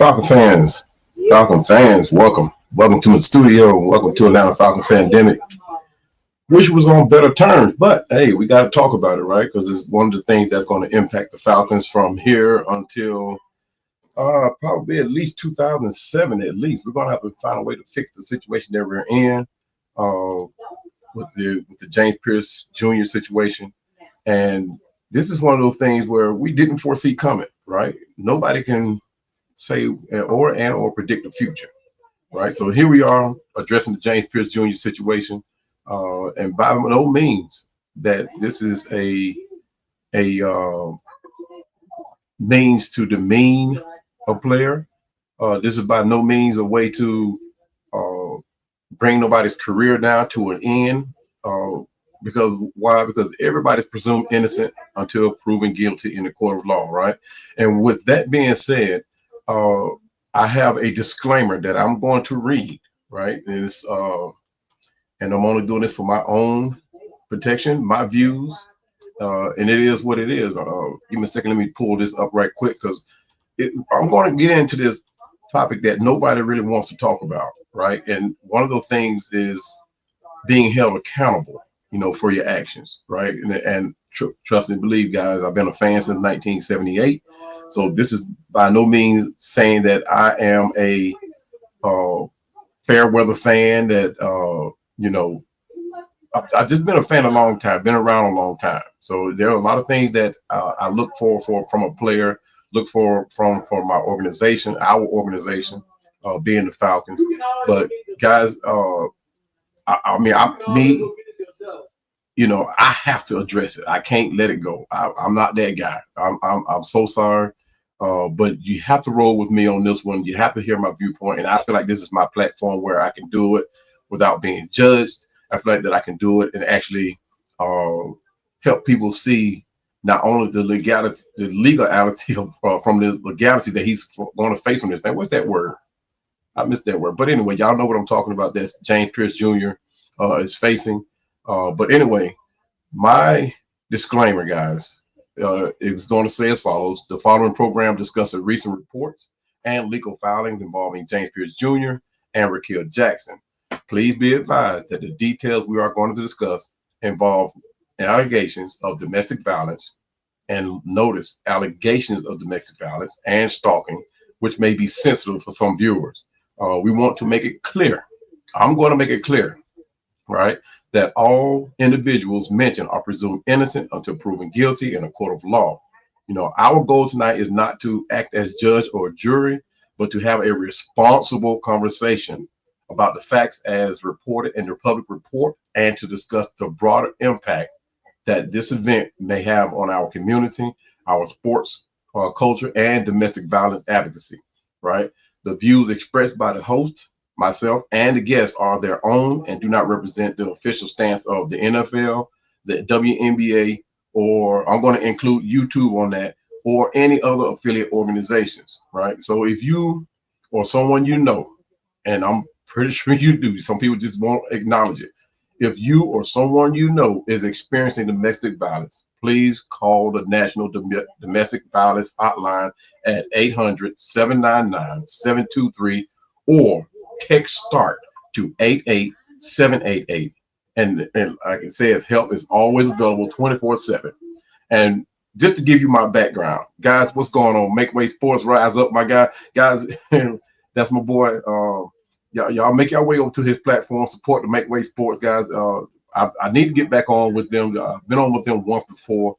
Falcon fans, welcome to the studio. Welcome to Atlanta Falcons FANDEMIC. Wish it was on better terms, but hey, we got to talk about it, right? Because it's one of the things that's going to impact the Falcons from here until probably at least 2007. At least we're going to have to find a way to fix the situation that we're in uh, with the James Pearce Jr. situation, and this is one of those things where we didn't foresee coming, right? Nobody can say or predict the future, right? So here we are addressing the James Pearce Jr. situation, and by no means that this is a means to demean a player. This is by no means a way to uh, bring nobody's career down to an end. Because why? Because everybody's presumed innocent until proven guilty in the court of law, right? And with that being said, uh, I have a disclaimer that I'm going to read, right? And I'm only doing this for my own protection, my views, and it is what it is. Give me a second, let me pull this up right quick because I'm going to get into this topic that nobody really wants to talk about, right? And one of those things is being held accountable, for your actions, right? And trust me, believe, guys, I've been a fan since 1978. So this is by no means saying that I am a fair weather fan that, I've just been a fan a long time, been around a long time. So there are a lot of things that I look for from a player, look for from my organization, our organization, being the Falcons. But guys, I have to address it. I can't let it go. I'm not that guy. I'm so sorry. But you have to roll with me on this one. You have to hear my viewpoint, and I feel like this is my platform where I can do it without being judged. I feel like that I can do it and actually help people see not only the legality of, from the legality that he's going to face from this thing. What's that word? I missed that word. But anyway, y'all know what I'm talking about. That James Pearce Jr. Is facing. But anyway, my disclaimer, guys, is going to say as follows. The following program discusses recent reports and legal filings involving James Pearce Jr. and Rickea Jackson. Please be advised that the details we are going to discuss involve allegations of domestic violence, and notice allegations of domestic violence and stalking, which may be sensitive for some viewers. We want to make it clear. I'm going to make it clear, right, that all individuals mentioned are presumed innocent until proven guilty in a court of law. Our goal tonight is not to act as judge or jury, but to have a responsible conversation about the facts as reported in the public report and to discuss the broader impact that this event may have on our community, our sports culture, and domestic violence advocacy, right? The views expressed by the host, myself, and the guests are their own and do not represent the official stance of the NFL, the WNBA, or I'm going to include YouTube on that, or any other affiliate organizations, right? So if you or someone and I'm pretty sure you do, some people just won't acknowledge it. If you or someone is experiencing domestic violence, please call the National Domestic Violence Hotline at 800-799-723 or text START to 88788. And like it says, help is always available 24/7. And just to give you my background, guys, what's going on? Make Way Sports, rise up, my guy. Guys, that's my boy. Y'all make your way over to his platform, support the Make Way Sports, guys. I need to get back on with them. I've been on with them once before.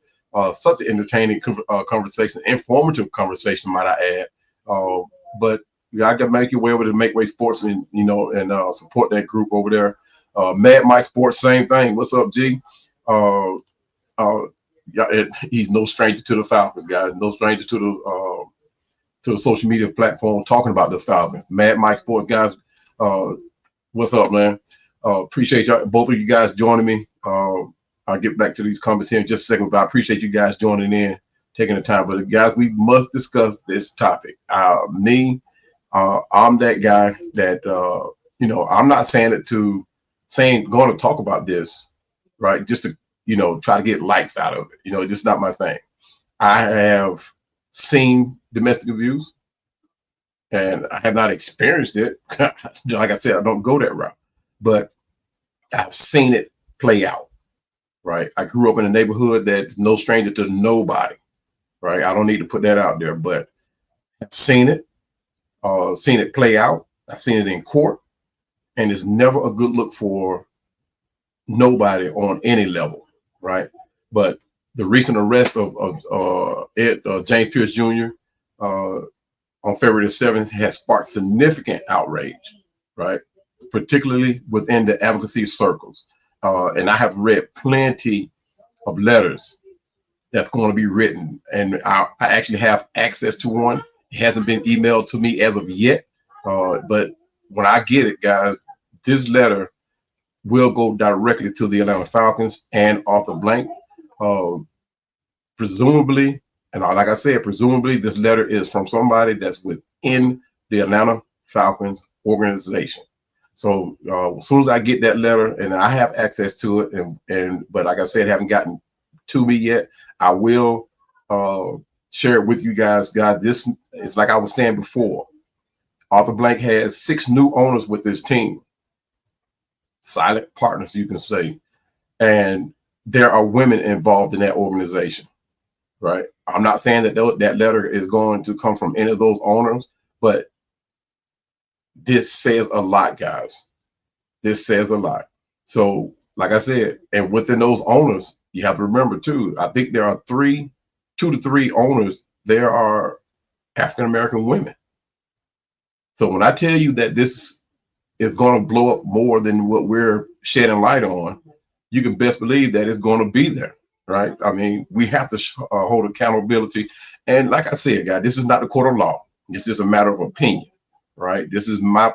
Such an entertaining conversation, informative conversation, might I add. But I got to make your way over to Make Way Sports and support that group over there. Mad Mike Sports, same thing. What's up, G? He's no stranger to the Falcons, guys. No stranger to the social media platform talking about the Falcons. Mad Mike Sports, guys. What's up, man? Appreciate y'all, both of you guys joining me. I'll get back to these comments here in just a second, but I appreciate you guys joining in, taking the time. But guys, we must discuss this topic. I'm that guy that I'm not saying it to going to talk about this, right? Just to try to get likes out of it. It's just not my thing. I have seen domestic abuse, and I have not experienced it. Like I said, I don't go that route, but I've seen it play out. Right. I grew up in a neighborhood that's no stranger to nobody. Right. I don't need to put that out there, but I've seen it play out. I've seen it in court, and it's never a good look for nobody on any level. Right. But the recent arrest of James Pearce Jr. On February the 7th has sparked significant outrage. Right. Particularly within the advocacy circles. And I have read plenty of letters that's going to be written, and I actually have access to one. It hasn't been emailed to me as of yet, but when I get it, guys, this letter will go directly to the Atlanta Falcons and Arthur Blank. Presumably, and like I said, presumably this letter is from somebody that's within the Atlanta Falcons organization. So as soon as I get that letter, and I have access to it, but like I said, haven't gotten to me yet, I will share it with you guys. This is, like I was saying before, Arthur Blank has 6 new owners with this team, silent partners, you can say, and there are women involved in that organization. Right. I'm not saying that that letter is going to come from any of those owners, but this says a lot, guys. This says a lot. So, like I said, and within those owners, you have to remember too, I think there are 2 to 3 owners. There are African-American women. So when I tell you that this is going to blow up more than what we're shedding light on, you can best believe that it's going to be there. Right. I mean, we have to hold accountability. And like I said, guys, this is not the court of law. It's just a matter of opinion. Right. This is my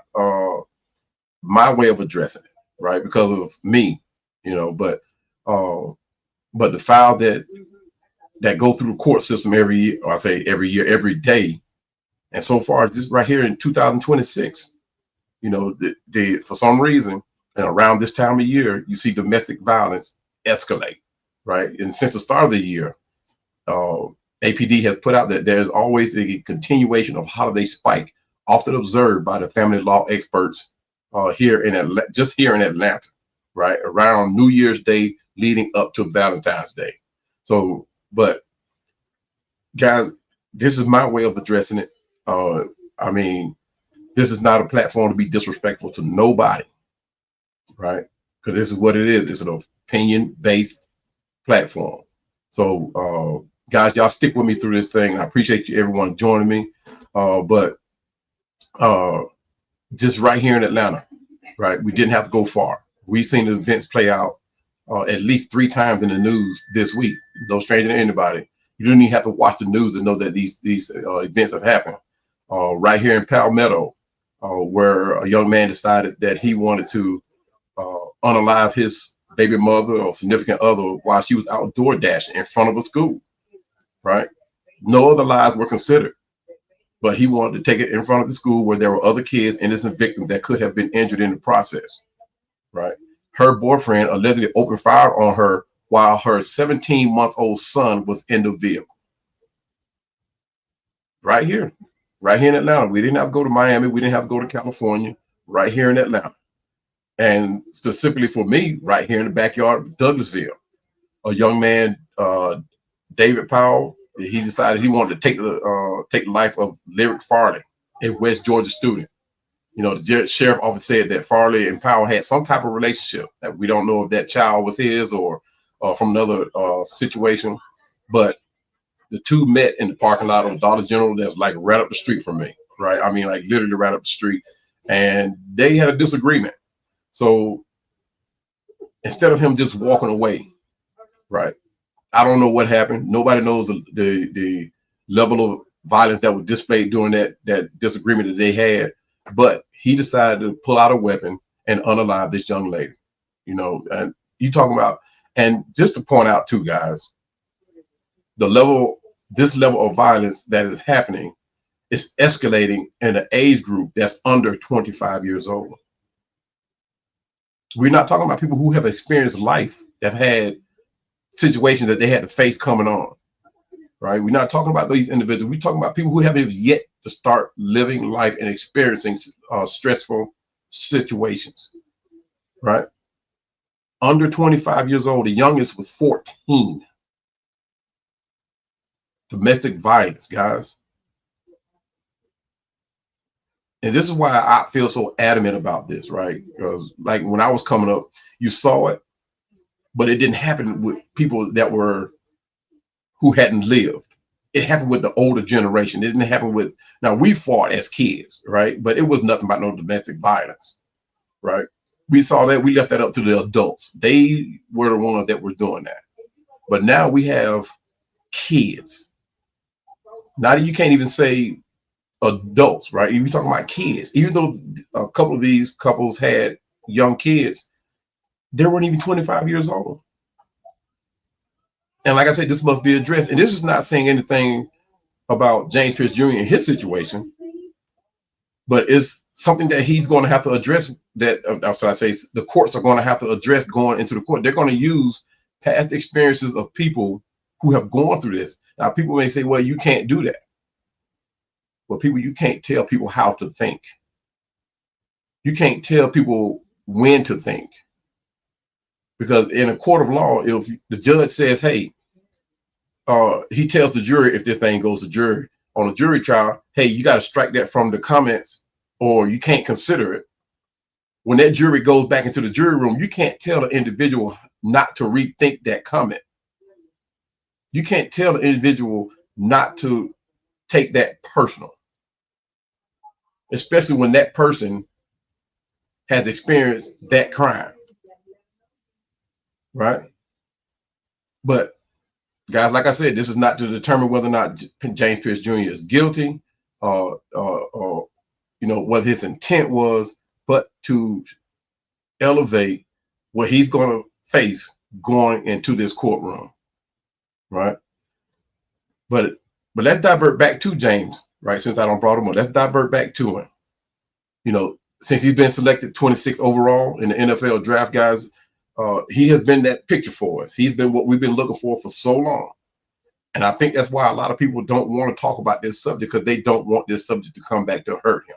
way of addressing it. Right. Because of me, but the file that go through the court system every year, or I say every year, every day. And so far, just right here in 2026, for some reason, and around this time of year, you see domestic violence escalate. Right. And since the start of the year, APD has put out that there's always a continuation of holiday spike, often observed by the family law experts here in Atlanta, right, around New Year's Day leading up to Valentine's Day. So, but guys, this is my way of addressing it. I mean, this is not a platform to be disrespectful to nobody, right? Because this is what it is. It's an opinion-based platform. So, guys, y'all stick with me through this thing. I appreciate you, everyone, joining me. But just right here in Atlanta, right, we didn't have to go far. We've seen the events play out at least 3 times in the news this week. No stranger to anybody. You don't even have to watch the news to know that these events have happened. Right here in Palmetto, where a young man decided that he wanted to unalive his baby mother or significant other while she was outdoor dashing in front of a school. Right? No other lives were considered, but he wanted to take it in front of the school where there were other kids, innocent victims that could have been injured in the process. Right? Her boyfriend allegedly opened fire on her while her 17-month-old son was in the vehicle. Right here in Atlanta. We didn't have to go to Miami. We didn't have to go to California. Right here in Atlanta. And specifically for me, right here in the backyard of Douglasville, a young man, David Powell, he decided he wanted to take the life of Lyric Farley, a West Georgia student. The sheriff office said that Farley and Powell had some type of relationship. That we don't know if that child was his or from another situation, but the two met in the parking lot of Dollar General that's like right up the street from me. Right? I mean, like literally right up the street, and they had a disagreement. So instead of him just walking away, right? I don't know what happened. Nobody knows the level of violence that was displayed during that disagreement that they had. But he decided to pull out a weapon and unalive this young lady. And you talking about, and just to point out too, guys, this level of violence that is happening is escalating in an age group that's under 25 years old. We're not talking about people who have experienced life, that have had situations that they had to face coming on. right? We're not talking about these individuals. We're talking about people who haven't yet to start living life and experiencing stressful situations, right? Under 25 years old, the youngest was 14. Domestic violence, guys. And this is why I feel so adamant about this, right? Because like when I was coming up, you saw it, but it didn't happen with people that were who hadn't lived. It happened with the older generation. It didn't happen with, now we fought as kids, right? But it was nothing about no domestic violence, right? We saw that, we left that up to the adults. They were the ones that were doing that. But now we have kids. Now you can't even say adults, right? You're talking about kids. Even though a couple of these couples had young kids, they weren't even 25 years old. And like I said, this must be addressed. And this is not saying anything about James Pearce Jr. and his situation, but it's something that he's going to have to address. That so I say the courts are going to have to address going into the court. They're going to use past experiences of people who have gone through this. Now, people may say, well, you can't do that. Well, people, you can't tell people how to think. You can't tell people when to think. Because in a court of law, if the judge says, hey, he tells the jury, if this thing goes to jury, on a jury trial, hey, you got to strike that from the comments or you can't consider it. When that jury goes back into the jury room, you can't tell the individual not to rethink that comment. You can't tell the individual not to take that personal, especially when that person has experienced that crime, right? But guys, like I said, this is not to determine whether or not James Pearce Jr. is guilty or you know, what his intent was, but to elevate what he's going to face going into this courtroom, right? But let's divert back to James, right? Since I don't brought him up, let's divert back to him. You know, since he's been selected 26th overall in the NFL draft, guys, he has been that picture for us. He's been what we've been looking for so long. And I think that's why a lot of people don't want to talk about this subject, because they don't want this subject to come back to hurt him.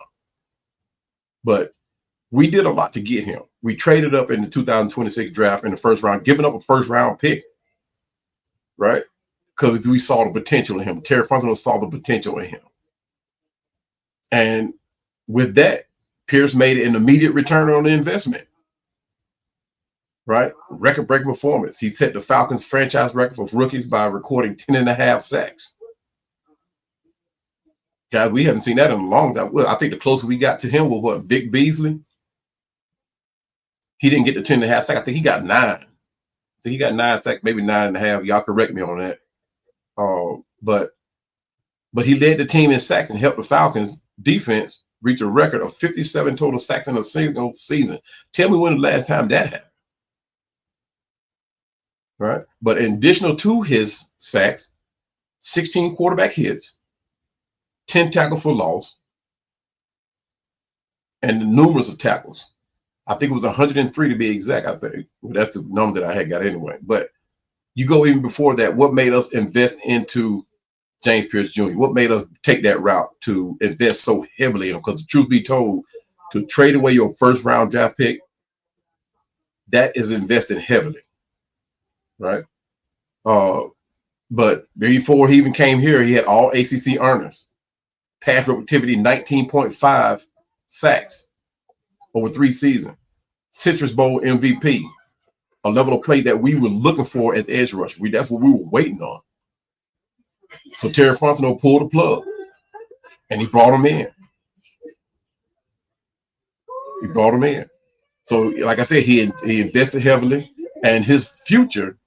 But we did a lot to get him. We traded up in the 2026 draft in the first round, giving up a first round pick, right? Because we saw the potential in him. Terry Fontenot saw the potential in him. And with that, Pearce made an immediate return on the investment, right? Record-breaking performance. He set the Falcons franchise record for rookies by recording 10.5 sacks. Guys, we haven't seen that in a long time. Well, I think the closest we got to him was what, Vic Beasley? He didn't get the 10.5 sacks. I think he got 9. I think he got 9 sacks, maybe 9.5. Y'all correct me on that. But he led the team in sacks and helped the Falcons defense reach a record of 57 total sacks in a single season. Tell me when the last time that happened. Right? But in addition to his sacks, 16 quarterback hits, 10 tackles for loss, and the numerous of tackles. I think it was 103 to be exact. I think that's the number that I had got anyway. But you go even before that, what made us invest into James Pearce Jr.? What made us take that route to invest so heavily in him? Because the truth be told, to trade away your first round draft pick, that is investing heavily, right? But before he even came here, he had all ACC earners, pass productivity 19.5 sacks over 3 seasons, Citrus Bowl MVP, a level of play that we were looking for at the edge rush. That's what we were waiting on. So Terry Fontenot pulled the plug, and he brought him in. He brought him in. So, like I said, he invested heavily, and his future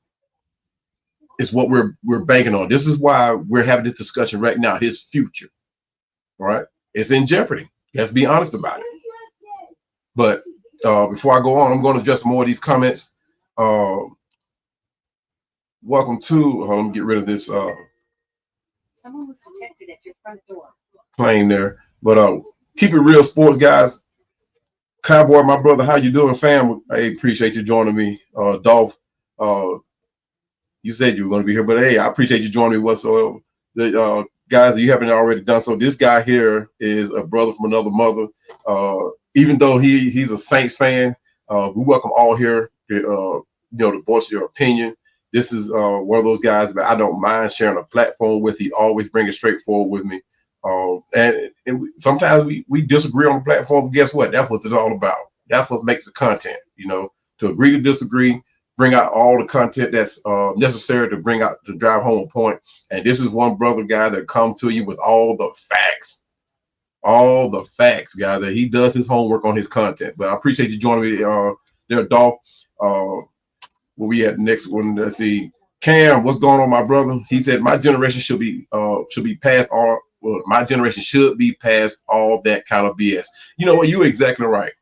is what we're banking on. This is why we're having this discussion right now. His future, all right? It's in jeopardy. Let's be honest about it. But before I go on, I'm going to address more of these comments. Welcome to. Let me get rid of this. Someone was detected at your front door. Claim there, but keep it real, sports guys. Cowboy, my brother, how you doing, fam? I appreciate you joining me. Dolph, you said you were going to be here, but hey, I appreciate you joining me whatsoever. the guys, you haven't already done so. This guy here is a brother from another mother. Even though he's a Saints fan, we welcome all here to to voice your opinion. This is one of those guys that I don't mind sharing a platform with. He always brings it straightforward with me. Sometimes we disagree on the platform, but guess what? That's what it's all about. That's what makes the content, to agree to disagree, bring out all the content that's necessary to drive home a point. And this is one brother guy that comes to you with all the facts, guy, that he does his homework on his content. But I appreciate you joining me there, Dolph. Where we at next one? Let's see. Cam, what's going on, my brother? He said my generation should be past all. Well, my generation should be past all that kind of BS. You know what? You're exactly right.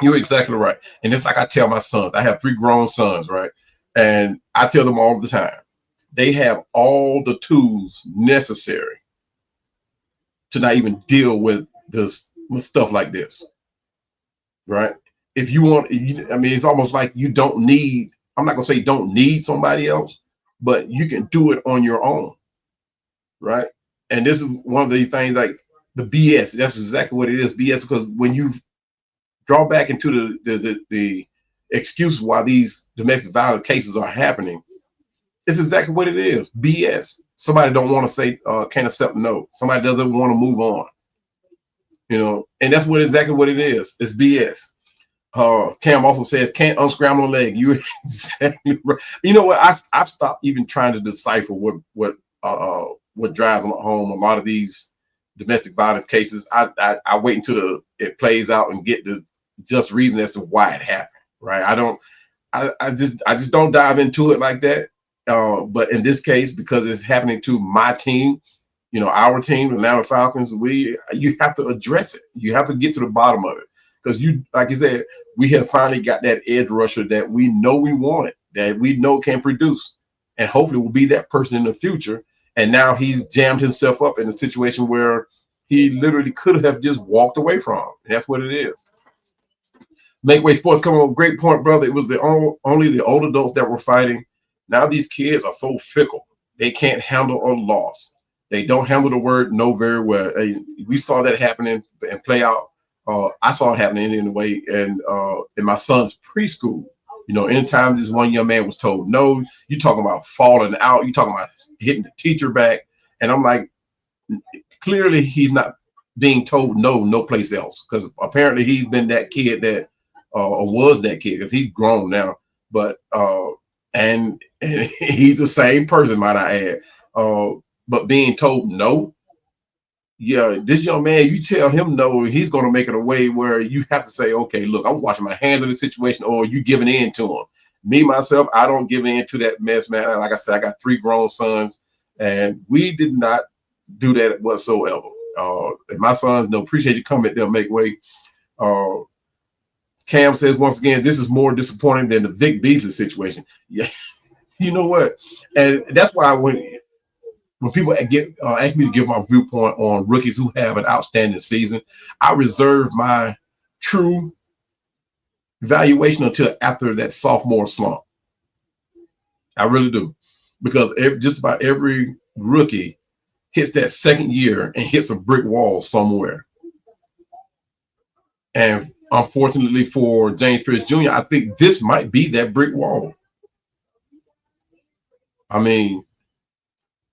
You're exactly right. And it's like I tell my sons. I have 3 grown sons, right? And I tell them all the time, they have all the tools necessary to not even deal with stuff like this, right? If you want, I mean, it's almost like you don't need. I'm not gonna say you don't need somebody else, but you can do it on your own, right? And this is one of these things like the BS. That's exactly what it is, BS. Because when you draw back into the excuse why these domestic violence cases are happening, it's exactly what it is, BS. Somebody don't want to say can't accept no. Somebody doesn't want to move on, and that's exactly what it is. It's BS. Cam also says can't unscramble a leg. You exactly right. You know what? I've stopped even trying to decipher what drives them home. A lot of these domestic violence cases, I wait until it plays out and get the just reason as to why it happened. Right? I just don't dive into it like that. But in this case, because it's happening to my team, our team, the Atlanta Falcons, you have to address it. You have to get to the bottom of it. Because like you said, we have finally got that edge rusher that we know we wanted, that we know can produce, and hopefully will be that person in the future. And now he's jammed himself up in a situation where he literally could have just walked away from. And that's what it is. Make Way Sports, come on, great point, brother. It was only the old adults that were fighting. Now these kids are so fickle. They can't handle a loss. They don't handle the word no very well. We saw that happening and play out. I saw it happening anyway, and in my son's preschool, anytime this one young man was told no, you talking about falling out, you talking about hitting the teacher back, and I'm like, clearly he's not being told no place else, because apparently he's been that kid that or was that kid, because he's grown now, but and he's the same person, might I add, but being told no. Yeah, this young man, you tell him no, he's going to make it a way where you have to say, okay, look, I'm washing my hands of the situation, or you giving in to him. Me, myself, I don't give in to that mess, man. Like I said, I got 3 grown sons, and we did not do that whatsoever. And my sons don't appreciate you coming, they'll make way. Cam says, once again, this is more disappointing than the Vic Beasley situation. Yeah, you know what? And that's why when people ask me to give my viewpoint on rookies who have an outstanding season, I reserve my true evaluation until after that sophomore slump. I really do, because just about every rookie hits that second year and hits a brick wall somewhere. And unfortunately for James Pearce Jr., I think this might be that brick wall. I mean,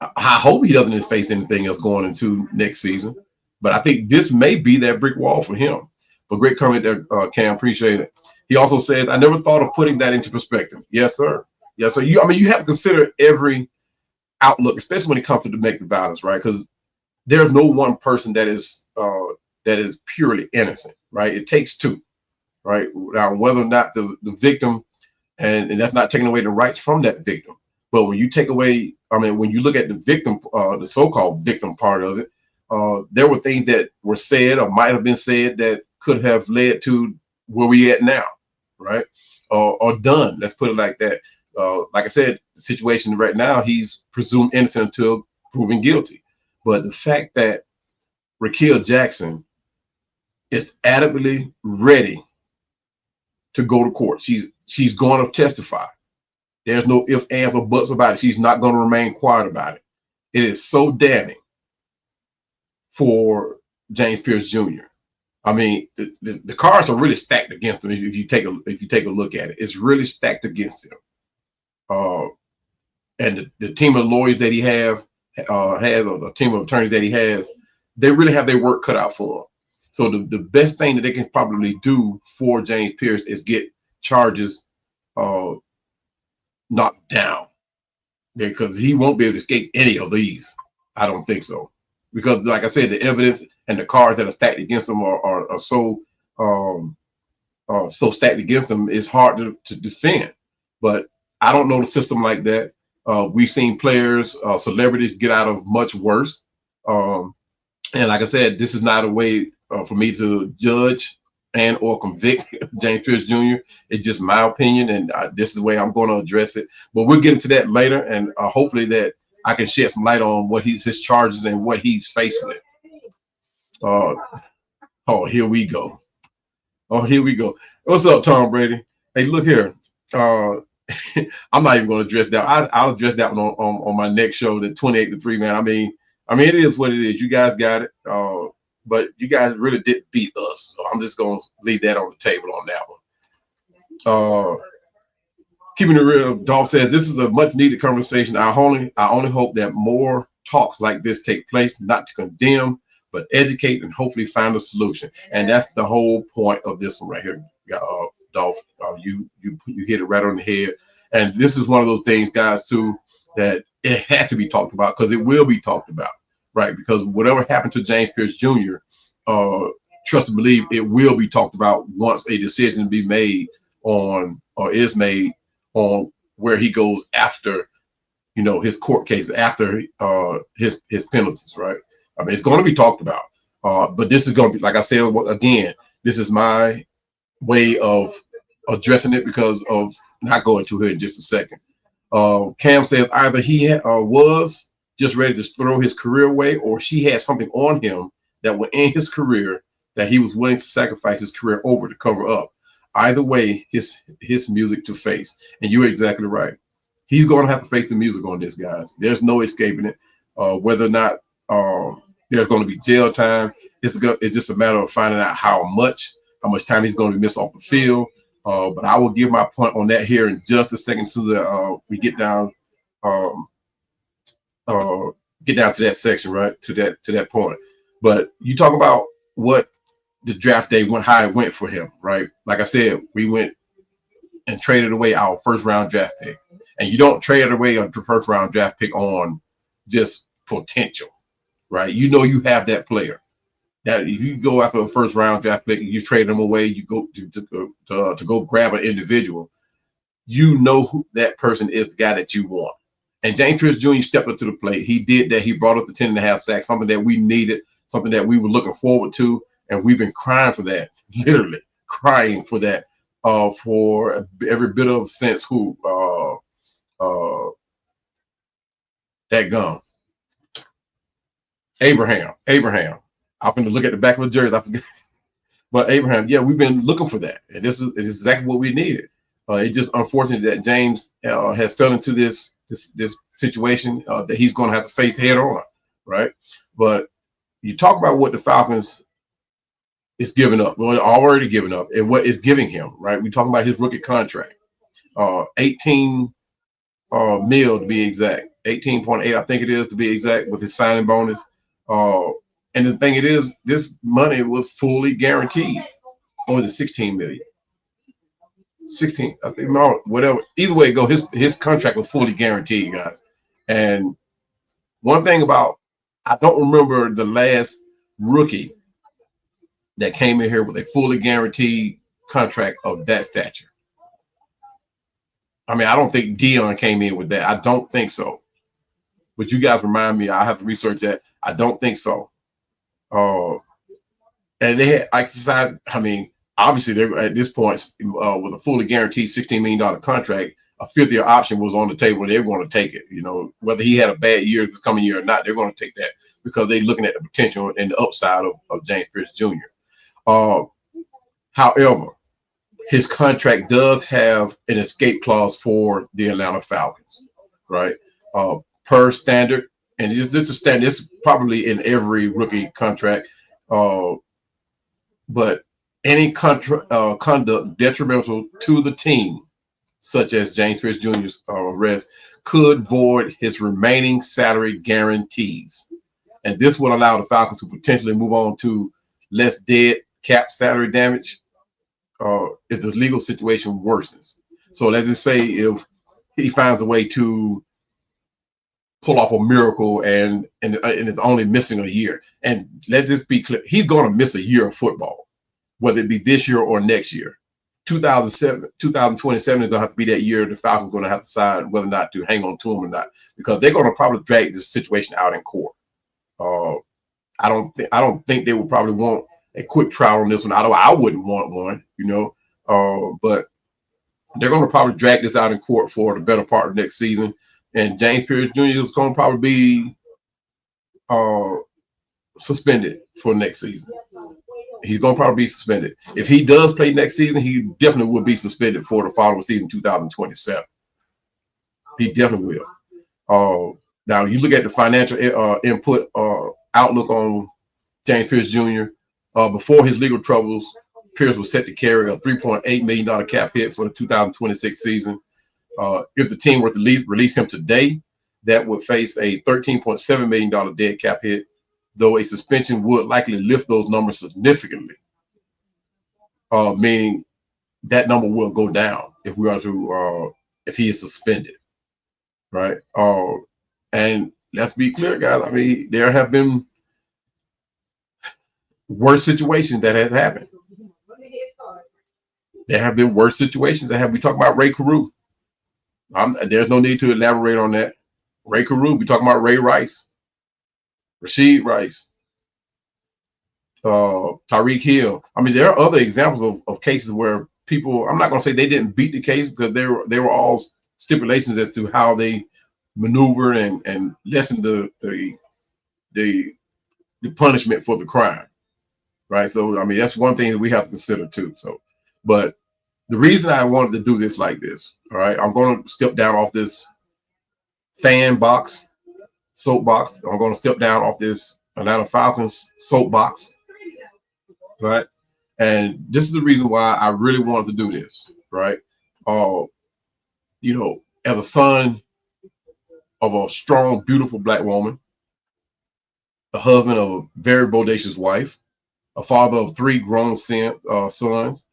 I hope he doesn't face anything else going into next season, but I think this may be that brick wall for him. But great comment there, Cam. Appreciate it. He also says, I never thought of putting that into perspective. Yes, sir. Yes, sir. You have to consider every outlook, especially when it comes to domestic violence, right? Because there's no one person that is purely innocent, right? It takes 2, right? Now, whether or not the victim, and that's not taking away the rights from that victim, but when you take away, when you look at the victim, the so-called victim part of it, there were things that were said or might have been said that could have led to where we at now, right? Or done. Let's put it like that. Like I said, the situation right now, he's presumed innocent until proven guilty. But the fact that Rickea Jackson is adequately ready to go to court, she's going to testify. There's no ifs, ands, or buts about it. She's not going to remain quiet about it. it is so damning for James Pearce Jr. I mean, the cards are really stacked against him. If you take a look at it, it's really stacked against him. And the team of lawyers that he has, or the team of attorneys that he has, they really have their work cut out for him. So the best thing that they can probably do for James Pearce is get charges knocked down, because he won't be able to escape any of these. I don't think so, because like I said, the evidence and the cards that are stacked against him are so so stacked against him, it's hard to defend. But I don't know the system like that. We've seen players, celebrities get out of much worse. And like I said, this is not a way for me to judge and or convict James Pearce Jr. It's just my opinion, and this is the way I'm going to address it. But we'll get into that later, and hopefully that I can shed some light on what his charges and what he's faced with. Oh, here we go. Oh, here we go. What's up, Tom Brady? Hey, look here. I'm not even going to address that. I'll address that one on my next show, the 28-3, man. I mean, it is what it is. You guys got it. But you guys really did beat us. So I'm just going to leave that on the table on that one. Keeping it real, Dolph said, this is a much needed conversation. I only hope that more talks like this take place, not to condemn, but educate and hopefully find a solution. And that's the whole point of this one right here, Dolph. You hit it right on the head. And this is one of those things, guys, too, that it has to be talked about, because it will be talked about, right? Because whatever happened to James Pearce Jr., trust and believe it will be talked about once a decision be made on, or is made on, where he goes after, his court case, after his penalties, right? I mean, it's going to be talked about. But this is going to be, like I said, again, this is my way of addressing it, because of not going to it in just a second. Cam says either he was just ready to throw his career away, or she had something on him that would end his career that he was willing to sacrifice his career over to cover up. Either way, his music to face. And you're exactly right. He's going to have to face the music on this, guys. There's no escaping it. Whether or not there's going to be jail time, it's just a matter of finding out how much time he's going to miss off the field. But I will give my point on that here in just a second, so that we get down to that section, right? To that point. But you talk about what the draft day went, how it went for him, right? Like I said, we went and traded away our first round draft pick, and you don't trade away a first round draft pick on just potential, right? You have that player. That if you go after a first round draft pick and you trade them away, you go to go grab an individual, who that person is, the guy that you want. And James Pearce Jr. stepped up to the plate. He did that. He brought us the 10.5 sacks, something that we needed, something that we were looking forward to, and we've been crying for that, literally crying for that, for every bit of sense. That gum, Abraham. I'm going to look at the back of the jersey. I forget. But Abraham, yeah, we've been looking for that. And this is exactly what we needed. It's just unfortunate that James has fell into this situation that he's going to have to face head on, right? But you talk about what the Falcons is giving up, well, already giving up, and what is giving him, right? We talking about his rookie contract, 18 mil to be exact, 18.8, I think it is to be exact, with his signing bonus. And the thing it is, this money was fully guaranteed. Or was it 16 million? 16, I think, no, whatever. Either way it go, his contract was fully guaranteed, guys. And one thing about, I don't remember the last rookie that came in here with a fully guaranteed contract of that stature. I mean, I don't think Dion came in with that. I don't think so. But you guys remind me, I have to research that. I don't think so. And they had exercised, I mean, obviously they're at this point with a fully guaranteed $16 million contract, a fifth-year option was on the table. They were going to take it. Whether he had a bad year this coming year or not, they're going to take that, because they're looking at the potential and the upside of James Pearce Jr. However, his contract does have an escape clause for the Atlanta Falcons, right? Per standard and just a standard. It's probably in every rookie contract. But any conduct detrimental to the team, such as James Pearce Jr.'s arrest, could void his remaining salary guarantees. And this would allow the Falcons to potentially move on to less dead cap salary damage if the legal situation worsens. So let's just say if he finds a way to pull off a miracle and is only missing a year. And let's just be clear, he's going to miss a year of football, whether it be this year or next year. 2027 is going to have to be that year the Falcons are going to have to decide whether or not to hang on to him or not, because they're going to probably drag this situation out in court. I don't think they would probably want a quick trial on this one. I wouldn't want one, you know, but they're going to probably drag this out in court for the better part of next season. And James Pearce Jr. is going to probably be suspended for next season. He's going to probably be suspended. If he does play next season, he definitely will be suspended for the following season, 2027. He definitely will. Now, you look at the financial input outlook on James Pearce Jr. Before his legal troubles, Pearce was set to carry a $3.8 million cap hit for the 2026 season. If the team were to release him today, that would face a $13.7 million dead cap hit, though a suspension would likely lift those numbers significantly, meaning that number will go down if we are to if he is suspended, right? And let's be clear, guys. I mean, there have been worse situations that have happened. There have been worse situations that have. We talk about Ray Carew. There's no need to elaborate on that. Ray Carew. We talking about Ray Rice, Rasheed Rice, Tyreek Hill. I mean, there are other examples of cases where people. I'm not going to say they didn't beat the case, because they were all stipulations as to how they maneuvered and lessened the punishment for the crime, right? So I mean, that's one thing that we have to consider too. So, but the reason I wanted to do this like this, all right, I'm going to step down off this soapbox. I'm going to step down off this Atlanta Falcons soapbox, right? And this is the reason why I really wanted to do this, right? You know, as a son of a strong, beautiful black woman, a husband of a very bodacious wife, a father of 3 grown sons,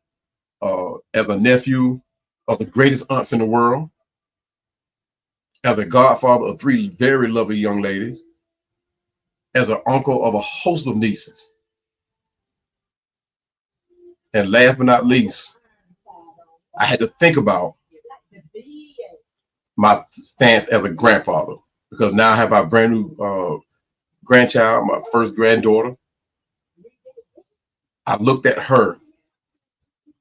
as a nephew of the greatest aunts in the world, as a godfather of 3 very lovely young ladies, as an uncle of a host of nieces. And last but not least, I had to think about my stance as a grandfather, because now I have my brand new grandchild, my first granddaughter. I looked at her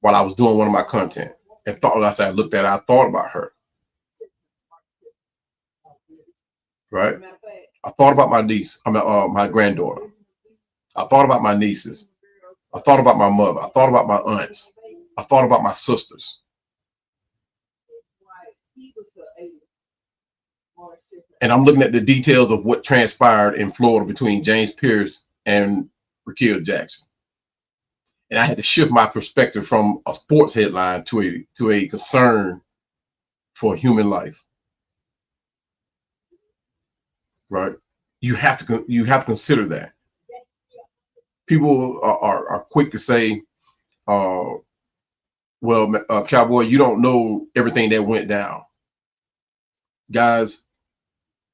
while I was doing one of my content and thought, I thought about her, right? I thought about my niece, my granddaughter. I thought about my nieces. I thought about my mother. I thought about my aunts. I thought about my sisters. And I'm looking at the details of what transpired in Florida between James Pearce and Rickea Jackson. And I had to shift my perspective from a sports headline to a concern for human life. Right? You have to consider that. People are quick to say, well, Cowboy, you don't know everything that went down. Guys,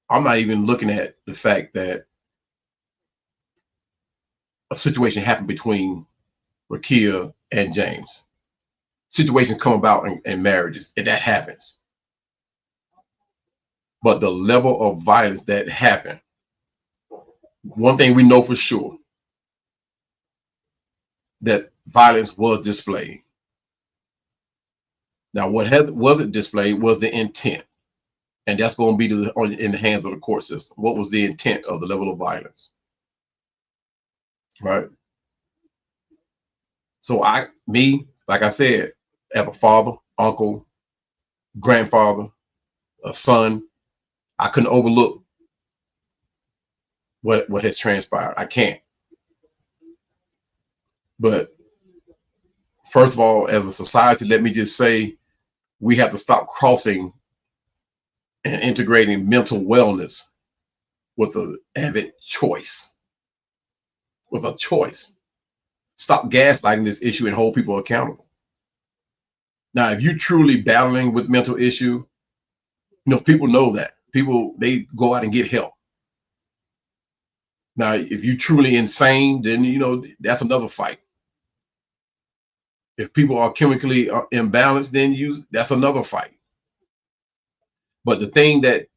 I'm not even looking at the fact that a situation happened between Rickea and James. Situations come about in marriages, and that happens. But the level of violence that happened, one thing we know for sure, that violence was displayed. Now, what wasn't displayed was the intent. And that's going to be in the hands of the court system. What was the intent of the level of violence? Right? So like I said, as a father, uncle, grandfather, a son, I couldn't overlook what has transpired. I can't. But first of all, as a society, let me just say we have to stop crossing and integrating mental wellness with an avid choice. With a choice. Stop gaslighting this issue and hold people accountable. Now, if you're truly battling with mental issue, people know that. People, they go out and get help. Now, if you're truly insane, then, that's another fight. If people are chemically imbalanced, then that's another fight. But the thing that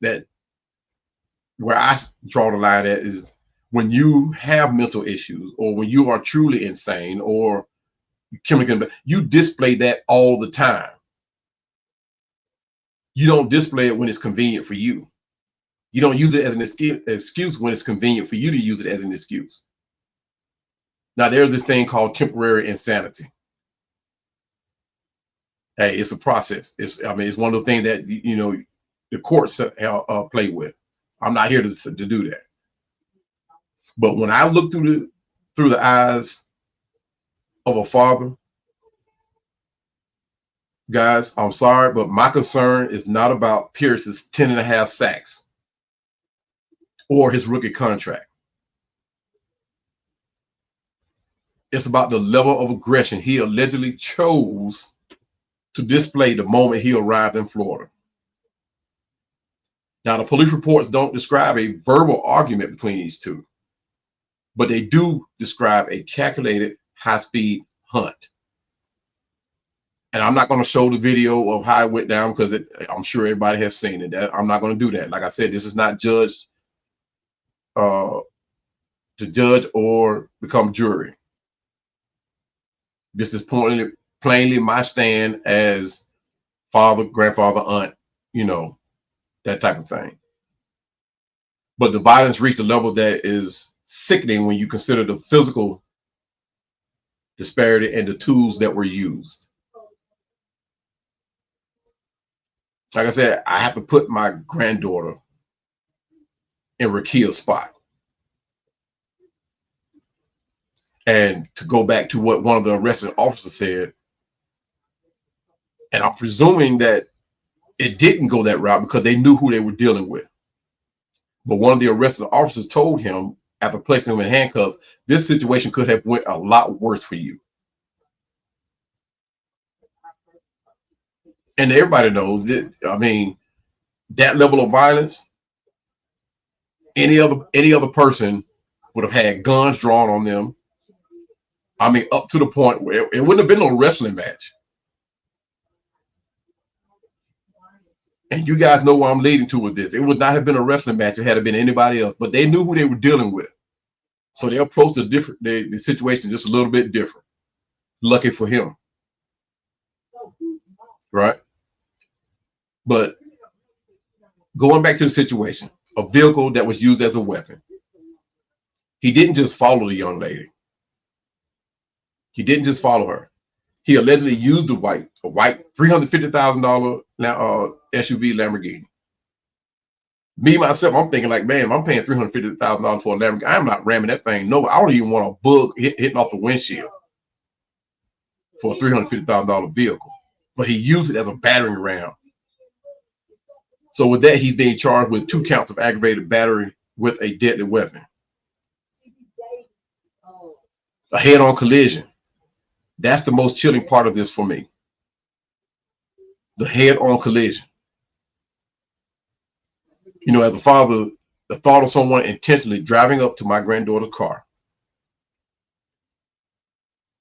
where I draw the line at is when you have mental issues, or when you are truly insane or chemically, you display that all the time. You don't display it when it's convenient for you. You don't use it as an excuse when it's convenient for you to use it as an excuse. Now, there's this thing called temporary insanity. Hey, it's a process. It's one of the things that, the courts play with. I'm not here to do that. But when I look through the eyes of a father, guys, I'm sorry, but my concern is not about Pearce's 10.5 sacks or his rookie contract. It's about the level of aggression he allegedly chose to display the moment he arrived in Florida. Now, the police reports don't describe a verbal argument between these two, but they do describe a calculated high-speed hunt. And I'm not going to show the video of how it went down because I'm sure everybody has seen it. I'm not going to do that. Like I said, this is not judged to judge or become jury. This is plainly my stand as father, grandfather, aunt, that type of thing. But the violence reached a level that is sickening when you consider the physical disparity and the tools that were used. Like I said, I have to put my granddaughter in Rickea's spot. And to go back to what one of the arresting officers said, and I'm presuming that it didn't go that route because they knew who they were dealing with. But one of the arresting officers told him, after placing him in handcuffs, this situation could have went a lot worse for you. And everybody knows that, that level of violence, any other person would have had guns drawn on them. Up to the point where it wouldn't have been no wrestling match. And you guys know where I'm leading to with this. It would not have been a wrestling match. It had been anybody else, but they knew who they were dealing with. So they approached the situation just a little bit different. Lucky for him. Right? But going back to the situation, a vehicle that was used as a weapon. He didn't just follow the young lady. He didn't just follow her. He allegedly used a white $350,000 SUV Lamborghini. Me, myself, I'm thinking like, man, if I'm paying $350,000 for a Lamborghini, I'm not ramming that thing. No, I don't even want a bug hitting off the windshield for a $350,000 vehicle. But he used it as a battering ram. So with that, he's being charged with 2 counts of aggravated battery with a deadly weapon. A head-on collision. That's the most chilling part of this for me. The head-on collision. As a father, the thought of someone intentionally driving up to my granddaughter's car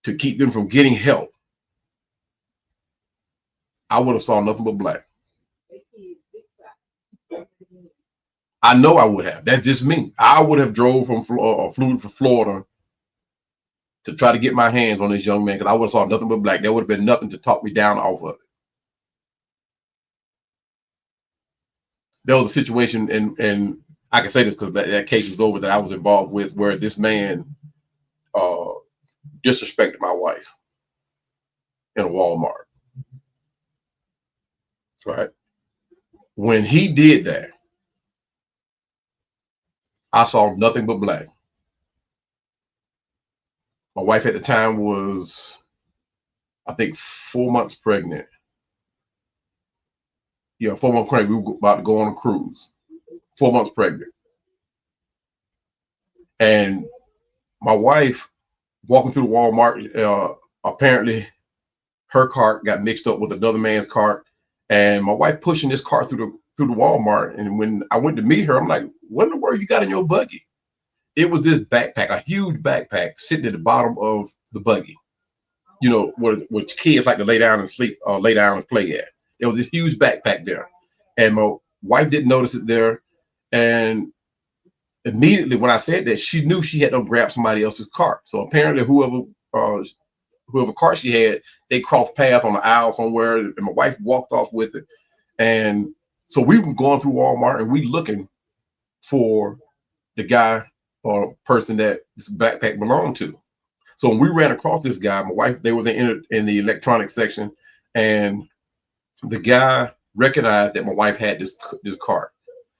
to keep them from getting help, I would have saw nothing but black. I know I would have. That's just me. I would have drove from flew from Florida to try to get my hands on this young man because I would have saw nothing but black. There would have been nothing to talk me down off of it. There was a situation, and I can say this because that case is over, that I was involved with, where this man disrespected my wife in a Walmart. Right? When he did that, I saw nothing but black. My wife at the time was, I think, 4 months pregnant. Yeah, 4 months pregnant. We were about to go on a cruise. 4 months pregnant. And my wife walking through Walmart, apparently her cart got mixed up with another man's cart. And my wife pushing this cart through the Walmart. And when I went to meet her, I'm like, what in the world you got in your buggy? It was this backpack, a huge backpack sitting at the bottom of the buggy. You know, where kids like to lay down and sleep, or lay down and play at. There was this huge backpack there. And my wife didn't notice it there. And immediately when I said that, she knew she had to grab somebody else's cart. So apparently whoever cart she had, they crossed paths on the aisle somewhere, and my wife walked off with it. And so we were going through Walmart and we looking for the guy or person that this backpack belonged to. So when we ran across this guy, my wife, they were in the electronics section, and the guy recognized that my wife had this cart.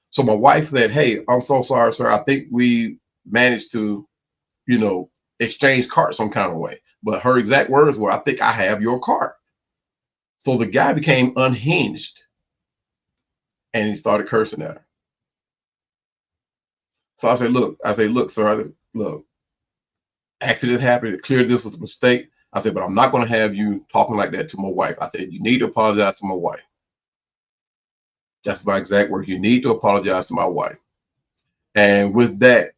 So my wife said, "Hey, I'm so sorry, sir. I think we managed to, you know, exchange carts some kind of way." But her exact words were, "I think I have your cart." So the guy became unhinged and he started cursing at her. So I said, look, sir, look, accident happened. Clearly this was a mistake. I said, but I'm not going to have you talking like that to my wife. I said, you need to apologize to my wife. That's my exact word. You need to apologize to my wife. And with that,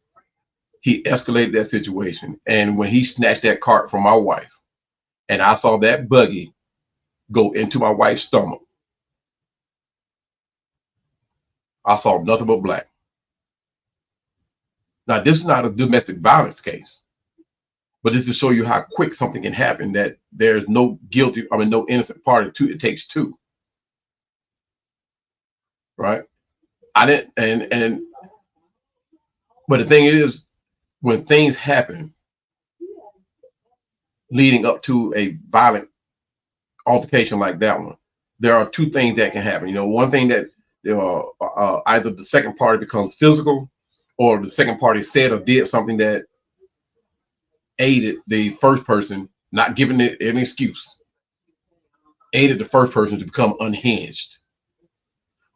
he escalated that situation. And when he snatched that cart from my wife, and I saw that buggy go into my wife's stomach, I saw nothing but black. Now, this is not a domestic violence case, but it's to show you how quick something can happen, that there's no no innocent party. It takes two. Right? I didn't, but the thing is, when things happen leading up to a violent altercation like that one, there are two things that can happen. You know, one thing that either the second party becomes physical, or the second party said or did something that aided the first person, not giving it an excuse, aided the first person to become unhinged.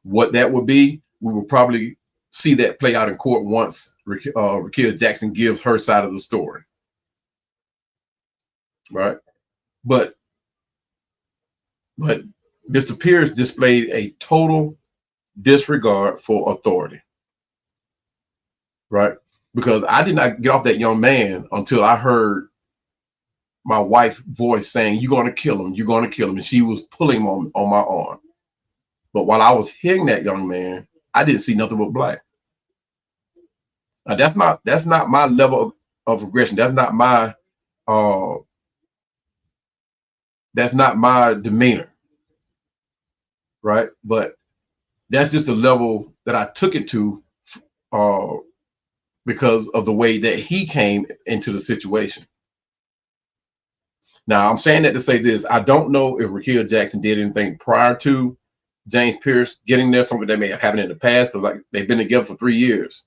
What that would be, we will probably see that play out in court once Rickea Jackson gives her side of the story. Right? But Mr. Pearce displayed a total disregard for authority. Right? Because I did not get off that young man until I heard my wife's voice saying, "You're going to kill him. You're going to kill him." And she was pulling him on my arm. But while I was hitting that young man, I didn't see nothing but black. Now, that's not my level of aggression. That's not my demeanor. Right? But that's just the level that I took it to, because of the way that he came into the situation. Now, I'm saying that to say this: I don't know if Rickea Jackson did anything prior to James Pearce getting there, something that may have happened in the past, because like they've been together for 3 years.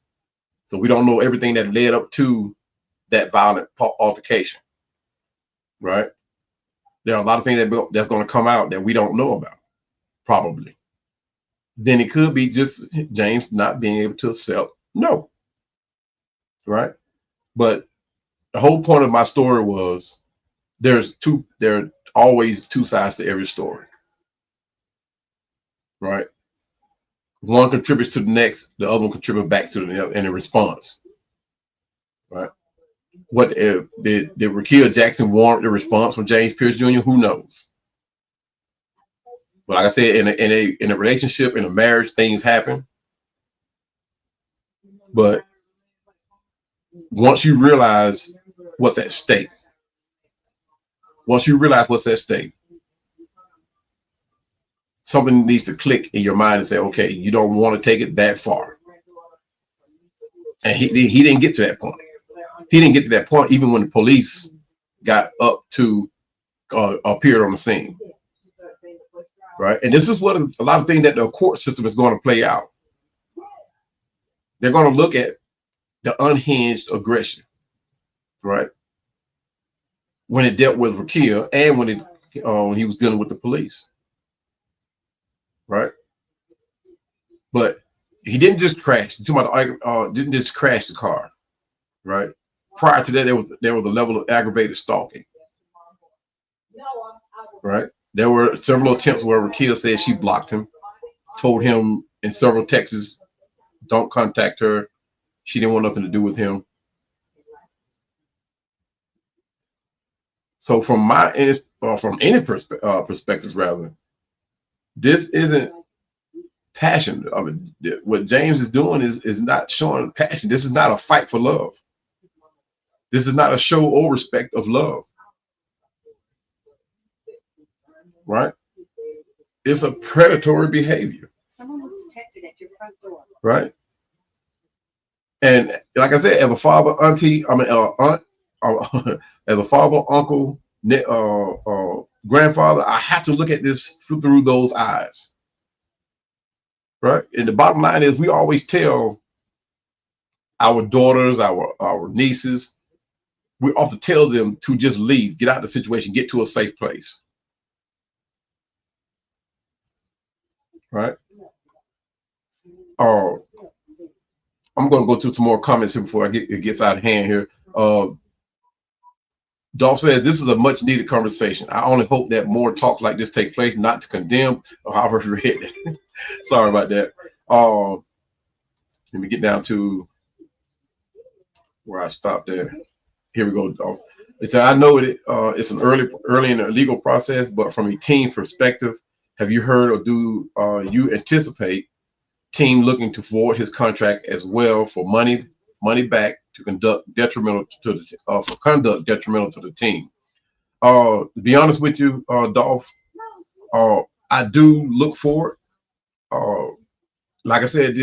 So we don't know everything that led up to that violent altercation. Right? There are a lot of things that's going to come out that we don't know about, probably. Then it could be just James not being able to accept no. Right? But the whole point of my story was there are always two sides to every story. Right? One contributes to the next, the other one contributes back to the other in a response. Right? What did Rickea Jackson warrant the response from James Pearce Jr.? Who knows? But like I said, in a relationship, in a marriage, things happen. But once you realize what's at stake, something needs to click in your mind and say, okay, you don't want to take it that far. And he didn't get to that point. He didn't get to that point even when the police got up to appeared on the scene. Right? And this is what a lot of things that the court system is going to play out. They're going to look at the unhinged aggression, right? When it dealt with Rickea and when he was dealing with the police, right? But he didn't just crash. Didn't just crash the car, right? Prior to that, there was a level of aggravated stalking, right? There were several attempts where Rickea said she blocked him, told him in several texts, "Don't contact her." She didn't want nothing to do with him. So from from any perspectives, rather, this isn't passion. I mean, what James is doing is not showing passion. This is not a fight for love. This is not a show or respect of love, right? It's a predatory behavior. Someone was detected at your front door. Right. And like I said, as a father, auntie, I mean, aunt, as a father, uncle, grandfather, I have to look at this through those eyes. Right. And the bottom line is, we always tell our daughters, our nieces, we often tell them to just leave, get out of the situation, get to a safe place. Right. I'm going to go through some more comments here before it gets out of hand here. Dolph said, this is a much needed conversation. I only hope that more talks like this take place, not to condemn or however read it. Sorry about that. Let me get down to where I stopped there. Here we go, Dolph. It said, I know it's an early in the legal process, but from a team perspective, have you heard or do you anticipate team looking to void his contract as well for money back to conduct detrimental to the for conduct detrimental to the team? To be honest with you, Dolph, I do look for it. Like I said,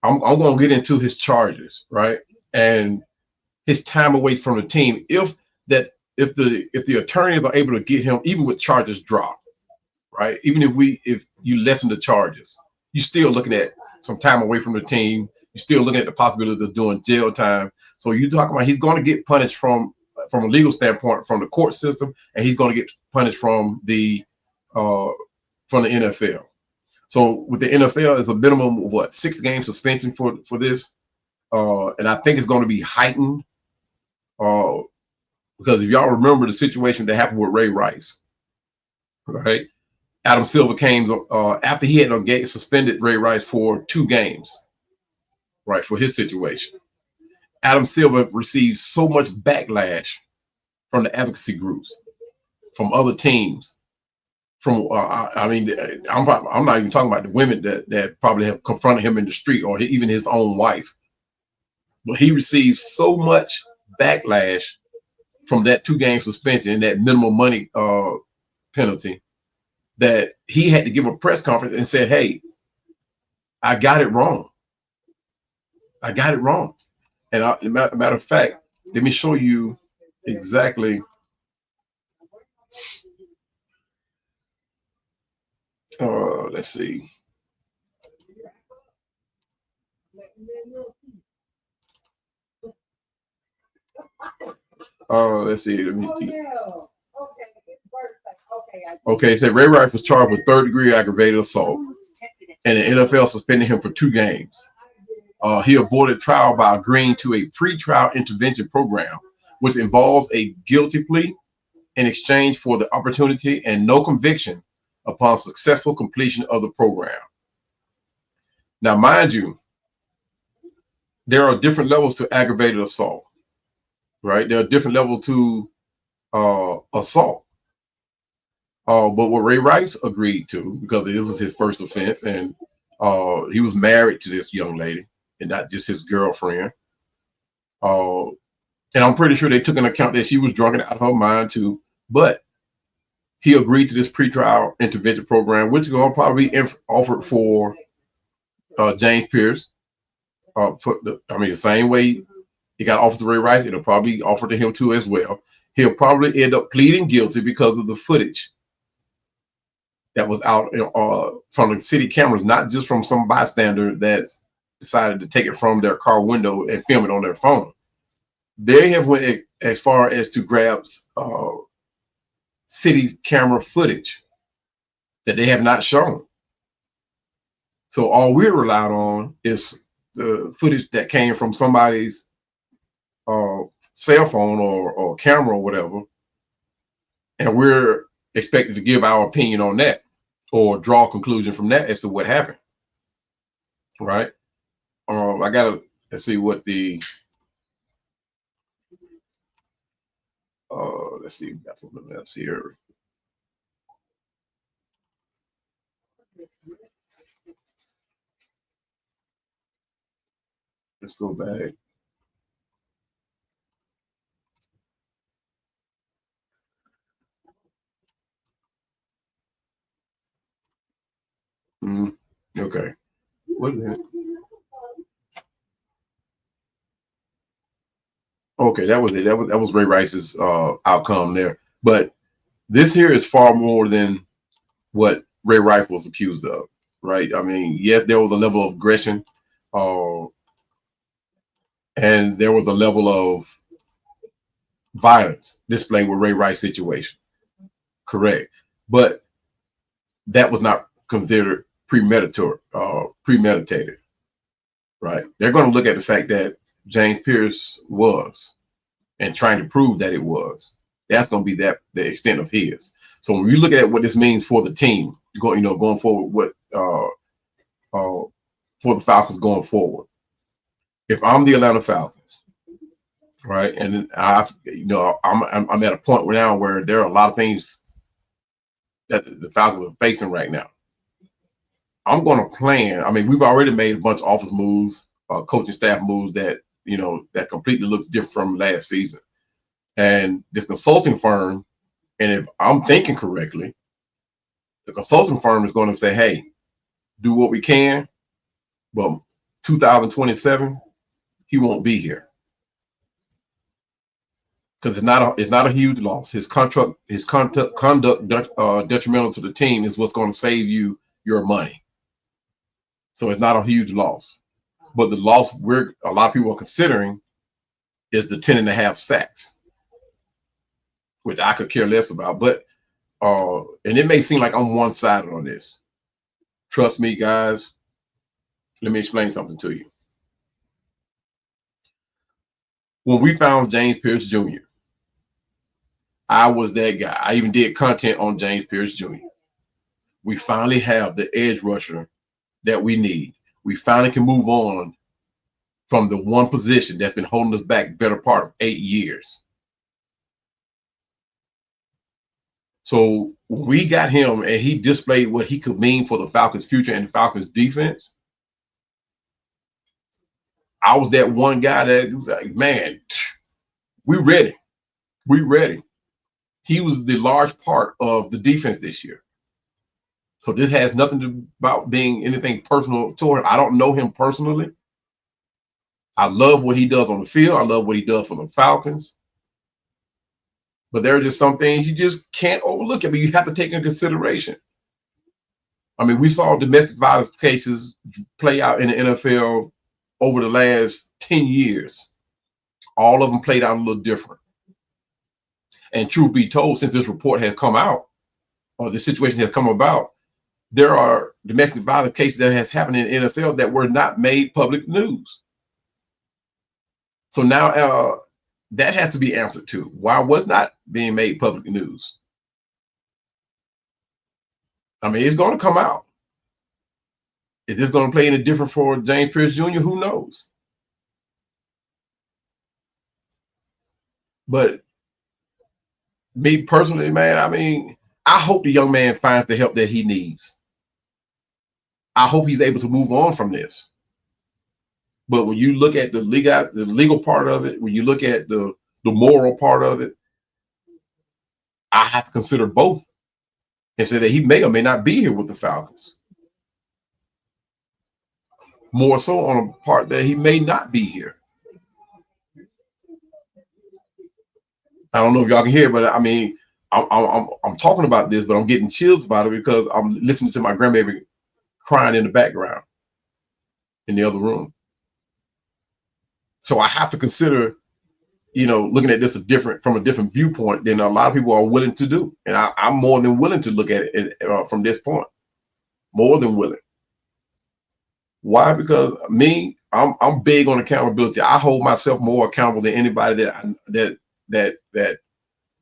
I'm going to get into his charges, right, and his time away from the team. If the attorneys are able to get him, even with charges dropped, right, even if you lessen the charges, you're still looking at some time away from the team. You're still looking at the possibility of doing jail time. So you're talking about he's going to get punished from a legal standpoint from the court system, and he's going to get punished from the NFL. So with the NFL, it's a minimum of what, 6-game suspension for this, and I think it's going to be heightened because if y'all remember the situation that happened with Ray Rice, right? Adam Silver came after he had suspended Ray Rice for 2 games, right, for his situation. Adam Silver received so much backlash from the advocacy groups, from other teams, from I mean, I'm not even talking about the women that probably have confronted him in the street, or even his own wife. But he received so much backlash from that 2-game suspension and that minimum money penalty, that he had to give a press conference and said, hey, I got it wrong. I got it wrong. And matter of fact, let me show you exactly. Let's see. Let's see. Okay, so Ray Rice was charged with 3rd-degree aggravated assault, and the NFL suspended him for 2 games. He avoided trial by agreeing to a pre-trial intervention program, which involves a guilty plea in exchange for the opportunity and no conviction upon successful completion of the program. Now, mind you, there are different levels to aggravated assault, right? There are different levels to assault. But what Ray Rice agreed to, because it was his first offense, and he was married to this young lady and not just his girlfriend. And I'm pretty sure they took into account that she was drunk and out of her mind too. But he agreed to this pretrial intervention program, which is going to probably be offered for James Pearce. The same way it got offered to Ray Rice, it'll probably be offered to him too as well. He'll probably end up pleading guilty because of the footage that was out from the city cameras, not just from some bystander that's decided to take it from their car window and film it on their phone. They have went as far as to grab city camera footage that they have not shown. So all we're relied on is the footage that came from somebody's cell phone or camera or whatever, and we're expected to give our opinion on that or draw a conclusion from that as to what happened. Right? I gotta let's see what the let's see, we got something else here. Let's go back. Okay. Wait a minute. Okay, that was it. That was Ray Rice's outcome there. But this here is far more than what Ray Rice was accused of, right? I mean, yes, there was a level of aggression, and there was a level of violence displayed with Ray Rice's situation. Correct. But that was not considered premeditated, right? They're going to look at the fact that James Pearce was and trying to prove that it was. That's going to be the extent of his. So when we look at what this means for the team, going forward, what for the Falcons going forward. If I'm the Atlanta Falcons, right, and I'm at a point now where there are a lot of things that the Falcons are facing right now. I'm going to plan. I mean, we've already made a bunch of office moves, coaching staff moves that that completely looks different from last season. And this consulting firm, and if I'm thinking correctly, the consulting firm is going to say, "Hey, do what we can, but 2027, he won't be here because it's not a huge loss. His conduct detrimental to the team is what's going to save you your money. So it's not a huge loss. But the loss a lot of people are considering is the 10.5 sacks, which I could care less about. But and it may seem like I'm one-sided on this. Trust me, guys. Let me explain something to you. When we found James Pearce Jr., I was that guy. I even did content on James Pearce Jr. We finally have the edge rusher that we need. We finally can move on from the one position that's been holding us back better part of 8 years. So we got him and he displayed what he could mean for the Falcons' future and the Falcons' defense. I was that one guy that was like, man, we ready. We ready. He was the large part of the defense this year. So this has nothing to do about being anything personal to him. I don't know him personally. I love what he does on the field. I love what he does for the Falcons. But there are just some things you just can't overlook. I mean, you have to take into consideration. I mean, we saw domestic violence cases play out in the NFL over the last 10 years. All of them played out a little different. And truth be told, since this report has come out, or the situation has come about, there are domestic violence cases that has happened in the NFL that were not made public news. So now that has to be answered to. Why was not being made public news? I mean, it's going to come out. Is this going to play any different for James Pearce Jr.? Who knows? But me personally, man, I mean, I hope the young man finds the help that he needs. I hope he's able to move on from this. But when you look at the legal part of it, when you look at the moral part of it, I have to consider both and say that he may or may not be here with the Falcons. More so on a part that he may not be here. I don't know if y'all can hear, but I mean, I'm talking about this, but I'm getting chills about it because I'm listening to my grandbaby crying in the background in the other room. So I have to consider, looking at this from a different viewpoint than a lot of people are willing to do. And I'm more than willing to look at it from this point. More than willing. Why? Because I'm big on accountability. I hold myself more accountable than anybody that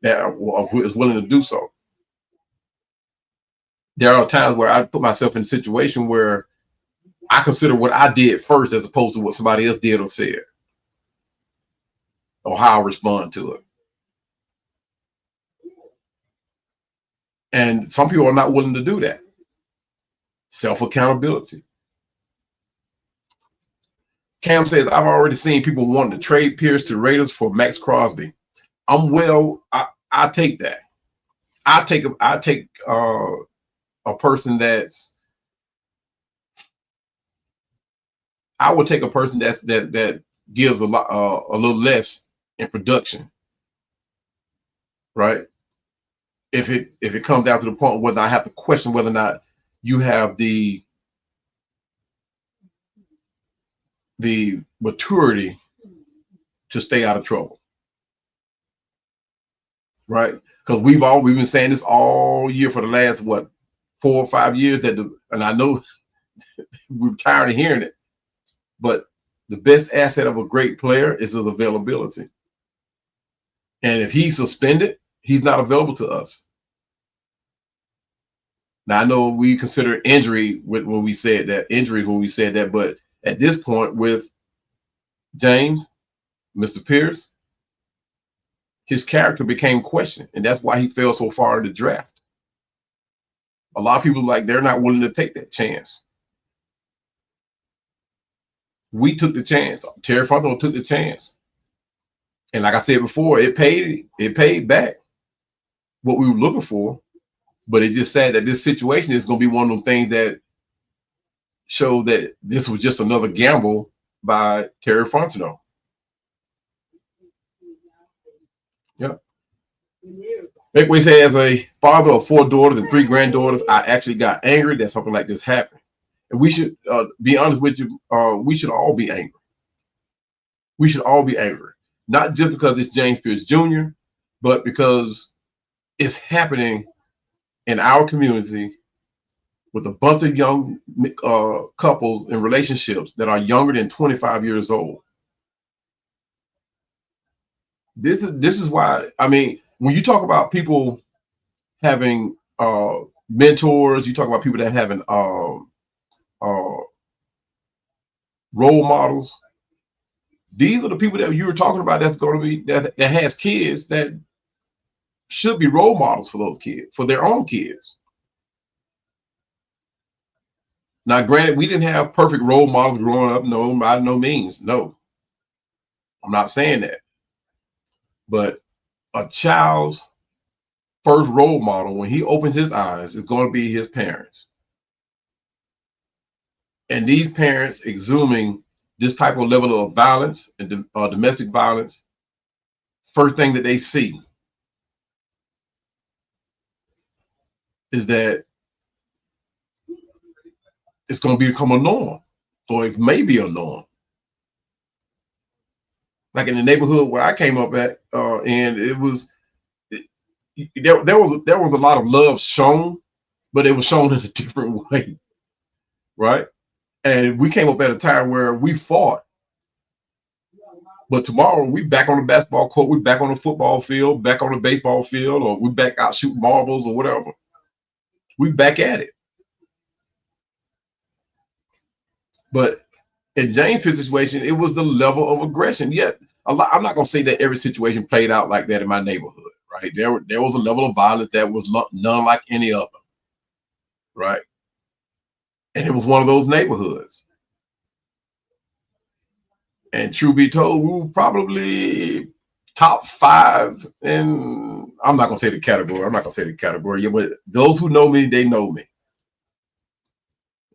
is willing to do so. There are times where I put myself in a situation where I consider what I did first as opposed to what somebody else did or said, or how I respond to it. And some people are not willing to do that. Self-accountability. Cam says, I've already seen people wanting to trade Pearce to Raiders for Max Crosby. I take that. I take a person that's, I would take a person that gives a little less in production, right? If it comes down to the point whether I have to question whether or not you have the maturity to stay out of trouble, right? Because we've been saying this all year for the last 4 or 5 years and I know we're tired of hearing it, but the best asset of a great player is his availability. And if he's suspended, he's not available to us. Now I know we consider injuries when we said that, but at this point with James, Mr. Pearce, his character became questioned, and that's why he fell so far in the draft. A lot of people they're not willing to take that chance. We took the chance. Terry Fontenot took the chance, and like I said before, it paid back what we were looking for. But it just said that this situation is going to be one of those things that show that this was just another gamble by Terry Fontenot. Yeah. Makeway said, as a father of 4 daughters and 3 granddaughters, I actually got angry that something like this happened. And we should be honest with you, we should all be angry. We should all be angry. Not just because it's James Pearce Jr., but because it's happening in our community with a bunch of young couples in relationships that are younger than 25 years old. This is why, I mean, when you talk about people having mentors, you talk about people that having role models. These are the people that you were talking about that's going to be that has kids that should be role models for those kids, for their own kids. Now, granted, we didn't have perfect role models growing up. No, by no means. No, I'm not saying that. But a child's first role model, when he opens his eyes, is going to be his parents. And these parents exhuming this type of level of violence and domestic violence, first thing that they see is that it's going to become a norm, or it may be a norm. Like in the neighborhood where I came up at, and there was a lot of love shown, but it was shown in a different way, right? And we came up at a time where we fought, but tomorrow we back on the basketball court, we back on the football field, back on the baseball field, or we back out shooting marbles or whatever. We back at it. But in James Pearce's situation, it was the level of aggression. Yet I'm not going to say that every situation played out like that in my neighborhood, right? There was a level of violence that was none like any other, right? And it was one of those neighborhoods. And truth be told, we were probably top 5 in, I'm not going to say the category. Yeah, but those who know me, they know me,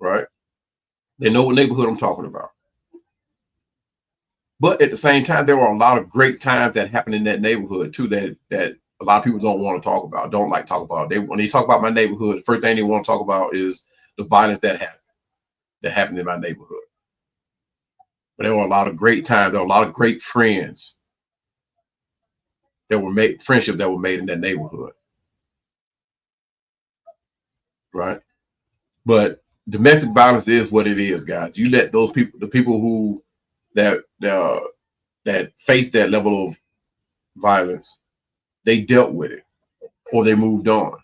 right? They know what neighborhood I'm talking about. But at the same time, there were a lot of great times that happened in that neighborhood too that a lot of people don't want to talk about, don't like to talk about. When they talk about my neighborhood, the first thing they want to talk about is the violence that happened in my neighborhood. But there were a lot of great times. There were a lot of great friends that were made, friendships that were made in that neighborhood, right? But domestic violence is what it is, guys. You let those people, the people who that that face that level of violence, they dealt with it or they moved on.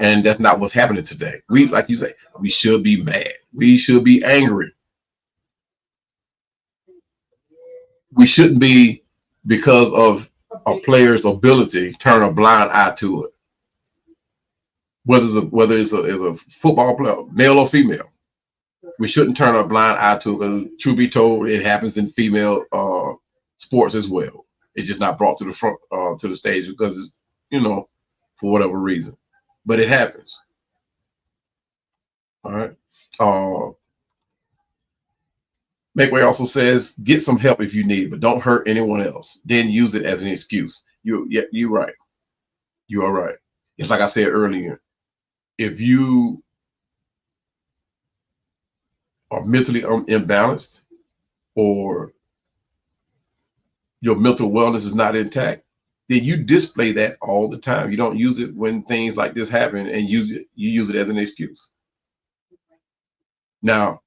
And that's not what's happening today. We, like you say, we should be mad. We should be angry. We shouldn't be, because of a player's ability, turn a blind eye to it. Whether it's a football player, male or female, we shouldn't turn a blind eye to it, because truth be told, it happens in female sports as well. It's just not brought to the front, to the stage, because it's, for whatever reason, but it happens. All right. Makeway also says, get some help if you need, but don't hurt anyone else. Then use it as an excuse. You're right. You are right. It's like I said earlier. If you are mentally imbalanced, or your mental wellness is not intact, then you display that all the time. You don't use it when things like this happen, and you use it as an excuse. Now,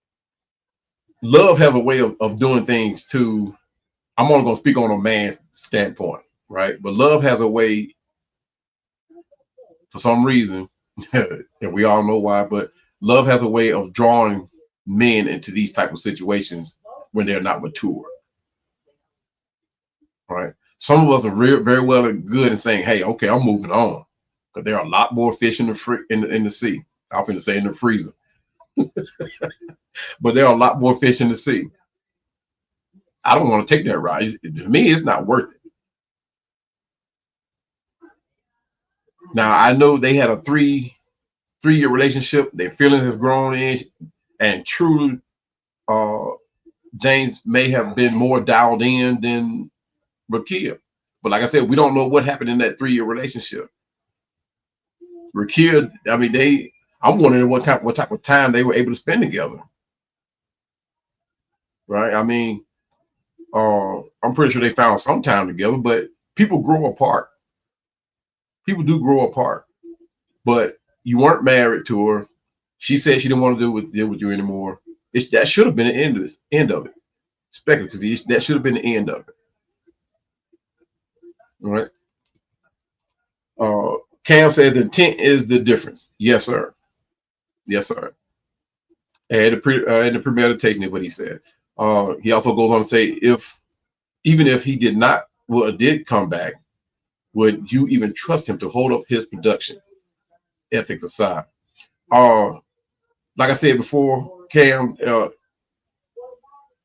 love has a way of doing things too. I'm only going to speak on a man's standpoint, right? But love has a way, for some reason, and we all know why, but love has a way of drawing men into these type of situations when they're not mature, right? Some of us are very well and good in saying, hey, okay, I'm moving on, because there are a lot more fish in the sea. I'm going to say in the freezer. But there are a lot more fish in the sea. I don't want to take that ride. To me, it's not worth it. Now, I know they had a three-year relationship. Their feelings have grown in, and truly, James may have been more dialed in than Rickea. But like I said, we don't know what happened in that 3-year relationship. Rickea, I mean, I'm wondering what type of time they were able to spend together. Right? I mean, I'm pretty sure they found some time together, but people grow apart. People do grow apart. But you weren't married to her. She said she didn't want to deal with you anymore. That should have been the end of it. Speculatively, that should have been the end of it. All right. Cam said the intent is the difference. Yes, sir. Yes, sir. And the premeditation is what he said. He also goes on to say, even if he did come back, would you even trust him to hold up his production, ethics aside? Like I said before, Cam, I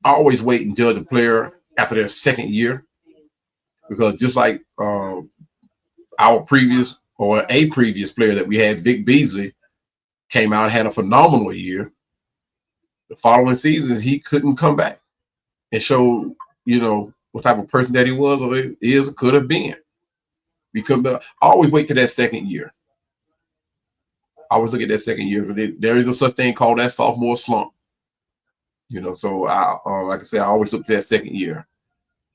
always wait and judge a player after their second year, because just like a previous player that we had, Vic Beasley, came out, had a phenomenal year. The following season, he couldn't come back and show, what type of person that he was or is or could have been. Because I always wait to that second year. I always look at that second year. There is a such thing called that sophomore slump. So like I said, I always look to that second year.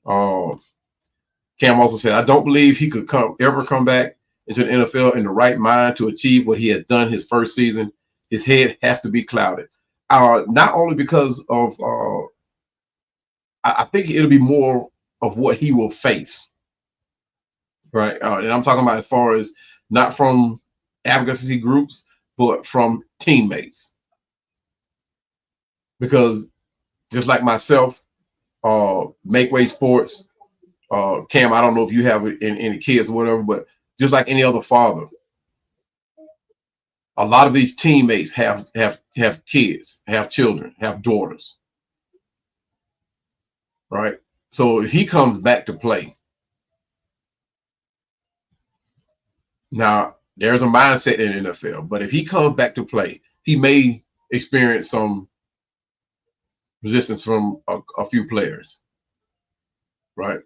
Cam also said, I don't believe he could ever come back into the NFL in the right mind to achieve what he has done his first season. His head has to be clouded. Not only because of, I think it'll be more of what he will face, right? And I'm talking about as far as not from advocacy groups, but from teammates. Because just like myself, Makeway Sports, Cam, I don't know if you have any kids or whatever, but just like any other father, a lot of these teammates have kids, have children, have daughters, right? So if he comes back to play, now there's a mindset in the NFL, but if he comes back to play, he may experience some resistance from a few players, right?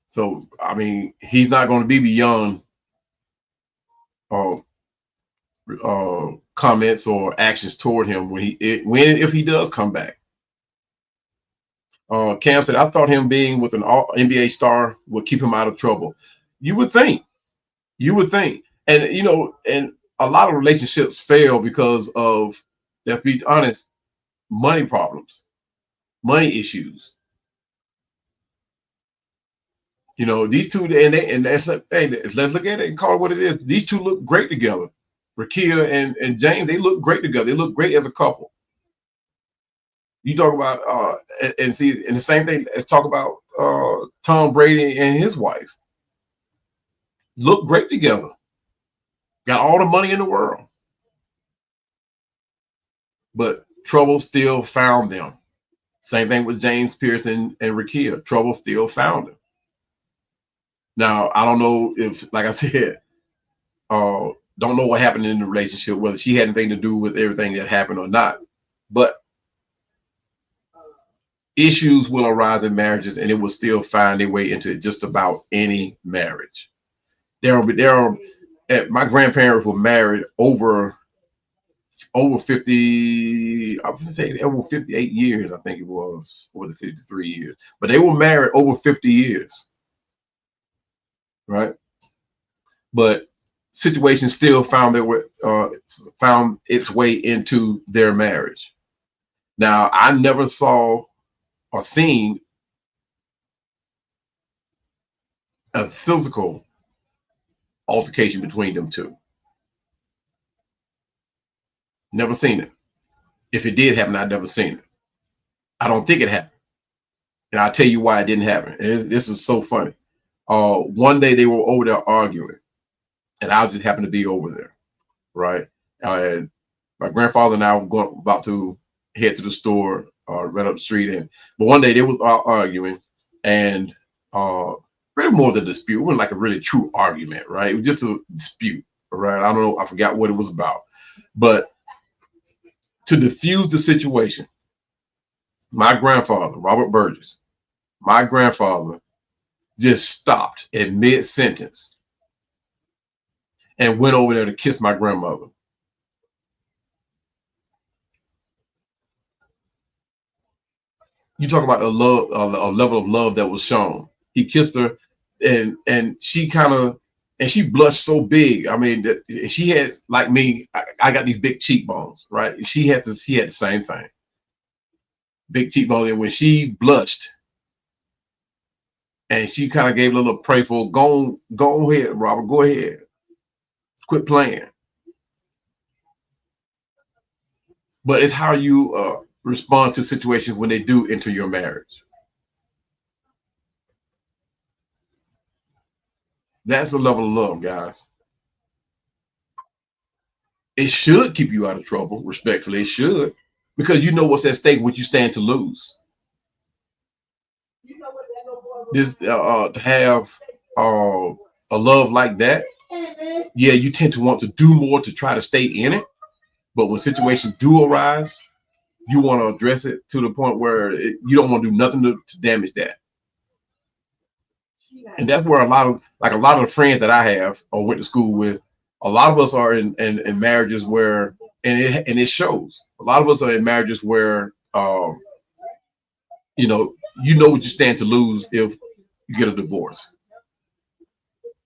So, I mean, he's not going to be beyond comments or actions toward him when if he does come back. Cam said, I thought him being with an all NBA star would keep him out of trouble. You would think. You would think. And, you know, and a lot of relationships fail because of, let's be honest, money problems, money issues. You know, these two, and let's look at it and call it what it is. These two look great together. Rickea and James, they look great together. They look great as a couple. You talk about and see, and the same thing. Let's talk about Tom Brady and his wife. Look great together. Got all the money in the world, but trouble still found them. Same thing with James Pearce and Rickea. Trouble still found them. Now I don't know if, like I said, don't know what happened in the relationship, whether she had anything to do with everything that happened or not, but issues will arise in marriages, and it will still find their way into just about any marriage. My grandparents were married over 50. I was going to say over 58 years. I think it was, or the 53 years, but they were married over 50 years, right? But situations still found its way into their marriage. Now, I never saw or seen a physical altercation between them two. Never seen it. If it did happen, I'd never seen it. I don't think it happened. And I'll tell you why it didn't happen. This is so funny. One day they were over there arguing, and I just happened to be over there, right? My grandfather and I were about to head to the store right up the street, but one day they were arguing, and really more than a dispute. It wasn't like a really true argument, right? It was just a dispute, right? I don't know. I forgot what it was about, but to diffuse the situation, my grandfather, Robert Burgess, my grandfather just stopped in mid-sentence and went over there to kiss my grandmother. You talk about a level of love that was shown. He kissed her, and she she blushed so big. I mean, that she had, like me, I got these big cheekbones, right? She had the same thing, big cheekbones. And when she blushed, and she kind of gave a little prayerful, go ahead, Robert, go ahead, quit playing. But it's how you respond to situations when they do enter your marriage. That's the level of love, guys. It should keep you out of trouble, respectfully. It should, because you know what's at stake, what you stand to lose. This to have a love like that, yeah, you tend to want to do more to try to stay in it. But when situations do arise, you want to address it to the point where you don't want to do nothing to damage that. And that's where a lot of the friends that I have or went to school with, a lot of us are in marriages where, and it shows. A lot of us are in marriages where you know what you stand to lose if you get a divorce.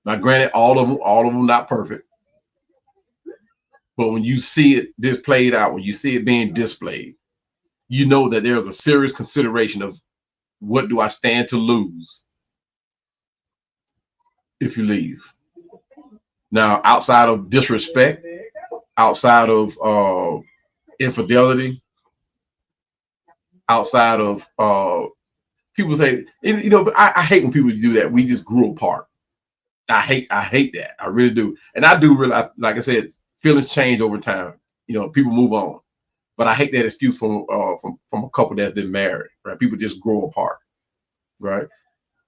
Now, granted, all of them not perfect, but when you see it displayed out, when you see it being displayed, you know that there's a serious consideration of what do I stand to lose if you leave. Now, outside of disrespect, outside of infidelity, outside of people say, I hate when people do that. We just grew apart. I hate that. I really do. And I do really, like I said, feelings change over time. People move on. But I hate that excuse from a couple that's been married, right? People just grow apart, right?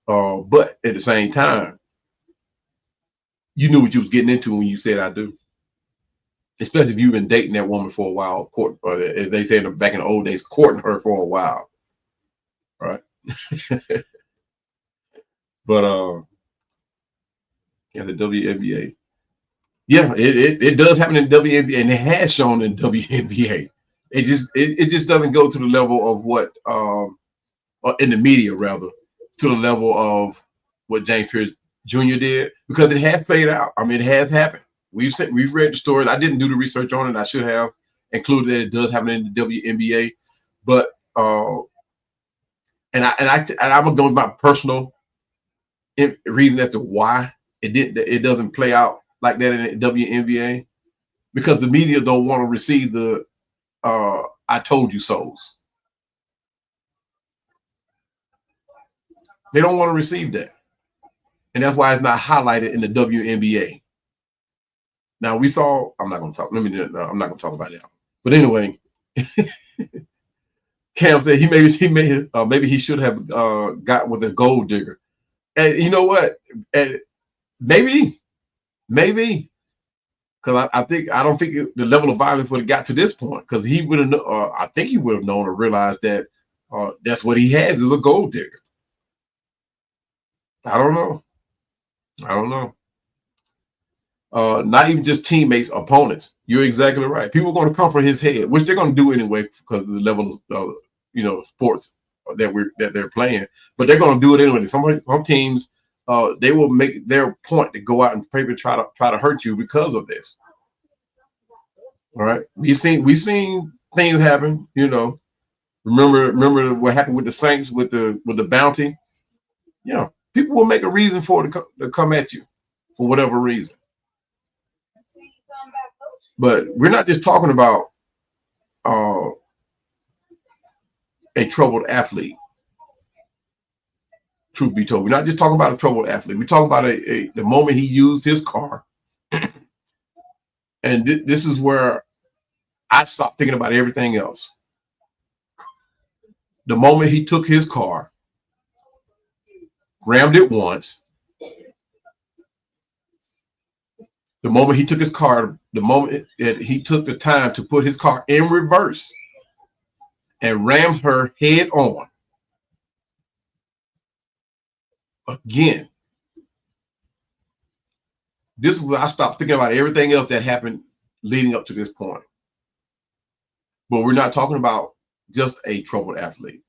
But at the same time, you knew what you was getting into when you said I do. Especially if you've been dating that woman for a while, as they say back in the old days, courting her for a while, right? But yeah, the WNBA. Yeah, it does happen in WNBA, and it has shown in WNBA. It just doesn't go to the level of what or in the media rather, to the level of what James Pearce Jr. did, because it has played out. I mean, it has happened. We've read the stories. I didn't do the research on it. I should have included that it does happen in the WNBA, but and I'm gonna go with my personal reason as to why it doesn't play out like that in the WNBA, because the media don't want to receive the I told you so's. They don't want to receive that. And that's why it's not highlighted in the WNBA. Now we saw, I'm not going to talk. I'm not going to talk about that. But anyway, Cam said maybe he should have got with a gold digger. And you know what? Maybe, because I don't think the level of violence would have got to this point, because he would have. I think he would have known or realized that that's what he has is a gold digger. I don't know. Not even just teammates, opponents. You're exactly right. People are going to come for his head, which they're going to do anyway because of the level of sports that they're playing. But they're going to do it anyway. Some teams they will make their point to go out and maybe try to hurt you because of this. All right, we've seen things happen. Remember what happened with the Saints with the bounty. People will make a reason for it to come at you for whatever reason. But we're not just talking about a troubled athlete. Truth be told, we're not just talking about a troubled athlete. We're talking about the moment he used his car. And this is where I stopped thinking about everything else. The moment he took his car, rammed it once. The moment he took his car, the moment that he took the time to put his car in reverse and rammed her head on. Again, this is where I stopped thinking about everything else that happened leading up to this point. But we're not talking about just a troubled athlete.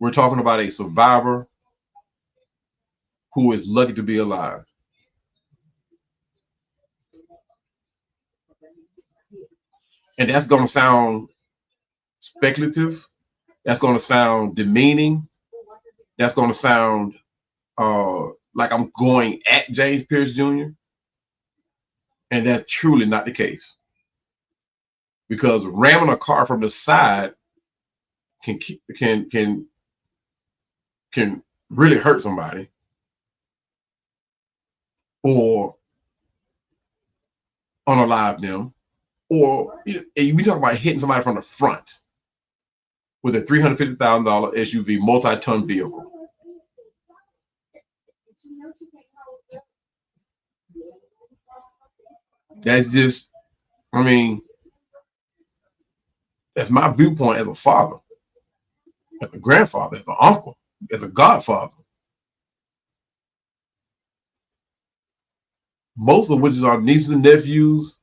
We're talking about a survivor who is lucky to be alive. And that's going to sound speculative. That's going to sound demeaning. That's going to sound like I'm going at James Pearce Jr. And that's truly not the case. Because ramming a car from the side can really hurt somebody, or unalive them, or we talk about hitting somebody from the front with a $350,000 SUV multi-ton vehicle. That's just, that's my viewpoint as a father, as a grandfather, as an uncle, as a godfather. Most of which is our nieces and nephews.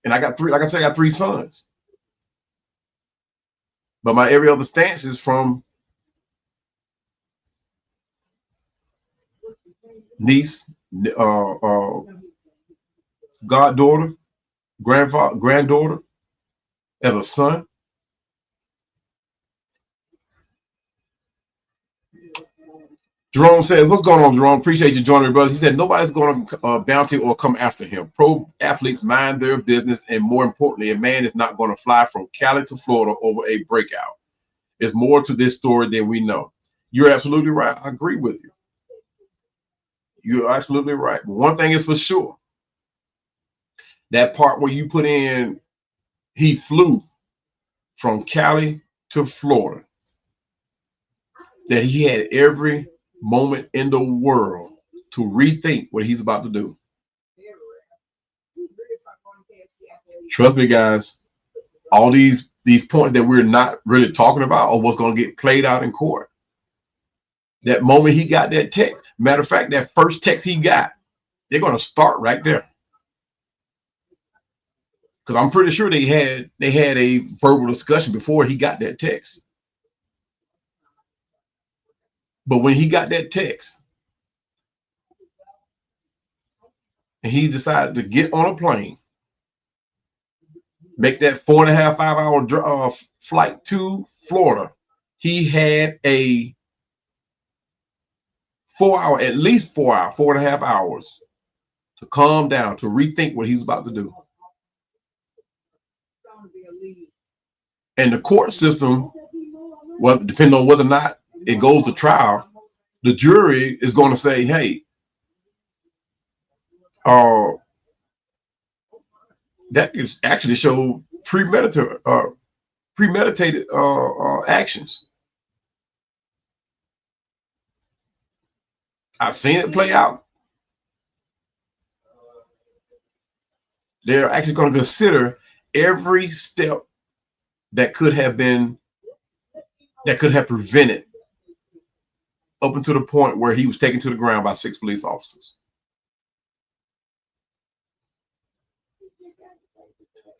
And I got three, like I said, I got three sons. But my every other stance is from niece, goddaughter, granddaughter, as a son. Jerome says, what's going on, Jerome? Appreciate you joining me, brother. He said, nobody's going to bounty or come after him. Pro athletes mind their business, and more importantly, a man is not going to fly from Cali to Florida over a breakout. There's more to this story than we know. You're absolutely right. I agree with you. You're absolutely right. But one thing is for sure. That part where you put in, he flew from Cali to Florida, that he had every moment in the world to rethink what he's about to do. Trust me, guys, all these points that we're not really talking about are what's going to get played out in court. That moment he got that text, matter of fact, that first text he got they're going to start right there. Because I'm pretty sure they had a verbal discussion before he got that text. But when he got that text and he decided to get on a plane, make that 4.5, 5 hour flight to Florida, he had a 4 hour, at least 4 hours, 4.5 hours to calm down, to rethink what he's about to do. And the court system, well, depending on whether or not it goes to trial, the jury is going to say, hey, that is actually show premeditated actions. I've seen it play out. They're actually going to consider every step that could have prevented up until the point where he was taken to the ground by 6 police officers.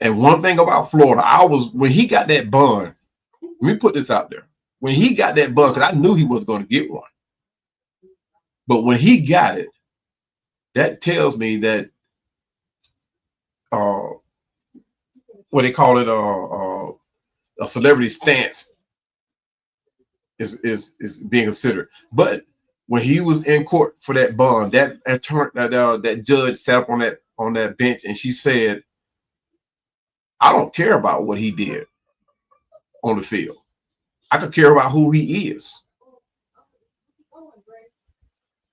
And one thing about Florida, when he got that bond, let me put this out there. When he got that bond, because I knew he was going to get one. But when he got it, that tells me that what they call it, a celebrity stance is being considered. But when he was in court for that bond, that judge sat up on that bench and she said, I don't care about what he did on the field. I could care about who he is.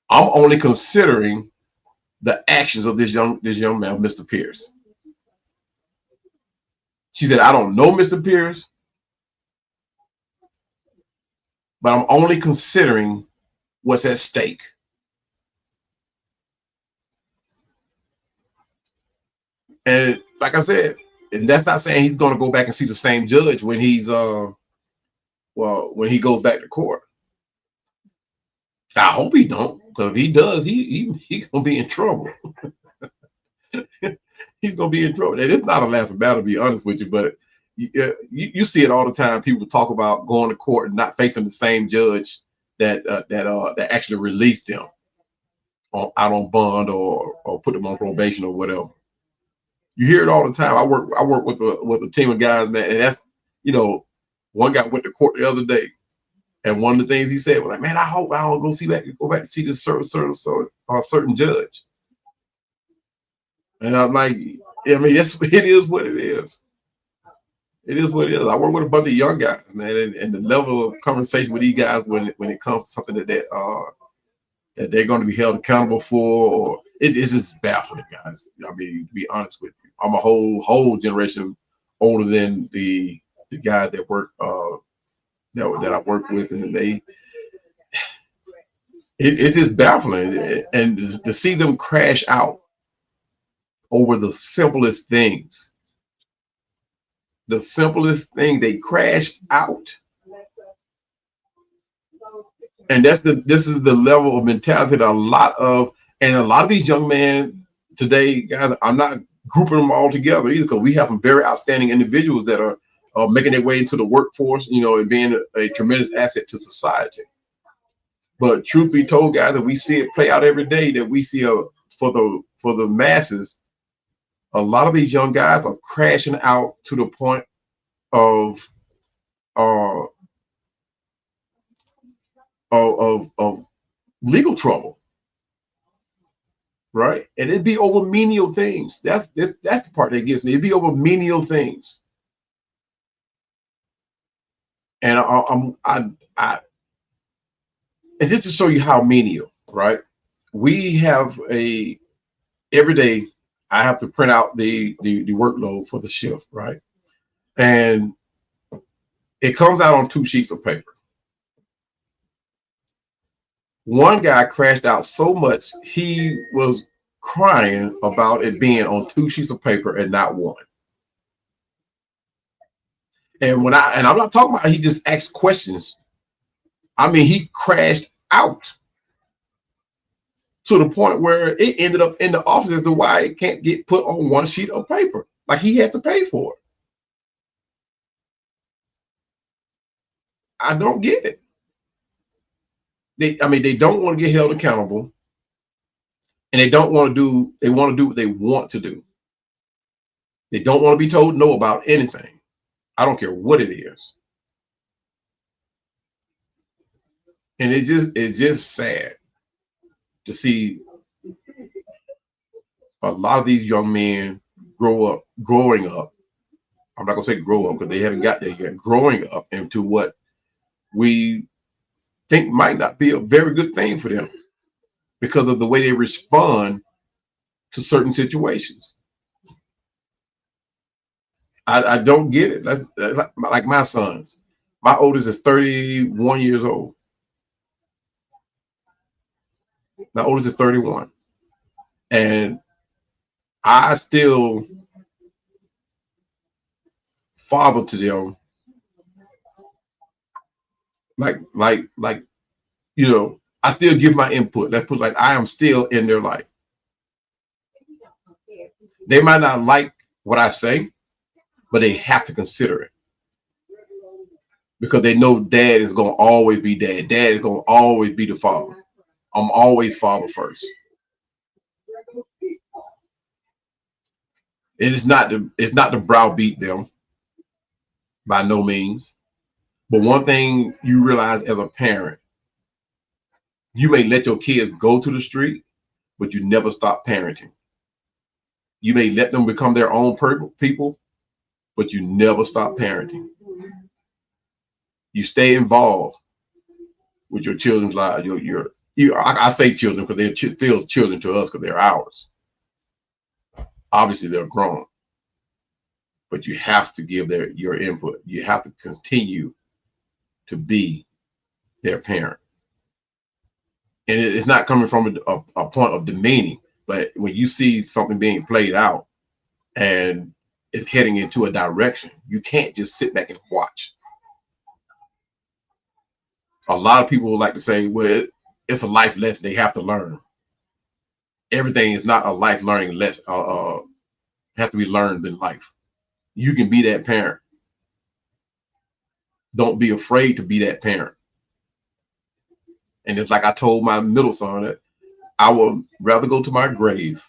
I'm only considering the actions of this young man, Mr. Pearce. She said, I don't know Mr. Pearce, but I'm only considering what's at stake. And like I said, and that's not saying he's going to go back and see the same judge when he's when he goes back to court. I hope he don't, because if he does, he's gonna be in trouble. He's gonna be in trouble. And it's not a laughing matter, to be honest with you, but you see it all the time. People talk about going to court and not facing the same judge that actually released them out on bond or put them on probation or whatever. You hear it all the time. I work with a team of guys, man, and that's, one guy went to court the other day. And one of the things he said was like, man, I hope I don't go back to see this certain judge. And I'm like, I mean, it is what it is. It is what it is. I work with a bunch of young guys, man, and the level of conversation with these guys when it comes to something that they're going to be held accountable for, or it's just baffling, guys. I mean, to be honest with you, I'm a whole generation older than the guys that work that I work with, and it's just baffling, and to see them crash out over the simplest things. The simplest thing, they crash out, and this is the level of mentality that a lot of these young men today, guys. I'm not grouping them all together either, because we have some very outstanding individuals that are making their way into the workforce, and being a tremendous asset to society. But truth be told, guys, that we see it play out every day, that we see for the masses, a lot of these young guys are crashing out to the point of legal trouble, right? And it'd be over menial things. That's the part that gets me. It'd be over menial things. And and just to show you how menial, right? We have every day I have to print out the workload for the shift, right? And it comes out on 2 sheets of paper. One guy crashed out so much he was crying about it being on 2 sheets of paper and not one. And I'm not talking about he just asked questions. I mean, he crashed out. to the point where it ended up in the office as to why it can't get put on one sheet of paper. Like he has to pay for it. I don't get it. They don't want to get held accountable, and they don't want to do. They want to do what they want to do. They don't want to be told no about anything. I don't care what it is. And it's just sad to see a lot of these young men growing up. I'm not gonna say grow up because they haven't got there yet. Growing up into what we think might not be a very good thing for them because of the way they respond to certain situations. I don't get it. That's like my sons. My oldest is 31 years old. My oldest is 31. And I still father to them like you know, I still give my input. Let's put like I am still in their life. They might not like what I say, but they have to consider it because they know dad is going to always be dad. Dad is going to always be the father. I'm always father first. It's not to browbeat them by no means. But one thing you realize as a parent, you may let your kids go to the street, but you never stop parenting. You may let them become their own people, but you never stop parenting. You stay involved with your children's lives. I say children because they're still children to us because they're ours. Obviously, they're grown, but you have to give your input. You have to continue to be their parent. And it's not coming from a point of demeaning, but when you see something being played out and it's heading into a direction, you can't just sit back and watch. A lot of people would like to say, well, it's a life lesson they have to learn. Everything is not a life learning lesson, have to be learned in life. You can be that parent. Don't be afraid to be that parent. And it's like I told my middle son that I would rather go to my grave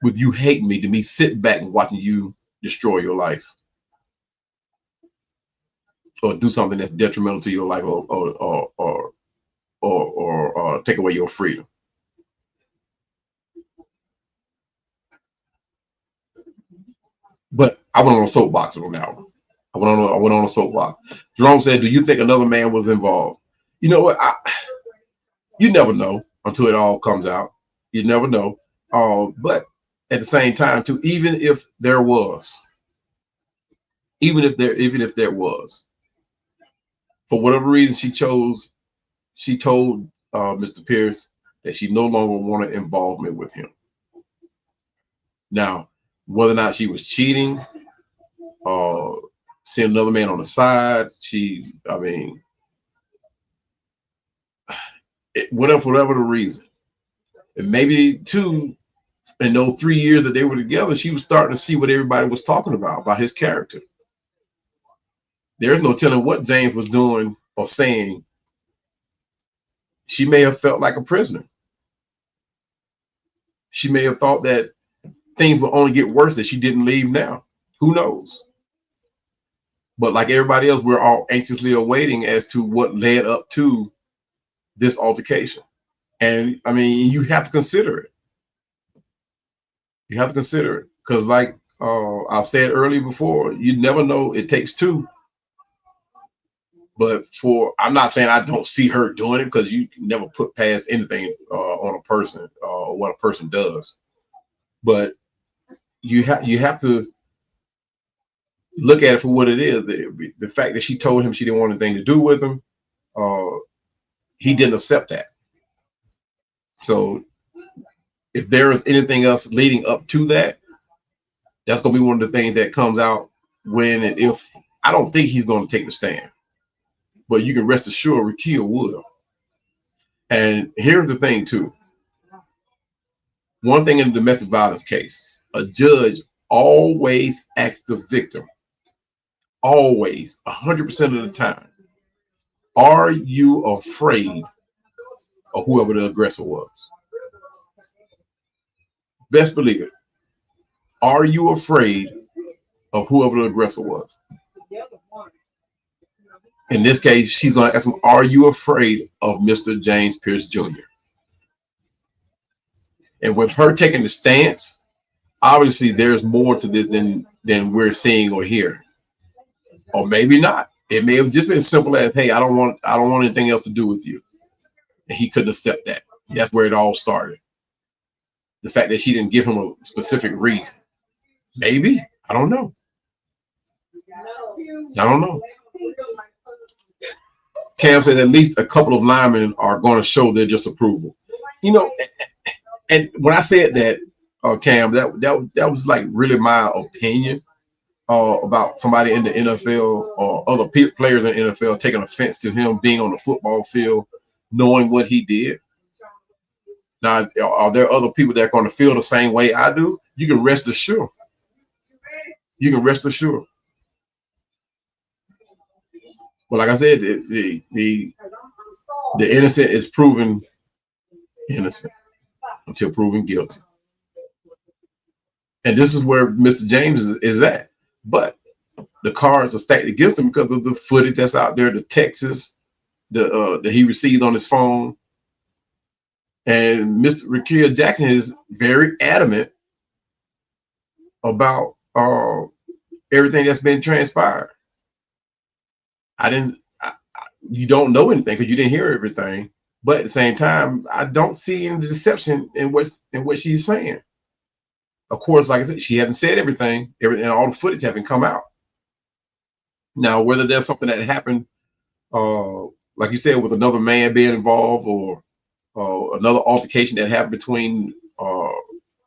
with you hating me than me sitting back and watching you destroy your life or do something that's detrimental to your life or take away your freedom. But I went on a soapbox on that one. I went on a soapbox. Jerome said, "Do you think another man was involved?" You know what? You never know until it all comes out. You never know. But at the same time, too, even if there was, for whatever reason she told Mr. Pearce that she no longer wanted involvement with him. Now, whether or not she was cheating, seeing another man on the side, whatever the reason. And maybe too, in those 3 years that they were together, she was starting to see what everybody was talking about his character. There's no telling what James was doing or saying. She may have felt like a prisoner. She may have thought that things will only get worse if she didn't leave now. Who knows? But like everybody else, we're all anxiously awaiting as to what led up to this altercation. And I mean, you have to consider it. You have to consider it because, like I've said earlier before, you never know. It takes two. But I'm not saying I don't see her doing it because you can never put past anything on a person or what a person does. But you have to look at it for what it is. The fact that she told him she didn't want anything to do with him, he didn't accept that. So if there is anything else leading up to that, that's going to be one of the things that comes out when and if. I don't think he's going to take the stand, but you can rest assured Rickea will. And here's the thing too. One thing in a domestic violence case, a judge always asks the victim, always, 100% of the time, are you afraid of whoever the aggressor was? Best believe it. Are you afraid of whoever the aggressor was? In this case, she's going to ask him, are you afraid of Mr. James Pearce Jr.? And with her taking the stance, obviously there's more to this than we're seeing or hearing. Or maybe not. It may have just been as simple as, hey, I don't want anything else to do with you. And he couldn't accept that. That's where it all started. The fact that she didn't give him a specific reason. Maybe. I don't know. I don't know. Cam said at least a couple of linemen are going to show their disapproval. You know, and when I said that, Cam, that was like really my opinion about somebody in the NFL or other players in the NFL taking offense to him being on the football field, knowing what he did. Now, are there other people that are going to feel the same way I do? You can rest assured. You can rest assured. But like I said, the innocent is proven innocent until proven guilty. And this is where Mr. James is at. But the cards are stacked against him because of the footage that's out there, the texts that he received on his phone. And Mr. Rickea Jackson is very adamant about everything that's been transpired. You don't know anything because you didn't hear everything. But at the same time, I don't see any deception in what she's saying. Of course, like I said, she hasn't said everything, and all the footage haven't come out. Now, whether there's something that happened, like you said, with another man being involved, or another altercation that happened between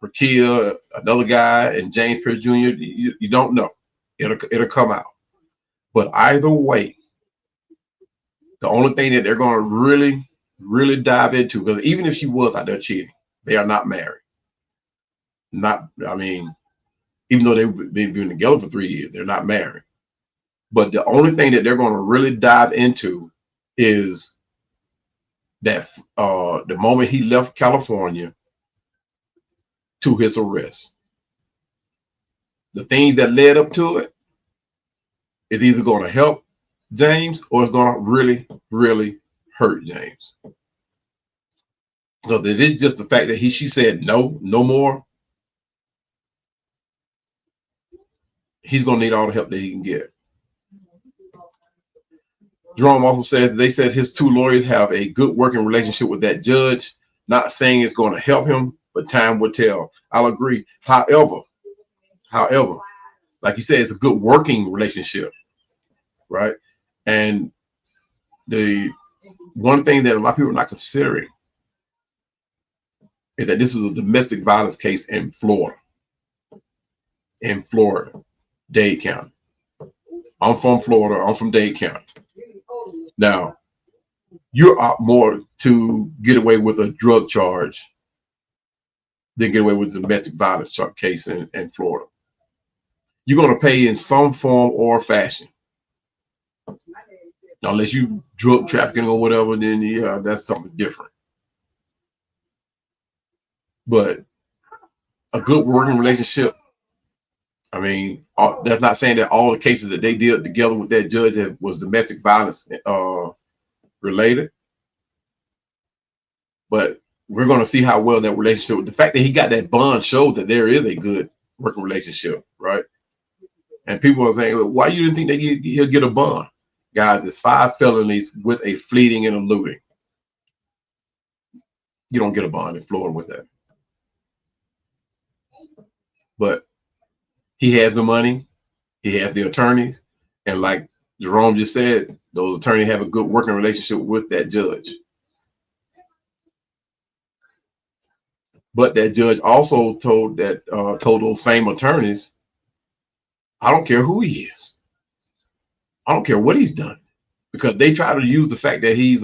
Rickea, another guy, and James Pearce Jr., you don't know. It'll come out. But either way, the only thing that they're going to really, really dive into, because even if she was out there cheating, they are not married. Even though they've been together for 3 years, they're not married. But the only thing that they're going to really dive into is that the moment he left California to his arrest. The things that led up to it is either going to help James or it's going to really, really hurt James. Because it is just the fact that she said no more. He's going to need all the help that he can get. Jerome also said they said his two lawyers have a good working relationship with that judge. Not saying it's going to help him, but time will tell. I'll agree. However, like you said, it's a good working relationship, right? And the one thing that a lot of people are not considering is that this is a domestic violence case in Florida. Dade County. I'm from Florida. I'm from Dade County. Now, you're out more to get away with a drug charge than get away with a domestic violence case in Florida. You're going to pay in some form or fashion. Unless you drug trafficking or whatever, then yeah, that's something different. But a good working relationship, I mean, that's not saying that all the cases that they did together with that judge was domestic violence related. But we're going to see how well that relationship, the fact that he got that bond shows that there is a good working relationship, right? And people are saying, well, why you didn't think that he'll get a bond? Guys, it's 5 felonies with a fleeting and eluding. You don't get a bond in Florida with that. But he has the money, he has the attorneys, and like Jerome just said, those attorneys have a good working relationship with that judge. But that judge also told those same attorneys, I don't care who he is. I don't care what he's done, because they try to use the fact that he's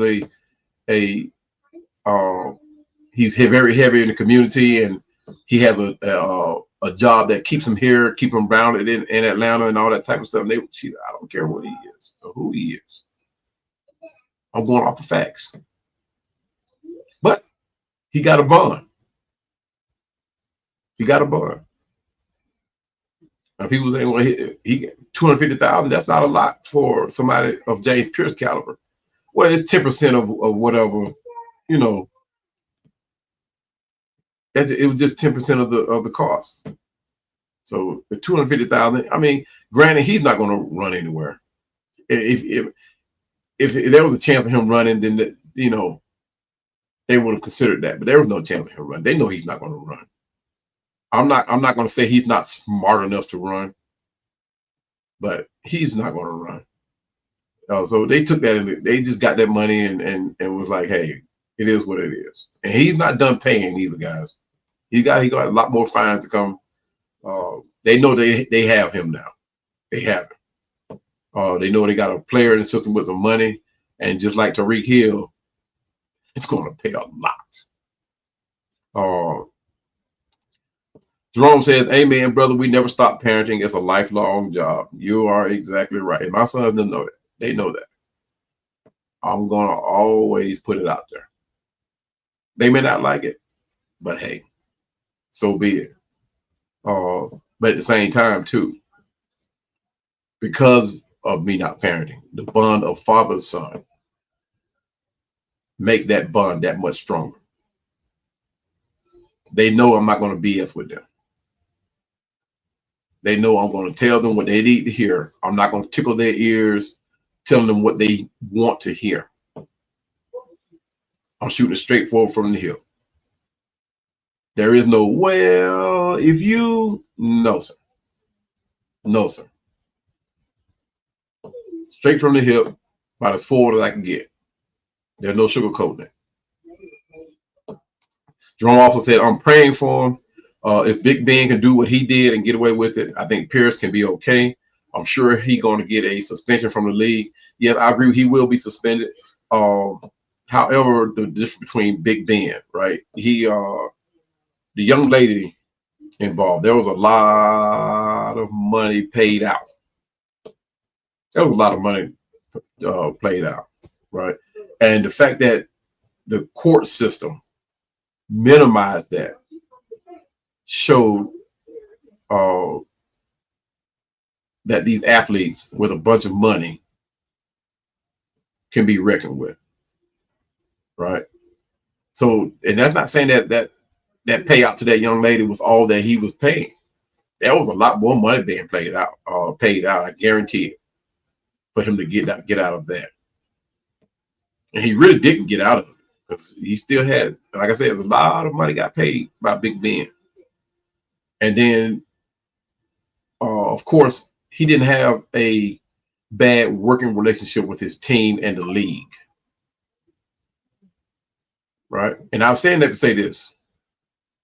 he's very heavy in the community, and He has a job that keeps him here, keep him grounded in Atlanta and all that type of stuff. And I don't care what he is or who he is. I'm going off the facts. But he got a bond. He got a bond. Now people say, well, he 250,000. That's not a lot for somebody of James Pearce caliber. Well, it's 10% of whatever, you know. It was just 10% of the cost. So the 250,000. I mean, granted, he's not going to run anywhere. If there was a chance of him running, then you know they would have considered that. But there was no chance of him running. They know he's not going to run. I'm not going to say he's not smart enough to run, but he's not going to run. So they took that and they just got that money and was like, hey, it is what it is. And he's not done paying either, guys. He got a lot more fines to come. They know they have him now. They have him. They know they got a player in the system with some money, and just like Tariq Hill, it's going to pay a lot. Jerome says, amen, brother. We never stop parenting. It's a lifelong job. You are exactly right. And my sons don't know that. They know that. I'm going to always put it out there. They may not like it, but hey, so be it. But at the same time, too, because of me not parenting, the bond of father-son makes that bond that much stronger. They know I'm not going to BS with them. They know I'm going to tell them what they need to hear. I'm not going to tickle their ears, telling them what they want to hear. I'm shooting straight forward from the hip. There is no, well, if you, no, sir. No, sir. Straight from the hip, about as forward as I can get. There's no sugarcoating it. Jerome also said, I'm praying for him. If Big Ben can do what he did and get away with it, I think Pearce can be okay. I'm sure he's going to get a suspension from the league. Yes, I agree. He will be suspended. However, the difference between Big Ben, right? The young lady involved, there was a lot of money paid out. There was a lot of money played out, right? And the fact that the court system minimized that showed that these athletes with a bunch of money can be reckoned with, right? So, and that's not saying that payout to that young lady was all that he was paying. There was a lot more money being paid out. I guarantee it, for him to get out of that. And he really didn't get out of it because he still had, like I said, there's a lot of money got paid by Big Ben. And then, of course, he didn't have a bad working relationship with his team and the league, right? And I'm saying that to say this.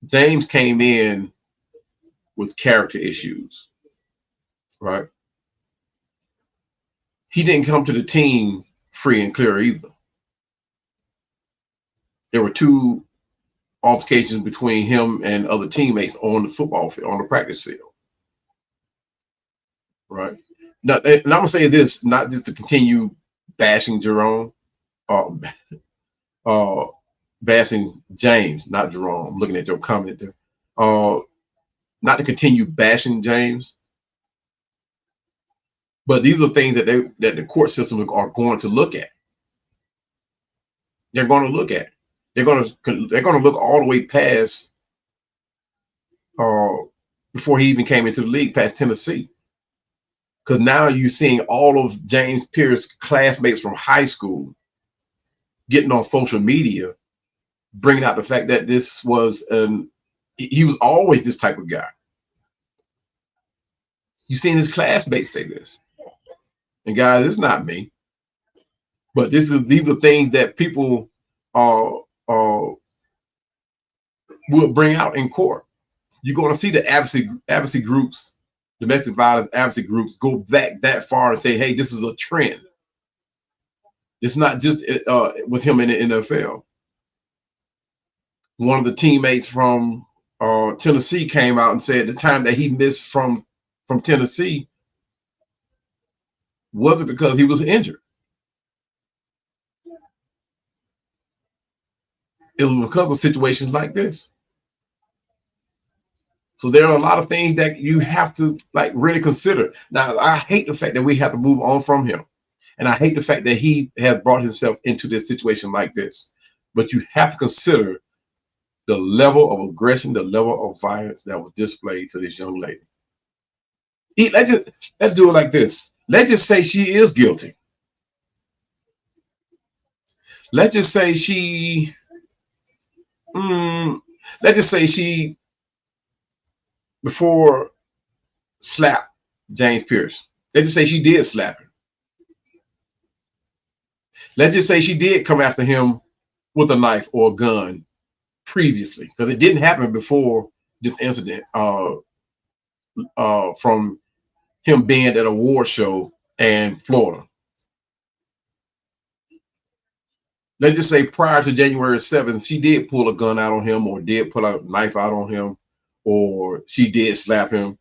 James came in with character issues, right? He didn't come to the team free and clear either. There were 2 altercations between him and other teammates on the football field, on the practice field, right? Now, and I'm gonna say this, not just to continue bashing Jerome, bashing James, not Jerome. I'm looking at your comment there. Not to continue bashing James, but these are things that the court system are going to look at. They're going to look at. They're going to look all the way past before he even came into the league, past Tennessee. Because now you're seeing all of James Pearce classmates from high school getting on social media, bringing out the fact that this was he was always this type of guy. You've seen his classmates say this. And guys, it's not me. But these are things that people will bring out in court. You're going to see the advocacy groups, domestic violence advocacy groups, go back that far and say, hey, this is a trend. It's not just with him in the NFL. One of the teammates from Tennessee came out and said the time that he missed from Tennessee wasn't because he was injured. It was because of situations like this. So there are a lot of things that you have to like really consider. Now, I hate the fact that we have to move on from him. And I hate the fact that he has brought himself into this situation like this. But you have to consider the level of aggression, the level of violence that was displayed to this young lady. Let's do it like this. Let's just say she is guilty. Let's just say she before slapped James Pearce. Let's just say she did slap him. Let's just say she did come after him with a knife or a gun previously, because it didn't happen before this incident from him being at a award show in Florida. Let's just say prior to January 7th, she did pull a gun out on him or did pull a knife out on him or she did slap him.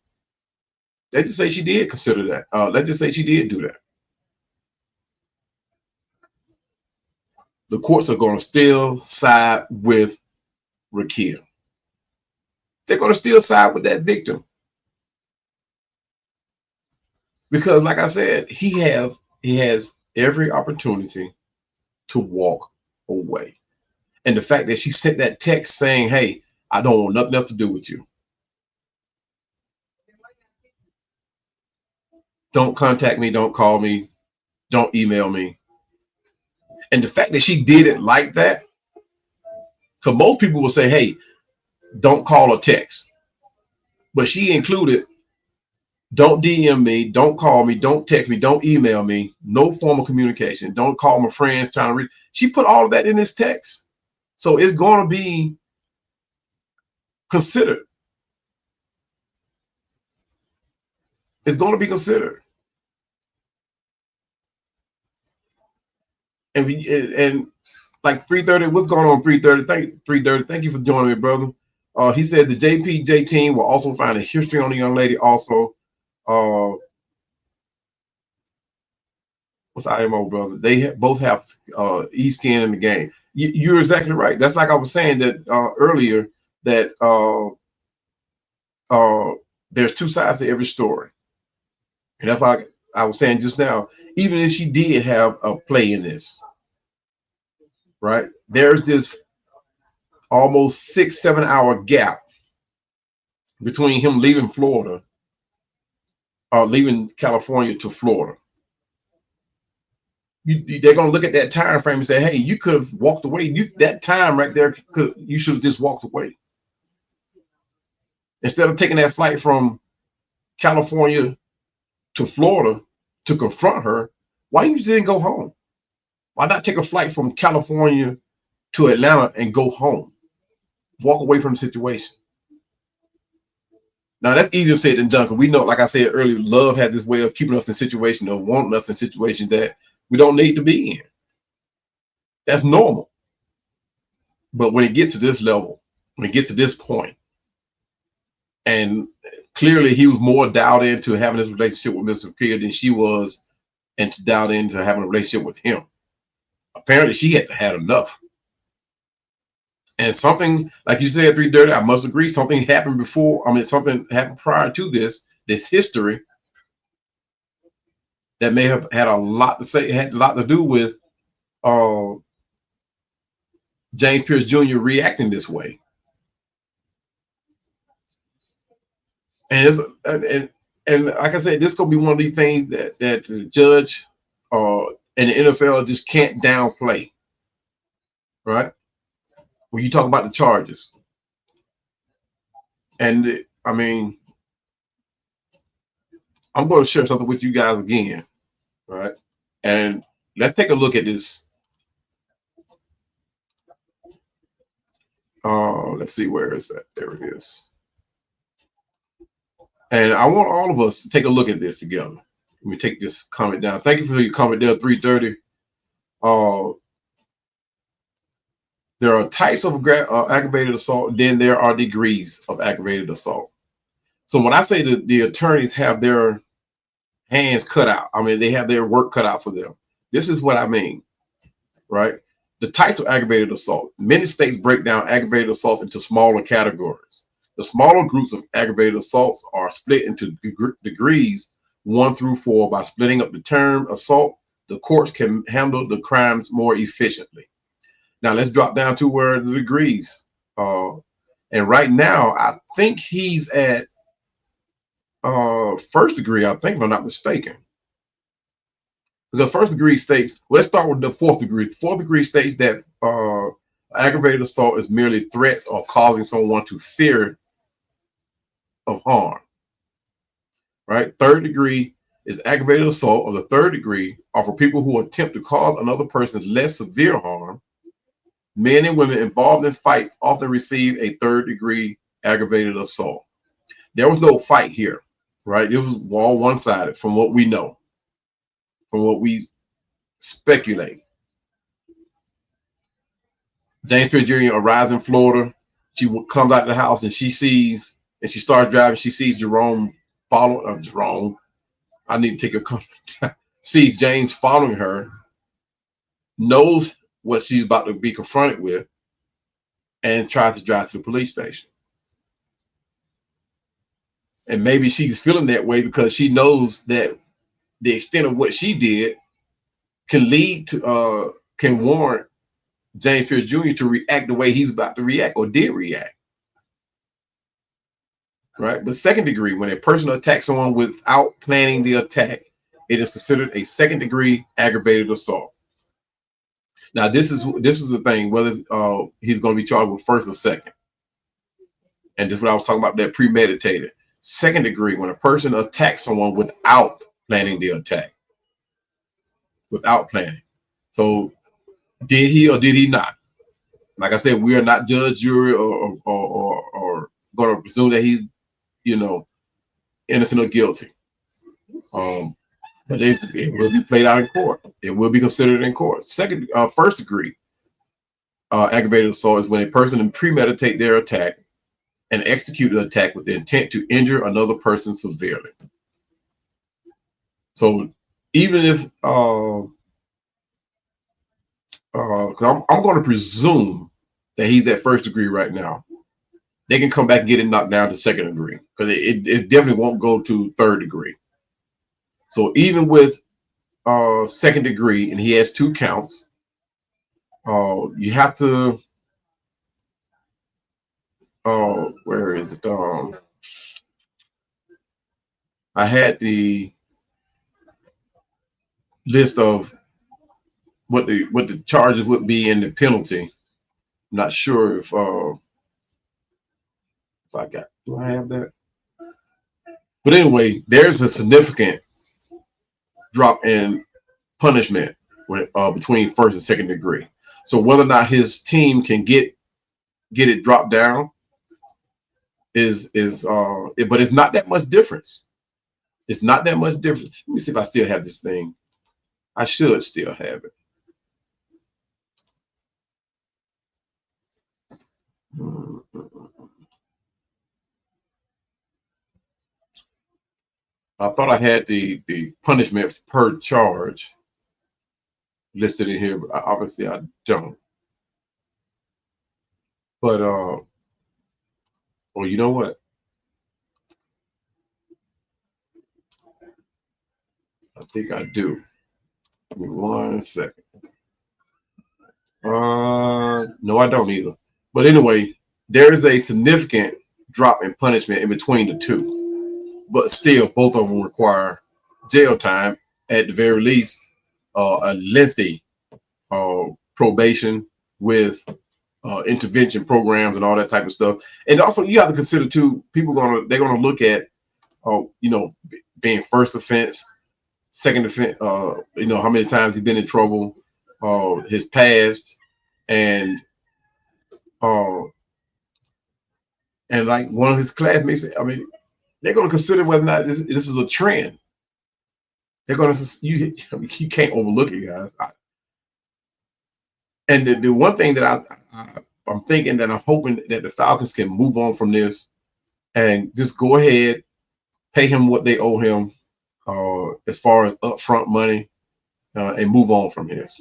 Let's just say she did consider that. Let's just say she did do that. The courts are going to still side with Rickea. They're going to still side with that victim. Because like I said, he has every opportunity to walk away. And the fact that she sent that text saying, hey, I don't want nothing else to do with you. Don't contact me, don't call me, don't email me. And the fact that she did it like that, because most people will say, hey, don't call or text. But she included, don't DM me, don't call me, don't text me, don't email me, no form of communication, don't call my friends trying to reach. She put all of that in this text. So it's going to be considered. It's going to be considered. And like 330, what's going on 330? Thank you for joining me, brother. He said the JPJ team will also find a history on the young lady also. What's IMO, brother? They both have E-skin in the game. You're exactly right. That's like I was saying that earlier, that there's two sides to every story. And that's why I was saying just now, even if she did have a play in this, right? There's this almost 6-7 hour gap between him leaving Florida, leaving California to Florida. They're going to look at that time frame and say, hey, you could have walked away. That time right there, you should have just walked away. Instead of taking that flight from California to Florida to confront her, why you didn't go home? Why not take a flight from California to Atlanta and go home? Walk away from the situation. Now, that's easier said than done, because we know, like I said earlier, love has this way of keeping us in situations or wanting us in situations that we don't need to be in. That's normal. But when it gets to this level, when it gets to this point, and clearly he was more dialed into having this relationship with Mr. Rickea than she was, and to dialed into having a relationship with him. Apparently she had enough. And something, like you said, 330, I must agree, something happened before. I mean, something happened prior to this history that may have had a lot to say, had a lot to do with James Pearce Jr. reacting this way. And like I said, this is gonna be one of these things that the judge and the NFL just can't downplay, right? When you talk about the charges. And I mean, I'm going to share something with you guys again, right? And let's take a look at this. Let's see, where is that? There it is. And I want all of us to take a look at this together. Let me take this comment down. Thank you for your comment there, 330. There are types of aggravated assault, then there are degrees of aggravated assault. So when I say that the attorneys have their hands cut out, I mean, they have their work cut out for them. This is what I mean, right? The types of aggravated assault. Many states break down aggravated assaults into smaller categories. The smaller groups of aggravated assaults are split into degrees 1 through 4. By splitting up the term assault, the courts can handle the crimes more efficiently. Now let's drop down to where the degrees. And right now, I think he's at first degree, I think, if I'm not mistaken. Because first degree states, well, let's start with the fourth degree. Fourth degree states that aggravated assault is merely threats or causing someone to fear of harm. Right? Third degree is aggravated assault of the third degree are for people who attempt to cause another person less severe harm. Men and women involved in fights often receive a third degree aggravated assault. There was no fight here, right? It was all one-sided from what we know, from what we speculate. James Pearce Jr. arrives in Florida. She comes out of the house and she sees, and she starts driving. She sees Jerome following, Jerome, I need to take a comment. Sees James following her, knows what she's about to be confronted with, and tries to drive to the police station. And maybe she's feeling that way because she knows that the extent of what she did can lead to, can warrant James Pearce Jr. to react the way he's about to react or did react. Right? But second degree, when a person attacks someone without planning the attack, it is considered a second degree aggravated assault. Now, this is the thing, whether he's going to be charged with first or second. And this is what I was talking about, that premeditated. Second degree, when a person attacks someone without planning the attack. Without planning. So did he or did he not? Like I said, we are not judge, jury, or going to presume that he's, innocent or guilty. But it will be played out in court. It will be considered in court. First degree aggravated assault is when a person premeditate their attack and execute the attack with the intent to injure another person severely. So even if, because I'm going to presume that he's at first degree right now, they can come back and get it knocked down to second degree, because it definitely won't go to third degree. So even with second degree, and he has 2 counts, you have to, where is it? I had the list of what the charges would be and the penalty. I'm not sure if do I have that? But anyway, there's a significant drop in punishment between first and second degree. So whether or not his team can get it dropped down but it's not that much difference. It's not that much difference. Let me see if I still have this thing. I should still have it. I thought I had the punishment per charge listed in here, but obviously I don't. But well, you know what? I think I do. Give me 1 second. No, I don't either. But anyway, there is a significant drop in punishment in between the 2. But still, both of them require jail time, at the very least, a lengthy probation with intervention programs and all that type of stuff. And also, you have to consider too, they're gonna look at, being first offense, second offense, how many times he's been in trouble, his past, and like one of his classmates, they're going to consider whether or not this is a trend. They're going to, you can't overlook it, guys. And the one thing that I'm thinking that I'm hoping that the Falcons can move on from this and just go ahead, pay him what they owe him, as far as upfront money, and move on from this.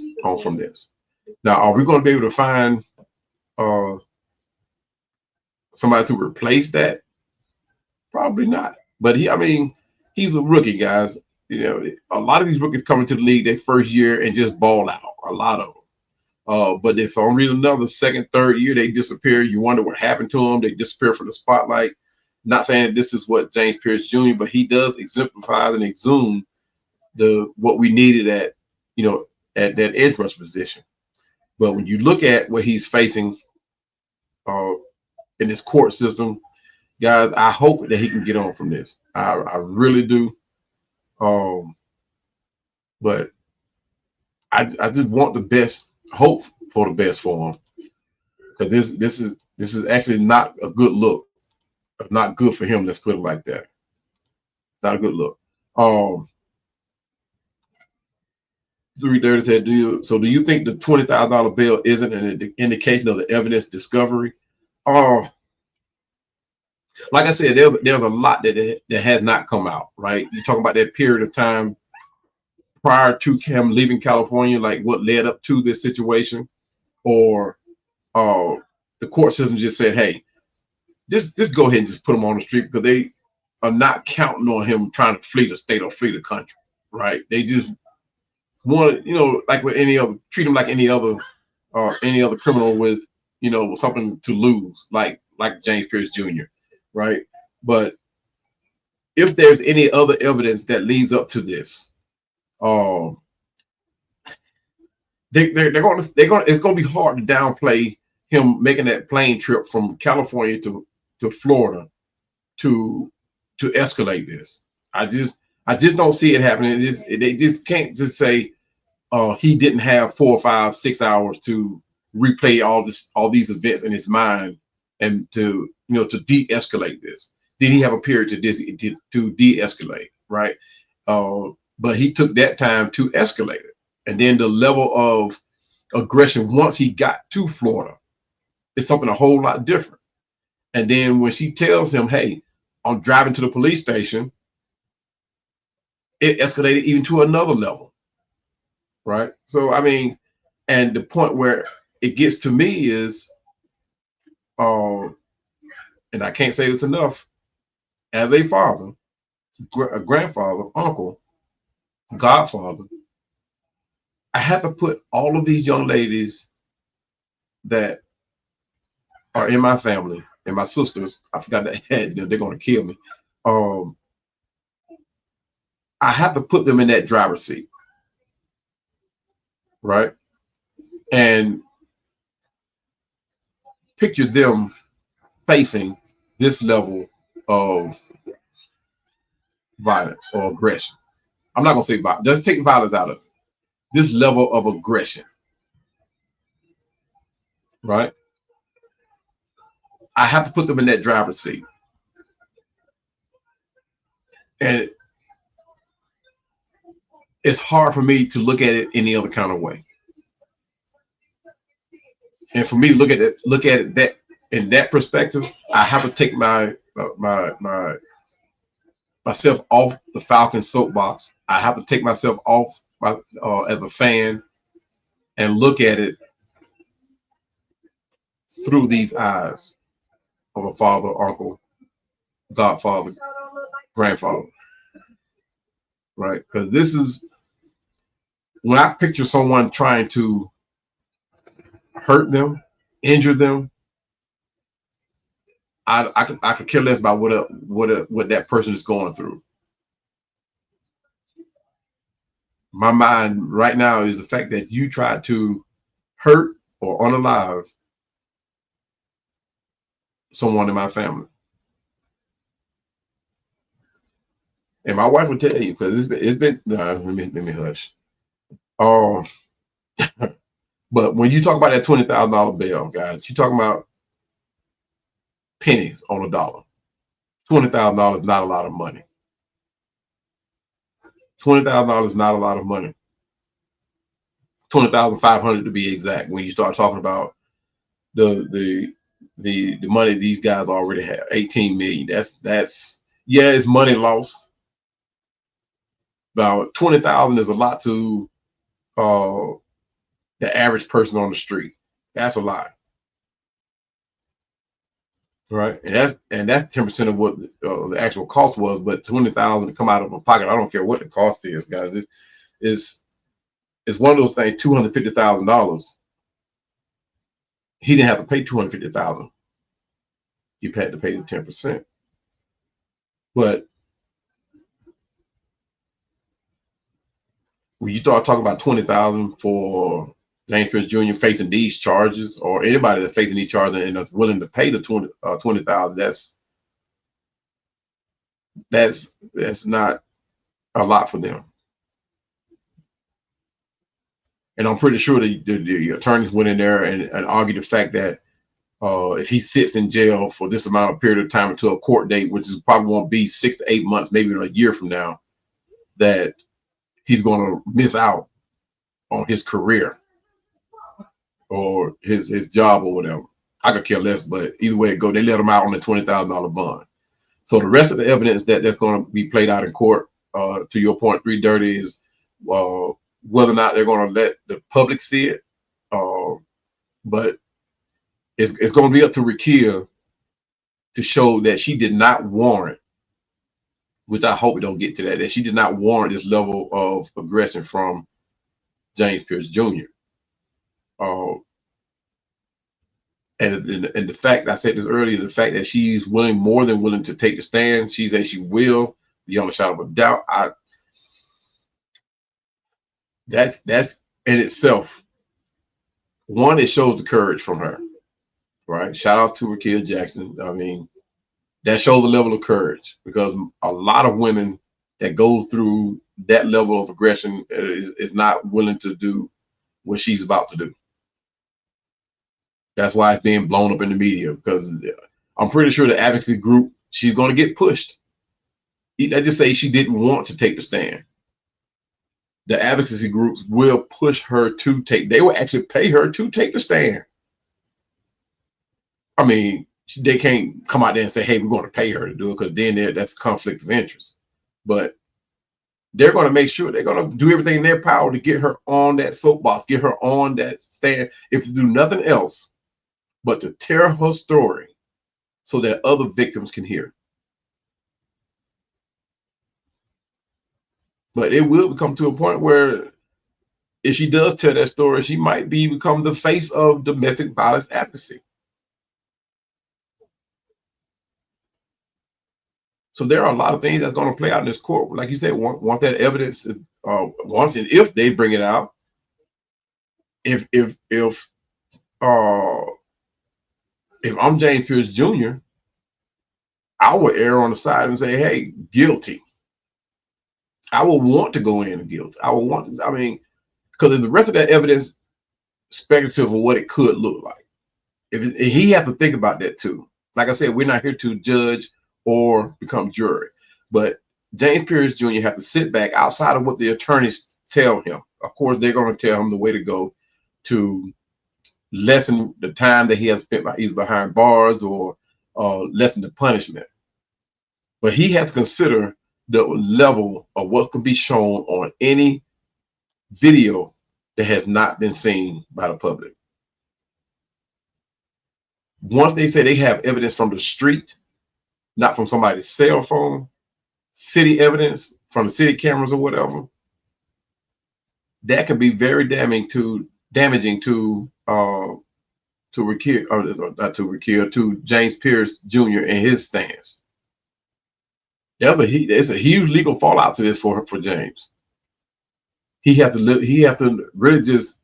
Now, are we going to be able to find somebody to replace that? Probably not. But I mean, he's a rookie, guys. You know, a lot of these rookies come into the league their first year and just ball out. A lot of them. But for some reason, another second, third year, they disappear. You wonder what happened to them. They disappear from the spotlight. Not saying that this is what James Pearce Jr., but he does exemplify and exhume what we needed at that edge rush position. But when you look at what he's facing in this court system, guys, I hope that he can get on from this. I really do. But I just want the best, hope for the best for him, because this is actually not a good look, not good for him. Let's put it like that. Not a good look. 330 said, do you think the $20,000 bail isn't an indication of the evidence discovery? Like I said, there's a lot that has not come out, right? You're talking about that period of time prior to him leaving California, like what led up to this situation, or the court system just said, hey, just go ahead and just put him on the street, because they are not counting on him trying to flee the state or flee the country, right? They just want to, like with any other, treat him like any other criminal with, something to lose, like James Pearce Jr., right? But if there's any other evidence that leads up to this, it's going to be hard to downplay him making that plane trip from California to Florida to escalate this. I just don't see it happening. They just can't just say he didn't have 4 or 5, 6 hours to replay all these events in his mind and to de-escalate this. Did he have a period to de-escalate, right? But he took that time to escalate it. And then the level of aggression once he got to Florida is something a whole lot different. And then when she tells him, hey, I'm driving to the police station, it escalated even to another level, right? So, I mean, and the point where it gets to me is, and I can't say this enough, as a father, a grandfather, uncle, godfather, I have to put all of these young ladies that are in my family and my sisters, I forgot that they're going to kill me. I have to put them in that driver's seat, right? And picture them facing this level of violence or aggression. I'm not going to say violence. Just take violence out of it. This level of aggression, right? I have to put them in that driver's seat. And it's hard for me to look at it any other kind of way. And for me to look at it that in that perspective, I have to take myself off the Falcons soapbox. I have to take myself off as a fan and look at it through these eyes of a father, uncle, godfather, grandfather, right? Because this is when I picture someone trying to hurt them, injure them, I could care less about what that person is going through. My mind right now is the fact that you tried to hurt or unalive someone in my family. And my wife would tell you, because it's been let me hush. But when you talk about that $20,000 bail, guys, you're talking about pennies on a dollar. $20,000 is not a lot of money. $20,000 is not a lot of money. 20,500 to be exact. When you start talking about the money these guys already have. 18 million. That's yeah, it's money lost. About 20,000 is a lot to the average person on the street. That's a lot, right? And that's 10% of what the actual cost was. But 20,000 to come out of a pocket, I don't care what the cost is, guys. It's one of those things. $250,000. He didn't have to pay 250,000. You had to pay the 10%. But when you start talking about 20,000 for James Pearce Jr. facing these charges, or anybody that's facing these charges and that's willing to pay the 20,000, that's not a lot for them. And I'm pretty sure the attorneys went in there and argued the fact that if he sits in jail for this amount of period of time until a court date, which is probably won't be 6 to 8 months, maybe a year from now, that he's going to miss out on his career or his job or whatever. I could care less, but either way it go, they let him out on a $20,000 bond. So the rest of the evidence that's going to be played out in court, to your point, 330, is whether or not they're going to let the public see it. But it's going to be up to Rickea to show that she did not warrant, which I hope we don't get to that she did not warrant this level of aggression from James Pearce Jr. And the fact, I said this earlier, the fact that she's more than willing to take the stand, she says she will, beyond a shadow of a doubt. That's in itself, one, it shows the courage from her, right? Shout out to Rickea Jackson. I mean, that shows a level of courage, because a lot of women that go through that level of aggression is not willing to do what she's about to do. That's why it's being blown up in the media, because I'm pretty sure the advocacy group, she's going to get pushed. Let's just say she didn't want to take the stand. The advocacy groups will push her to they will actually pay her to take the stand. I mean, they can't come out there and say, hey, we're going to pay her to do it, because then that's conflict of interest. But they're going to make sure, they're going to do everything in their power to get her on that soapbox, get her on that stand, if to do nothing else but to tell her story so that other victims can hear. But it will come to a point where if she does tell that story, she might become the face of domestic violence advocacy. So there are a lot of things that's going to play out in this court. Like you said, once that evidence, once and if they bring it out, if I'm James Pearce Jr., I would err on the side and say, hey, guilty. I will want to go in and guilty. I will want to, I mean, because the rest of that evidence, speculative of what it could look like. If he has to think about that too. Like I said, we're not here to judge or become jury, but James Pearce Jr. have to sit back outside of what the attorneys tell him. Of course, they're going to tell him the way to go to lessen the time that he has spent either behind bars or lessen the punishment. But he has to consider the level of what can be shown on any video that has not been seen by the public. Once they say they have evidence from the street, not from somebody's cell phone, city evidence from the city cameras or whatever, that can be very damaging to Rickea, or not to Rickea, to James Pearce Jr. and his stance. There's a huge legal fallout to this for James. He have to really just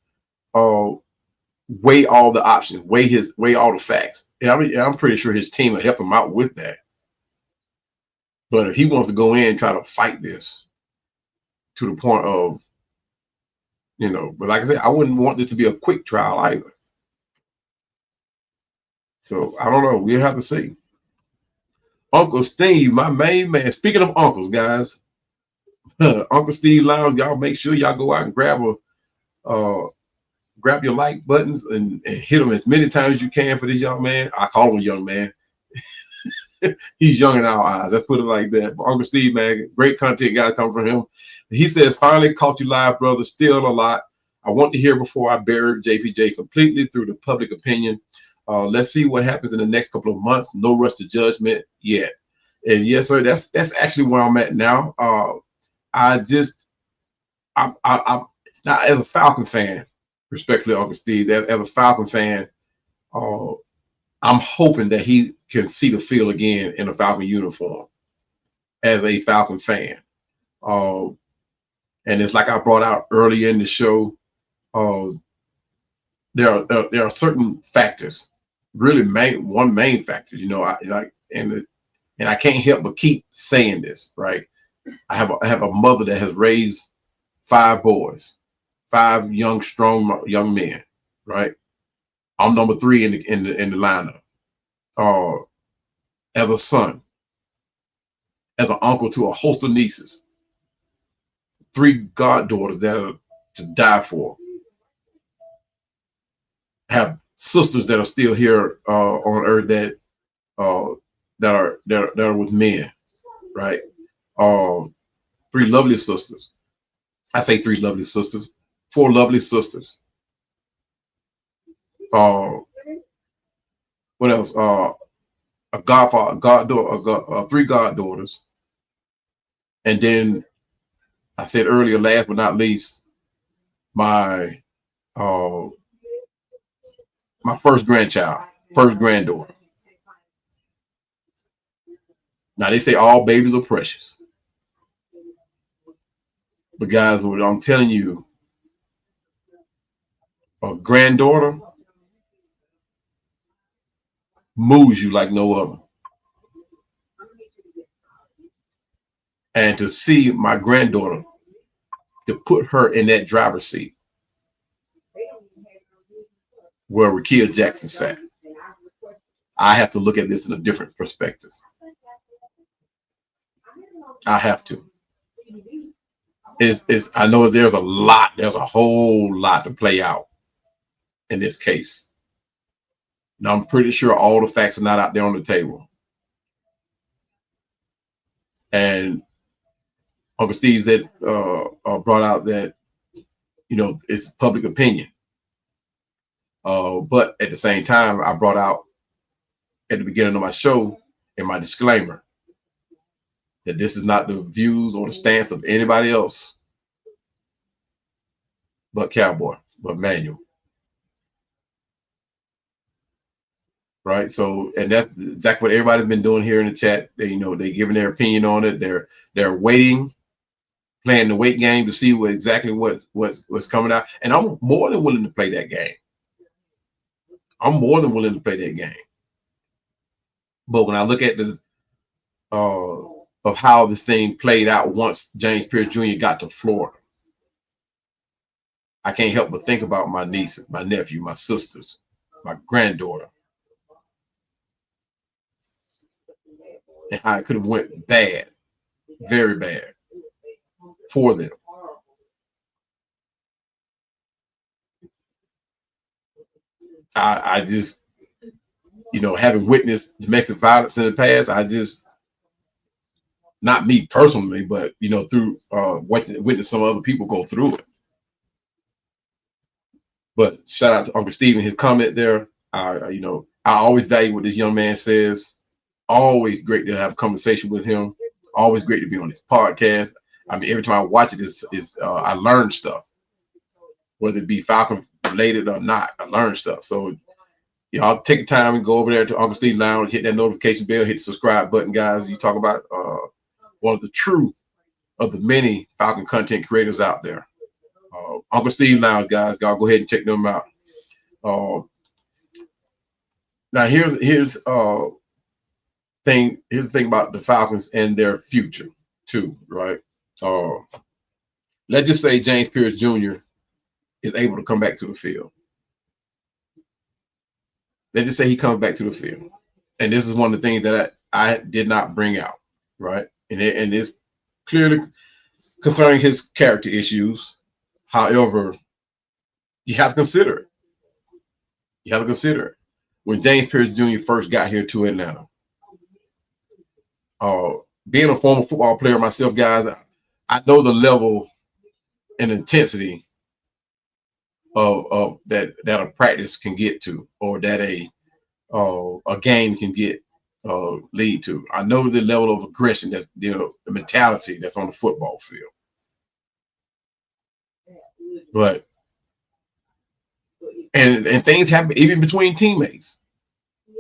weigh all the options, weigh all the facts. And I'm pretty sure his team will help him out with that. But if he wants to go in and try to fight this to the point of, but like I said, I wouldn't want this to be a quick trial either. So I don't know. We'll have to see. Uncle Steve, my main man. Speaking of uncles, guys, Uncle Steve Lounge, y'all make sure y'all go out and grab grab your like buttons and hit them as many times as you can for this young man. I call him a young man. He's young in our eyes. Let's put it like that. But Uncle Steve, man, great content guys come from him. He says, finally caught you live, brother. Still a lot. I want to hear before I bury JPJ completely through the public opinion. Let's see what happens in the next couple of months. No rush to judgment yet. And yes, sir, that's actually where I'm at now. I'm now, as a Falcon fan, respectfully, Uncle Steve, as a Falcon fan, I'm hoping that he can see the field again in a Falcon uniform as a Falcon fan. And it's like I brought out earlier in the show, there are certain factors, really one main factor, you know, and I can't help but keep saying this, right? I have a mother that has raised 5 boys, 5 young, strong young men, right? I'm number 3 in the lineup. As a son, as an uncle to a host of nieces, 3 goddaughters that are to die for. Have sisters that are still here on earth that are with men, right? 3 lovely sisters. I say 3 lovely sisters, 4 lovely sisters. What else? A goddaughter, 3 goddaughters, and then I said earlier, last but not least, my first grandchild, first granddaughter. Now they say all babies are precious, but guys, what I'm telling you, a granddaughter moves you like no other. And to see my granddaughter, to put her in that driver's seat where Rickea Jackson sat, I have to look at this in a different perspective. I have to. I know there's a whole lot to play out in this case. Now I'm pretty sure all the facts are not out there on the table. And Uncle Steve said, brought out that, you know, it's public opinion. But at the same time, I brought out at the beginning of my show in my disclaimer that this is not the views or the stance of anybody else but Cowboy, but Manuel. Right. So, and that's exactly what everybody's been doing here in the chat. They, you know, they're giving their opinion on it. They're waiting, playing the wait game to see exactly what's coming out. And I'm more than willing to play that game. I'm more than willing to play that game. But when I look at the of how this thing played out once James Pearce Jr. got to Florida, I can't help but think about my niece, my nephew, my sisters, my granddaughter, and how it could have went bad, very bad for them. I just, you know, having witnessed domestic violence in the past, I just, not me personally, but, you know, through witness some other people go through it. But shout out to Uncle Steve and his comment there. You know, I always value what this young man says. Always great to have a conversation with him. Always great to be on his podcast. I mean, every time I watch it, I learn stuff, whether it be Falcon related or not. I learn stuff. So y'all take the time and go over there to Uncle Steve Lounge, hit that notification bell, hit the subscribe button, guys. You talk about one of the many Falcon content creators out there. Uncle Steve Lounge, guys. Y'all go ahead and check them out. Now here's the thing about the Falcons and their future too, right? Let's just say James Pearce Jr. is able to come back to the field. Let's just say he comes back to the field, and this is one of the things that I did not bring out, right? And it's clearly concerning his character issues. However, You have to consider it. You have to consider it. When James Pearce Jr. first got here to Atlanta, being a former football player myself, guys, I know the level and intensity of that a practice can get to, or that a game can get lead to. I know the level of aggression, that's, you know, the mentality that's on the football field. But and things happen even between teammates.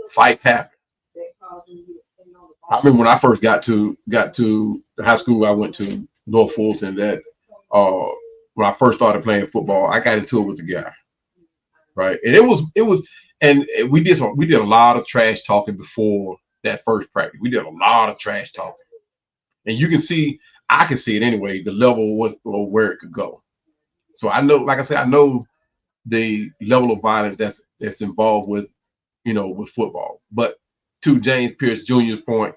Fights happen. I remember when I first got to the high school I went to, North Fulton, that when I first started playing football, I got into it with a guy, right? And it was, and we did a lot of trash talking before that first practice. We did a lot of trash talking, and you can see, I can see it anyway, the level with or where it could go. So I know, like I said, I know the level of violence that's involved with, you know, with football. But to James Pearce Jr.'s point,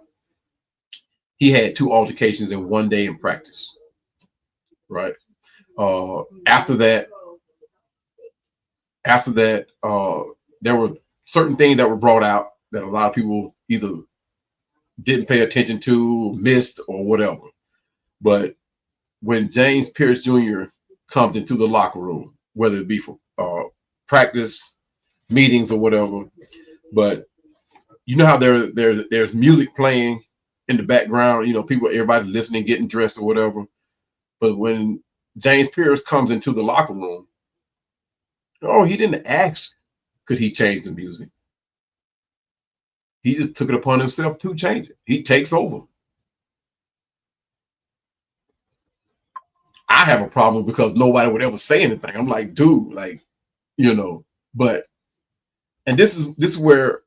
he had 2 altercations in one day in practice, right? After that, there were certain things that were brought out that a lot of people either didn't pay attention to, missed, or whatever. But when James Pearce Jr. comes into the locker room, whether it be for practice, meetings, or whatever, but you know how there's music playing in the background, you know, everybody listening, getting dressed or whatever. But when James Pearce comes into the locker room, he didn't ask, could he change the music? He just took it upon himself to change it. He takes over. I have a problem because nobody would ever say anything. I'm like, dude, like, you know, and this is where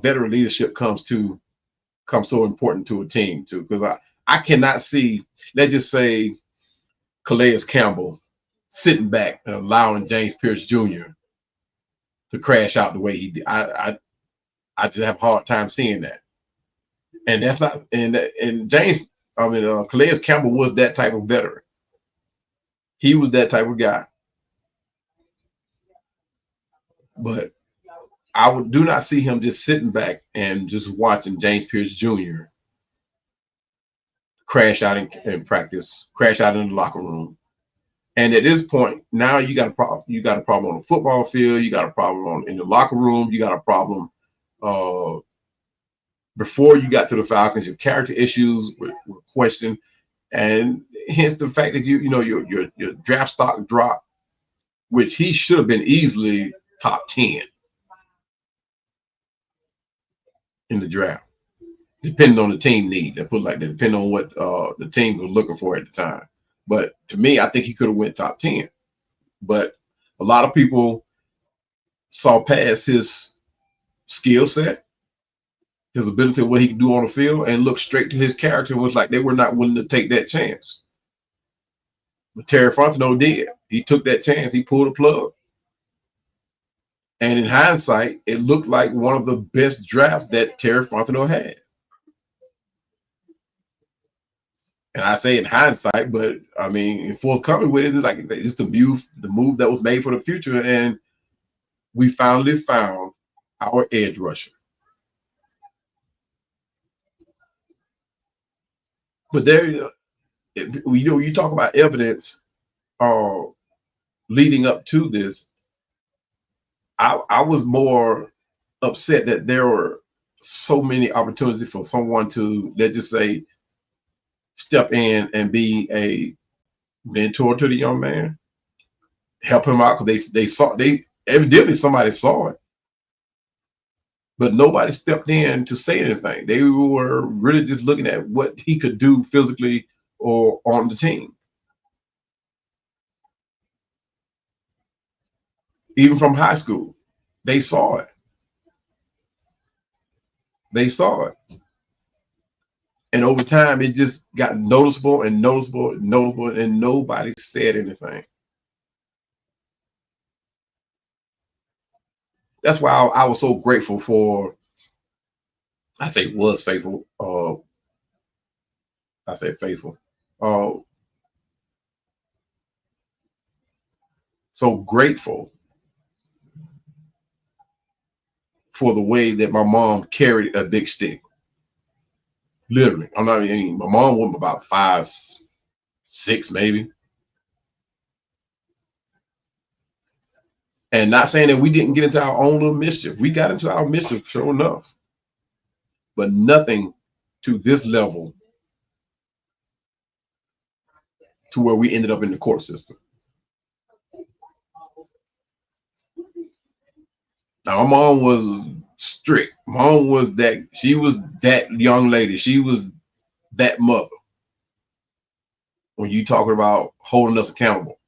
veteran leadership comes so important to a team too, because I cannot see, let's just say, Calais Campbell sitting back and allowing James Pearce Jr. to crash out the way he did. I just have a hard time seeing that. And that's not, and James, Calais Campbell was that type of veteran. He was that type of guy. But I do not see him just sitting back and just watching James Pearce Jr. crash out in practice, crash out in the locker room. And at this point, now you got a problem. You got a problem on the football field. You got a problem in the locker room. You got a problem before you got to the Falcons. Your character issues were questioned, and hence the fact that your draft stock dropped, which he should have been easily top 10 in the draft, depending on the team need. They put like that, depending on what the team was looking for at the time. But to me, I think he could have went top 10. But a lot of people saw past his skill set, his ability of what he could do on the field, and looked straight to his character and was like, they were not willing to take that chance. But Terry Fontenot did. He took that chance. He pulled the plug. And in hindsight, it looked like one of the best drafts that Terry Fontenot had. And I say in hindsight, but I mean, in forthcoming with it, it's like it's the move that was made for the future. And we finally found our edge rusher. But there, you talk about evidence leading up to this. I was more upset that there were so many opportunities for someone to, let's just say, step in and be a mentor to the young man, help him out, because they evidently somebody saw it, but nobody stepped in to say anything. They were really just looking at what he could do physically or on the team. Even from high school, they saw it. They saw it. And over time, it just got noticeable and noticeable and noticeable, and nobody said anything. That's why I was so grateful for, I say was faithful, I say faithful. So grateful for the way that my mom carried a big stick. Literally, I'm not even. My mom was about 5'6" maybe. And not saying that we didn't get into our own little mischief. We got into our mischief, sure enough. But nothing to this level to where we ended up in the court system. Now, my mom was strict. Mom was that, she was that young lady. She was that mother. When you talking about holding us accountable.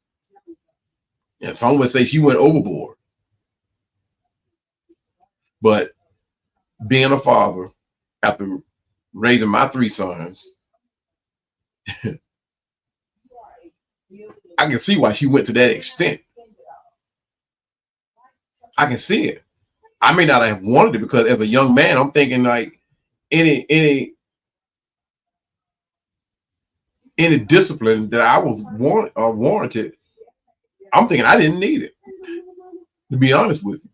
And some would say she went overboard. But being a father, after raising my 3 sons, I can see why she went to that extent. I can see it. I may not have wanted it, because as a young man, I'm thinking like any discipline that I was warranted, I'm thinking I didn't need it, to be honest with you.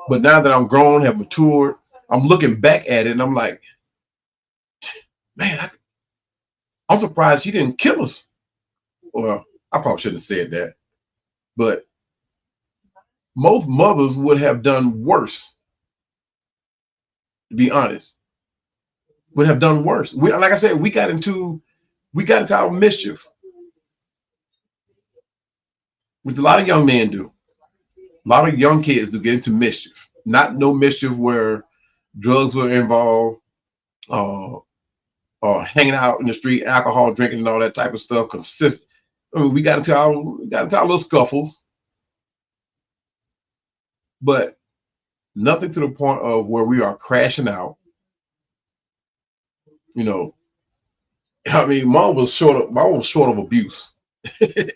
But now that I'm grown, have matured, I'm looking back at it and I'm like, man, I'm surprised she didn't kill us. Well, I probably shouldn't have said that. But most mothers would have done worse, to be honest. Would have done worse. Like I said, we got into our mischief, which a lot of young men do. A lot of young kids do get into mischief. Not no mischief where drugs were involved, or hanging out in the street, alcohol drinking, and all that type of stuff. I mean, we got into our little scuffles, but nothing to the point of where we are crashing out. You know, I mean, mom was short of abuse.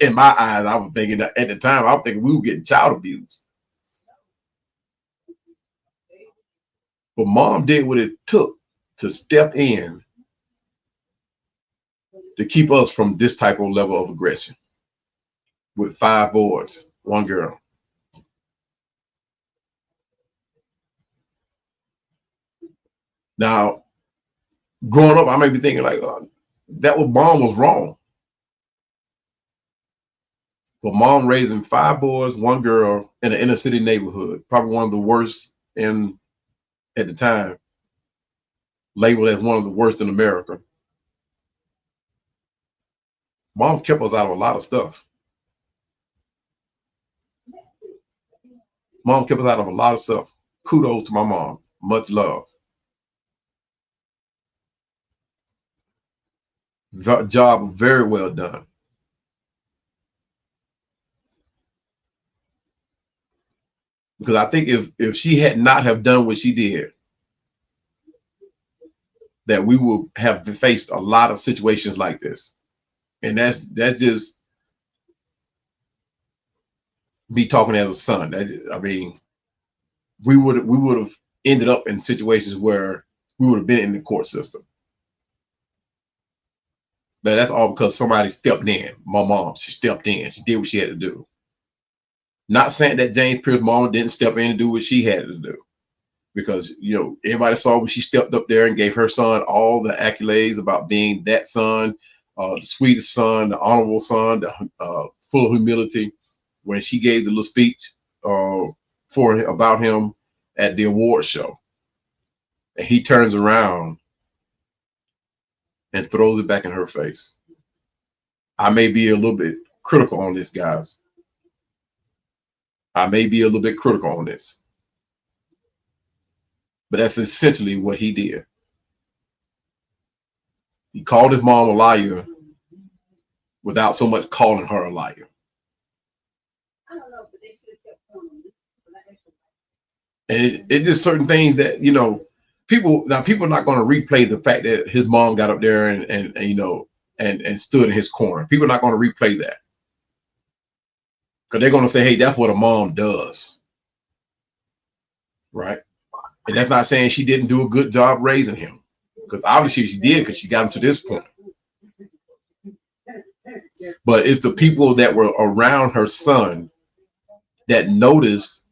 In my eyes, I was thinking that at the time, I was thinking we were getting child abuse. But mom did what it took to step in to keep us from this type of level of aggression. With 5 boys, 1 girl. Now, growing up, I may be thinking like, that was mom was wrong. But mom raising 5 boys, 1 girl in an inner city neighborhood, probably one of the worst at the time, labeled as one of the worst in America. Mom kept us out of a lot of stuff. Mom kept us out of a lot of stuff. Kudos to my mom. Much love. Job very well done. Because I think if she had not have done what she did, that we would have faced a lot of situations like this. And that's just me talking as a son. I mean, we would have ended up in situations where we would have been in the court system. But that's all because somebody stepped in. My mom, she stepped in. She did what she had to do. Not saying that James Pearce's mom didn't step in and do what she had to do. Because, you know, everybody saw when she stepped up there and gave her son all the accolades about being that son, the sweetest son, the honorable son, the full of humility. When she gave the little speech about him at the award show, and he turns around and throws it back in her face. I may be a little bit critical on this, guys. I may be a little bit critical on this. But that's essentially what he did. He called his mom a liar without so much calling her a liar. And it's just certain things that, you know, people are not going to replay the fact that his mom got up there and you know, and stood in his corner. People are not going to replay that. Because they're going to say, hey, that's what a mom does. Right? And that's not saying she didn't do a good job raising him. Because obviously she did, because she got him to this point. But it's the people that were around her son that noticed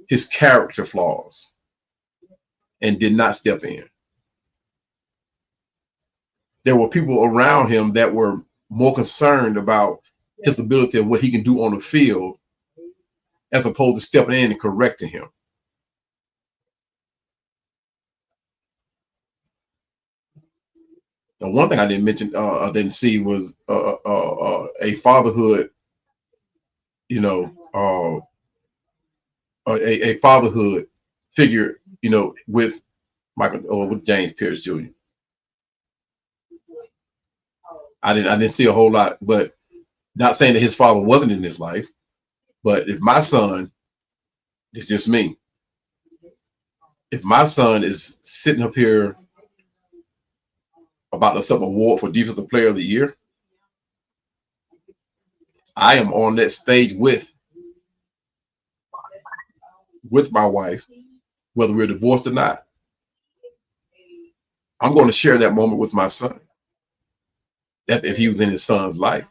his character flaws and did not step in. There were people around him that were more concerned about his ability of what he can do on the field as opposed to stepping in and correcting him. The one thing I didn't mention, I didn't see was a fatherhood, you know, a fatherhood figure, you know, with Michael or with James Pearce Jr. I didn't see a whole lot, but not saying that his father wasn't in his life, but if my son, it's just me. If my son is sitting up here about to accept an award for Defensive Player of the Year, I am on that stage with my wife, whether we're divorced or not. I'm going to share that moment with my son. That's if he was in his son's life.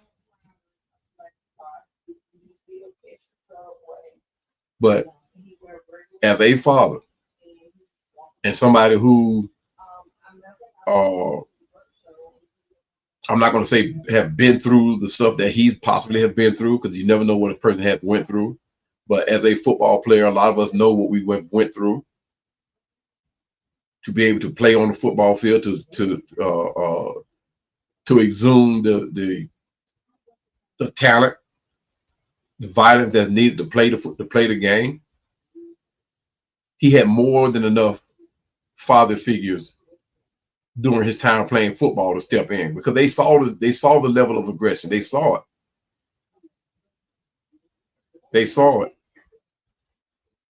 But as a father and somebody who I'm not going to say have been through the stuff that he possibly have been through, because you never know what a person has went through. But as a football player, a lot of us know what we went through to be able to play on the football field, to exhume the talent, the violence that's needed to play the game. He had more than enough father figures during his time playing football to step in, because they saw the level of aggression. They saw it. They saw it.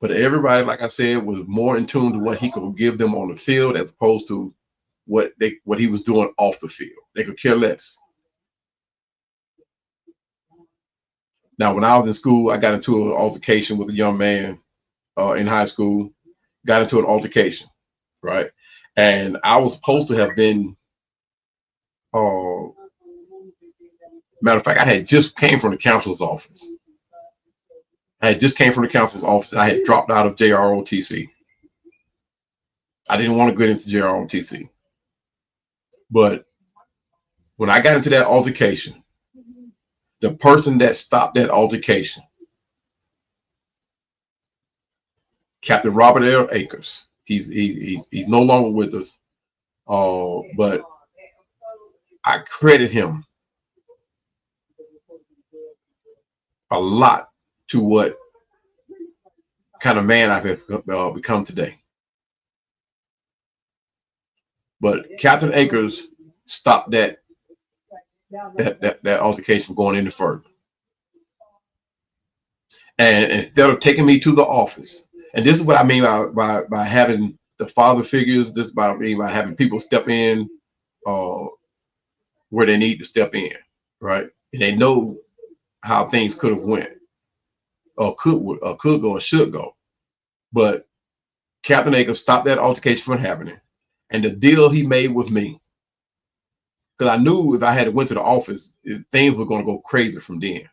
But everybody, like I said, was more in tune to what he could give them on the field as opposed to what he was doing off the field. They could care less. Now, when I was in school, I got into an altercation with a young man in high school. Got into an altercation, right? And I was supposed to have been, matter of fact, I had just came from the counselor's office. I had dropped out of JROTC. I didn't want to get into JROTC. But when I got into that altercation, the person that stopped that altercation, Captain Robert L. Akers, he's no longer with us, but I credit him a lot to what kind of man I've become today. But Captain Akers stopped that altercation from going any further. And instead of taking me to the office, and this is what I mean by having the father figures, this is what I mean by having people step in where they need to step in, right? And they know how things could have went, or could go, or should go. But Captain Akers stopped that altercation from happening. And the deal he made with me, because I knew if I had went to the office, things were going to go crazy from then.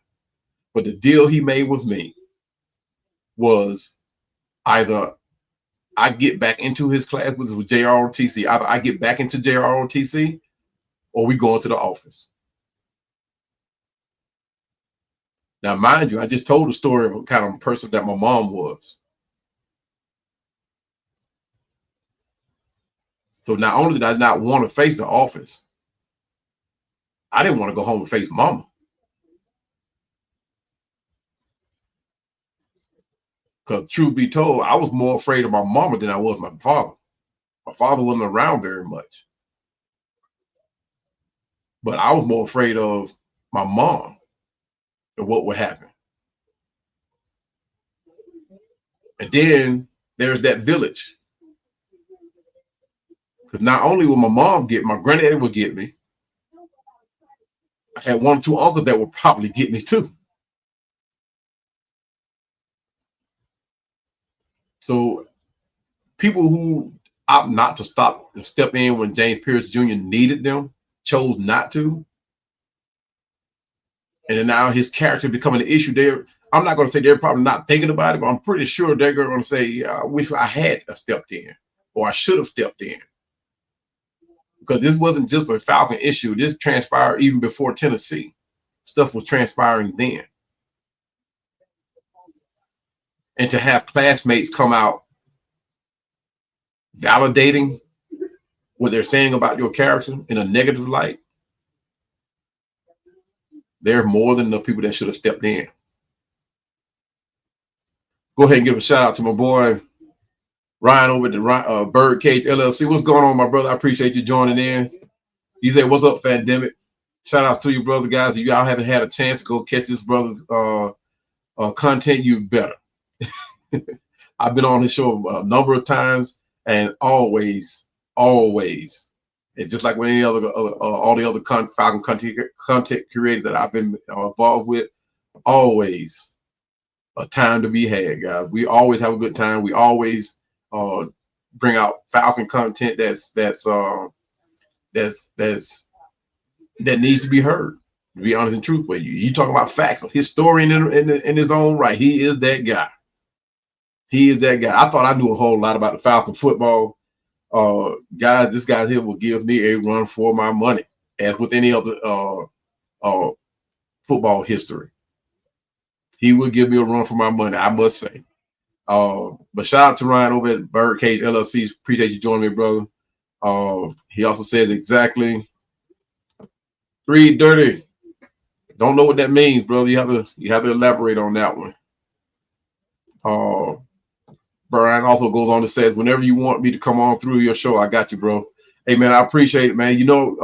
But the deal he made with me was either I get back into his class, which was JROTC, either I get back into JROTC or we go into the office. Now, mind you, I just told the story of a kind of person that my mom was. So not only did I not want to face the office, I didn't want to go home and face mama. Because truth be told, I was more afraid of my mama than I was my father. My father wasn't around very much. But I was more afraid of my mom and what would happen. And then there's that village. Because not only would my mom get, my granddaddy would get me. I had 1 or 2 uncles that would probably get me too. So people who opt not to step in when James Pearce Jr. needed them, chose not to. And then now his character becoming an issue there. I'm not going to say they're probably not thinking about it, but I'm pretty sure they're going to say, yeah, I wish I had stepped in, or I should have stepped in. Because this wasn't just a Falcon issue. This transpired even before Tennessee. Stuff was transpiring then. And to have classmates come out validating what they're saying about your character in a negative light, they're more than the people that should have stepped in. Go ahead and give a shout out to my boy Ryan over at the Birdcage LLC. What's going on, my brother? I appreciate you joining in. He said, "What's up, FANDEMIC?" Shout outs to you, brother, guys. If y'all haven't had a chance to go catch this brother's content, you better. I've been on his show a number of times, and always, it's just like with any other, all the other Falcon content creators that I've been involved with, always a time to be had, guys. We always have a good time. We always bring out Falcon content that needs to be heard. To be honest and truthful with you, you talk about facts. A historian in his own right. He is that guy. He is that guy. I thought I knew a whole lot about the Falcon football. Guys, this guy here will give me a run for my money, as with any other football history. He will give me a run for my money, I must say. But shout out to Ryan over at Birdcage LLC. Appreciate you joining me, brother. He also says exactly, "Read dirty." Don't know what that means, brother. You have to elaborate on that one. Brian also goes on to say, "Whenever you want me to come on through your show, I got you, bro." Hey, man, I appreciate it, man. You know,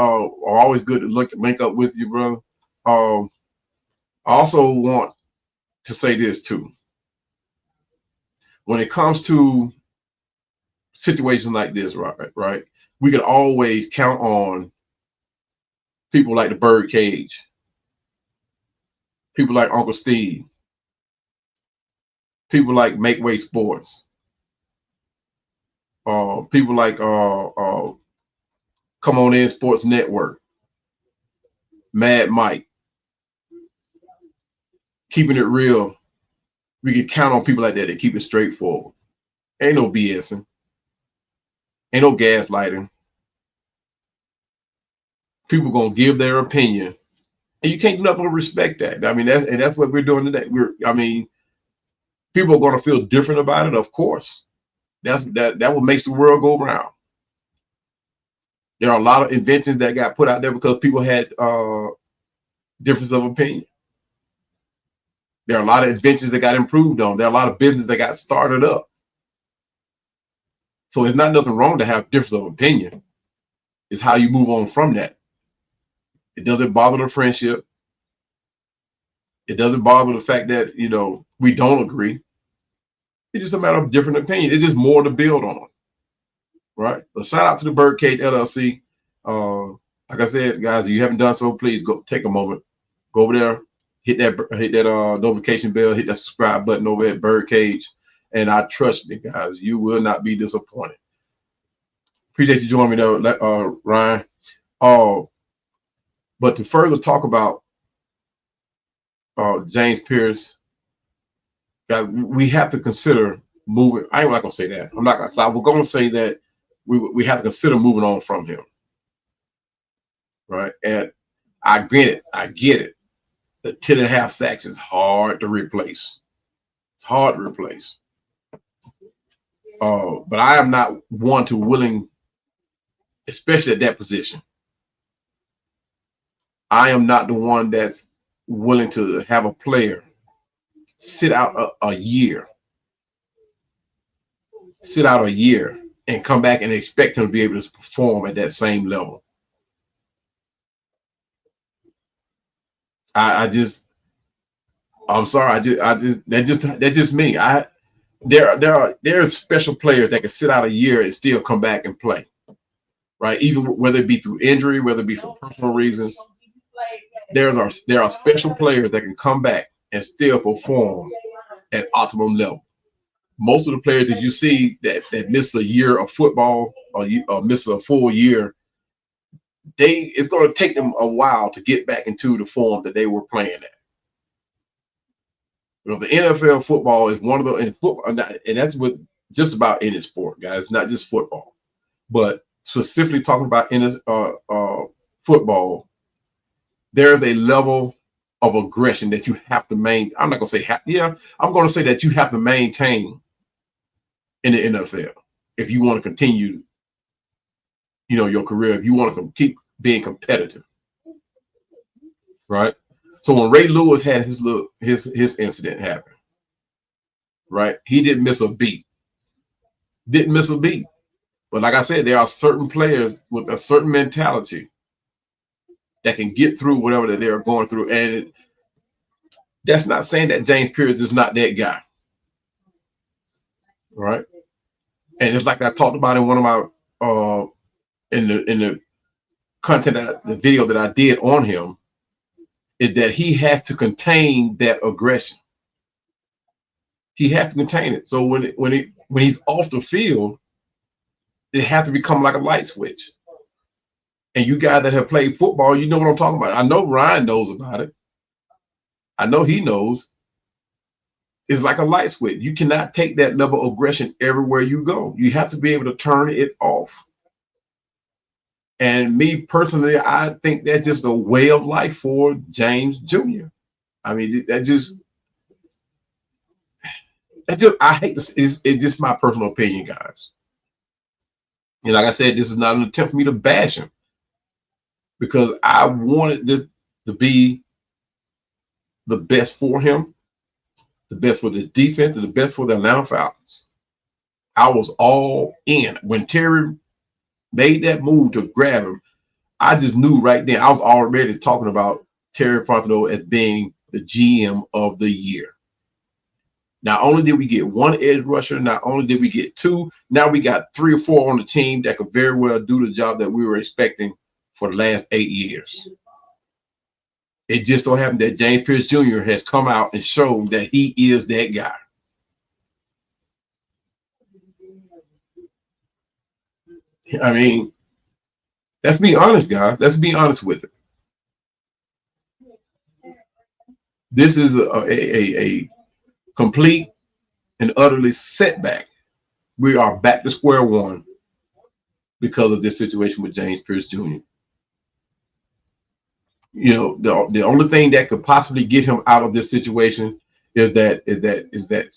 always good to link up with you, brother. I also want to say this too. When it comes to situations like this, right, we can always count on people like the Birdcage, people like Uncle Steve, people like Make Way Sports, people like Come On In Sports Network, Mad Mike, Keeping It Real. We can count on people like that keep it straightforward. Ain't no BSing. Ain't no gaslighting. People gonna give their opinion, and you can't do nothing but respect that. I mean, that's what we're doing today. People are gonna feel different about it, of course. That what makes the world go round. There are a lot of inventions that got put out there because people had difference of opinion. There are a lot of inventions that got improved on. There are a lot of business that got started up. So it's not nothing wrong to have difference of opinion. It's how you move on from that. It doesn't bother the friendship. It doesn't bother the fact that, we don't agree. It's just a matter of different opinion. It's just more to build on, right? So shout out to the Birdcage LLC. Like I said, guys, if you haven't done so, please go take a moment, go over there, hit that notification bell, hit that subscribe button over at Birdcage, and I trust me, guys, you will not be disappointed. Appreciate you joining me, though, Ryan. But to further talk about James Pearce, guys, we have to consider moving. I'm not gonna say that. I'm not gonna. We're gonna say that we have to consider moving on from him, right? And I get it. The 10.5 sacks is hard to replace. It's hard to replace. But I am not one to willing, especially at that position. I am not the one that's willing to have a player sit out a year and come back and expect him to be able to perform at that same level. I'm sorry. That's just me. There are special players that can sit out a year and still come back and play, right? Even whether it be through injury, whether it be for personal reasons. There are special players that can come back and still perform at optimum level. Most of the players that you see that miss a year of football or miss a full year, it's going to take them a while to get back into the form that they were playing at. You know, the NFL football is one of the and that's with just about any sport, guys, not just football, but specifically talking about in football. There's a level of aggression that you have to maintain. I'm not going to say I'm going to say that you have to maintain in the NFL if you want to continue, your career, if you want to keep being competitive, right? So when Ray Lewis had his incident happen, right? He didn't miss a beat. But like I said, there are certain players with a certain mentality that can get through whatever that they're going through. And that's not saying that James Pearce is not that guy, right? And it's like I talked about in one of my in the content the video that I did on him, is that he has to contain that aggression. He has to contain it. So when he's off the field, it has to become like a light switch. And you guys that have played football, you know what I'm talking about. I know Ryan knows about it. I know he knows. It's like a light switch. You cannot take that level of aggression everywhere you go. You have to be able to turn it off. And me personally, I think that's just a way of life for James Jr. I mean, I hate this. It's just my personal opinion, guys. And like I said, this is not an attempt for me to bash him, because I wanted this to be the best for him, the best for this defense, and the best for the Atlanta Falcons. I was all in. When Terry made that move to grab him, I just knew right then. I was already talking about Terry Fontenot as being the GM of the year. Not only did we get one edge rusher, not only did we get two, now we got 3 or 4 on the team that could very well do the job that we were expecting for the last 8 years. It just so happened that James Pearce Jr. has come out and shown that he is that guy. I mean, let's be honest, guys. Let's be honest with it. This is a complete and utterly setback. We are back to square one because of this situation with James Pearce Jr. You know, the only thing that could possibly get him out of this situation is that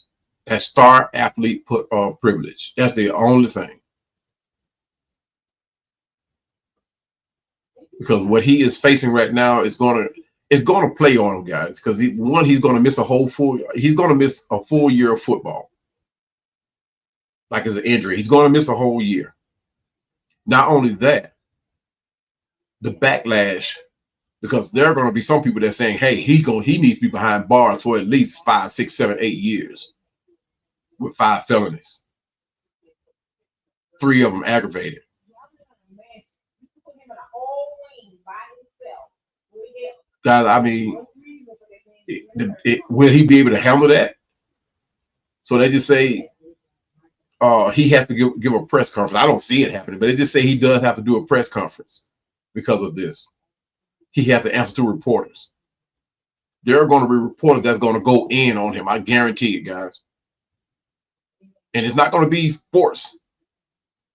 star athlete privilege. That's the only thing. Because what he is facing right now is going to play on him, guys. Because he's going to miss a full year of football. Like as an injury, he's going to miss a whole year. Not only that, the backlash, because there are going to be some people that are saying, hey, he needs to be behind bars for at least 5, 6, 7, 8 years with 5 felonies. 3 of them aggravated. Guys, I mean, will he be able to handle that? So they just say he has to give a press conference. I don't see it happening, but they just say he does have to do a press conference because of this. He has to answer to reporters. There are going to be reporters that's going to go in on him. I guarantee it, guys. And it's not going to be sports.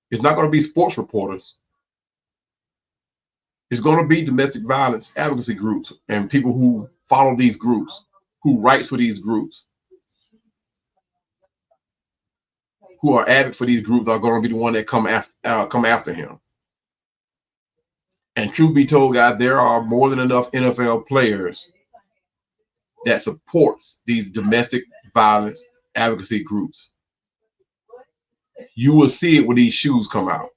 It's not going to be sports reporters. It's going to be domestic violence advocacy groups and people who follow these groups, who write for these groups, who are advocates for these groups are going to be the one that come after him. And truth be told, guys, there are more than enough NFL players that supports these domestic violence advocacy groups. You will see it when these shoes come out.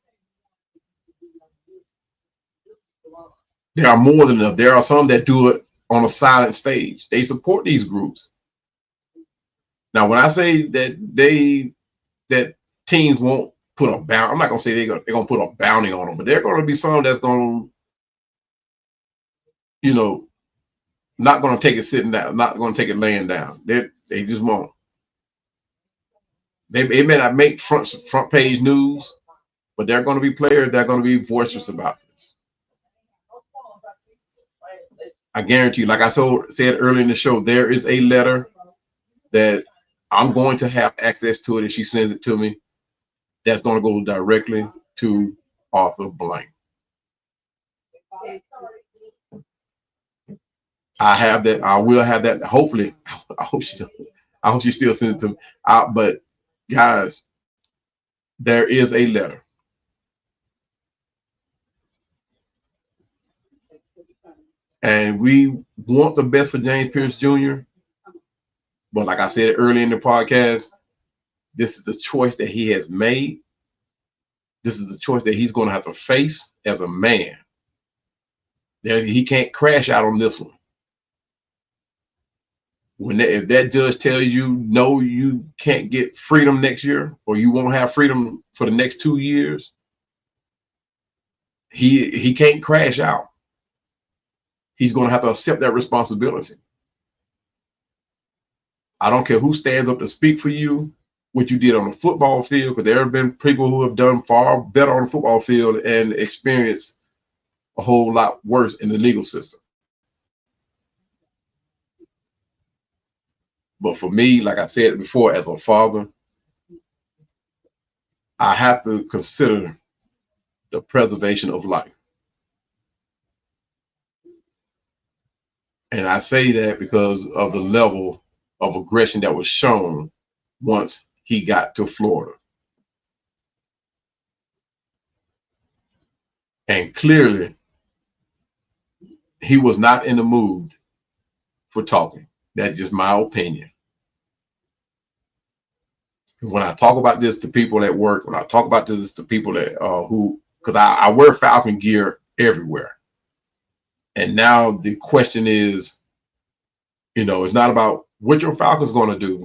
There are more than enough. There are some that do it on a silent stage. They support these groups. Now, when I say that teams won't put a bounty, I'm not going to say they're going to put a bounty on them, but there are going to be some that's going to, not going to take it sitting down, not going to take it laying down. They just won't. They may not make front page news, but there are going to be players that are going to be boisterous about this. I guarantee you, like I said earlier in the show, there is a letter that I'm going to have access to it if she sends it to me. That's going to go directly to Arthur Blank. I have that. I will have that. Hopefully, I hope she still sends it to me. But guys, there is a letter. And we want the best for James Pearce Jr. But like I said earlier in the podcast, this is the choice that he has made. This is the choice that he's going to have to face as a man. He can't crash out on this one. If that judge tells you, no, you can't get freedom next year, or you won't have freedom for the next 2 years, he can't crash out. He's going to have to accept that responsibility. I don't care who stands up to speak for you, what you did on the football field, because there have been people who have done far better on the football field and experienced a whole lot worse in the legal system. But for me, like I said before, as a father, I have to consider the preservation of life. And I say that because of the level of aggression that was shown once he got to Florida. And clearly, he was not in the mood for talking. That's just my opinion. When I talk about this to people at work, when I talk about this to people that because I wear Falcon gear everywhere. And now the question is, it's not about what your Falcons going to do,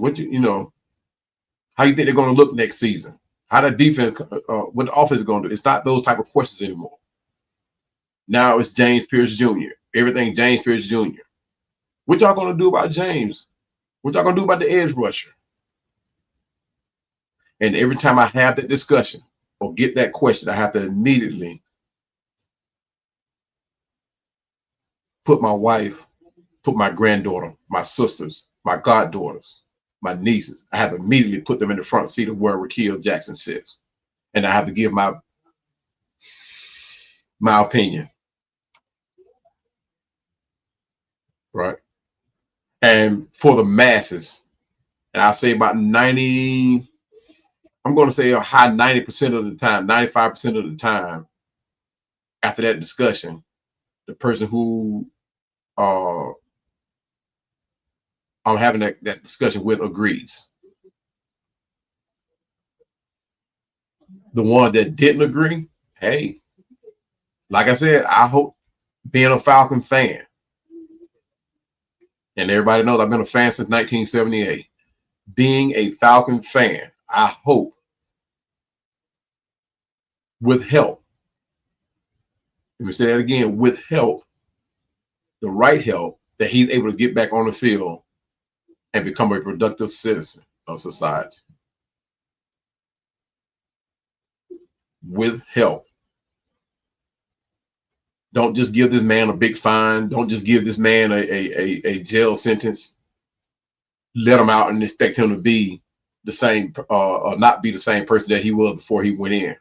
how you think they're going to look next season, how the defense, what the offense is going to do. It's not those type of questions anymore. Now it's James Pearce Jr. Everything James Pearce Jr. What y'all going to do about James? What y'all going to do about the edge rusher? And every time I have that discussion or get that question, I have to immediately put my wife, put my granddaughter, my sisters, my goddaughters, my nieces. I have to immediately put them in the front seat of where Rickea Jackson sits. And I have to give my opinion. Right. And for the masses, and I say about 90, I'm going to say a high 90% of the time, 95% of the time, after that discussion, the person who I'm having that discussion with agrees. The one that didn't agree, hey, like I said, I hope, being a Falcon fan, and everybody knows I've been a fan since 1978, being a Falcon fan, I hope, with help, let me say that again, with help, the right help, that he's able to get back on the field and become a productive citizen of society. With help. Don't just give this man a big fine. Don't just give this man a jail sentence. Let him out and expect him to be the same, or not be the same person that he was before he went in.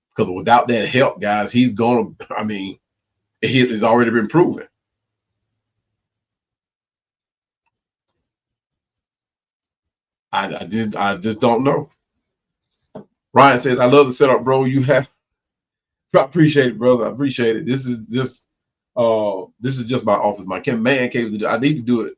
Because without that help, guys, he's going to, it's already been proven. I just don't know. Ryan says, I love the setup, bro. I appreciate it, brother. I appreciate it. This is just my office. My man cave. I need to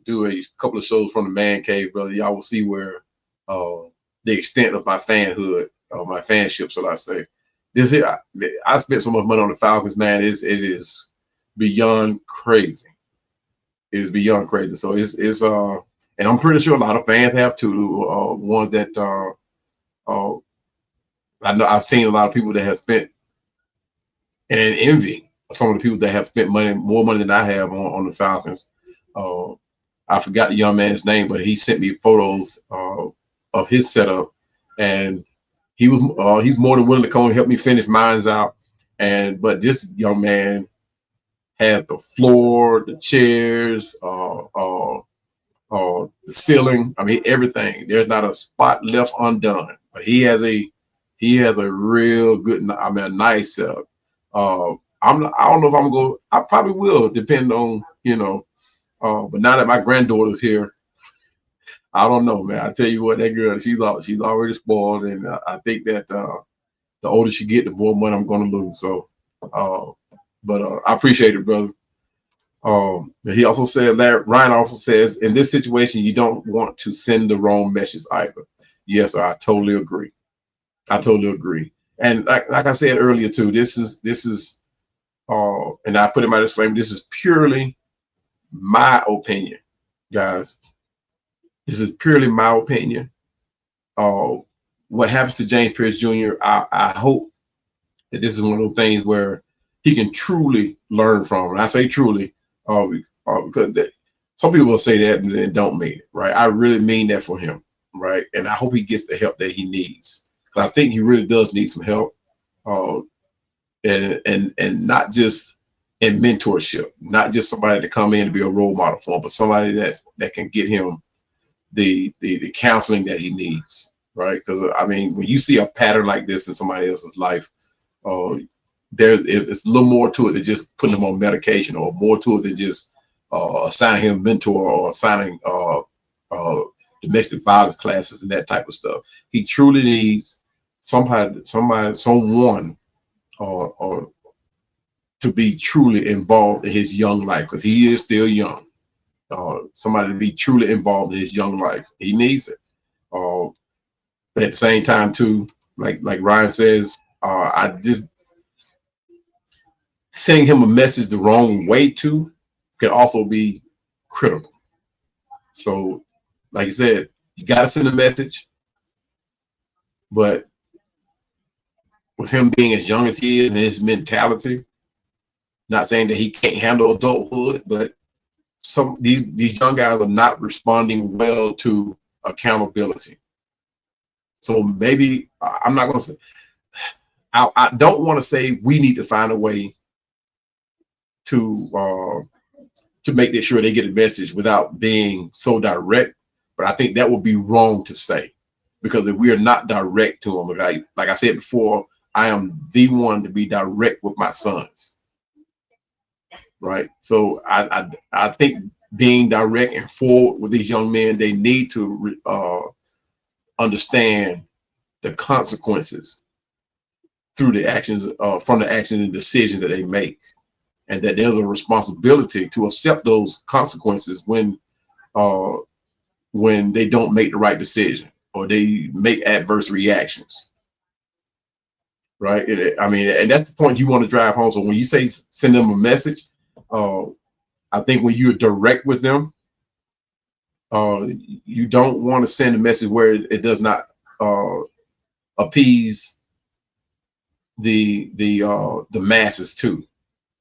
do a couple of shows from the man cave, brother. Y'all will see where the extent of my fanhood, my fanship, shall I say. This here, I spent so much money on the Falcons, man. It is beyond crazy. It is beyond crazy. So it's and I'm pretty sure a lot of fans have too. Ones that I know I've seen a lot of people that have spent, and envy some of the people that have spent more money than I have on the Falcons. I forgot the young man's name, but he sent me photos of his setup, and he's more than willing to come and help me finish mine out. But this young man, has the floor, the chairs, the ceiling. I mean, everything. There's not a spot left undone. But he has a real good, I mean, a nice setup. I don't know if I'm gonna go. I probably will, depend on, you know. But now that my granddaughter's here, I don't know, man. I tell you what, that girl, she's already spoiled, and I think that the older she get, the more money I'm gonna lose. So, but I appreciate it, brother. He also said that Ryan also says in this situation you don't want to send the wrong message either. Yes, I totally agree. I totally agree. And like I said earlier too, this is and I put in my disclaimer, this is purely my opinion, guys. This is purely my opinion. What happens to James Pearce Jr., I hope that this is one of those things where he can truly learn from. And I say truly, because some people will say that and then don't mean it, right? I really mean that for him, right? And I hope he gets the help that he needs. I think he really does need some help, and not just in mentorship, not just somebody to come in and be a role model for him, but somebody that can get him the counseling that he needs, right? Because I mean, when you see a pattern like this in somebody else's life, it's a little more to it than just putting them on medication, or more to it than just assigning him a mentor or assigning domestic violence classes and that type of stuff. He truly needs someone to be truly involved in his young life, because he is still young. Somebody to be truly involved in his young life. He needs it. At the same time, too, like Ryan says, I just sending him a message the wrong way too can also be critical. So, like you said, you got to send a message, but with him being as young as he is and his mentality, not saying that he can't handle adulthood, but these young guys are not responding well to accountability. So maybe I'm not going to say, I don't want to say we need to find a way to make sure they get a message without being so direct. But I think that would be wrong to say, because if we are not direct to them, like I said before, I am the one to be direct with my sons, right? So I think being direct and forward with these young men, they need to understand the consequences through the actions, from the actions and decisions that they make, and that there's a responsibility to accept those consequences when they don't make the right decision or they make adverse reactions, right? I mean, and that's the point you want to drive home. So when you say send them a message, I think when you're direct with them, you don't want to send a message where it does not appease the masses too.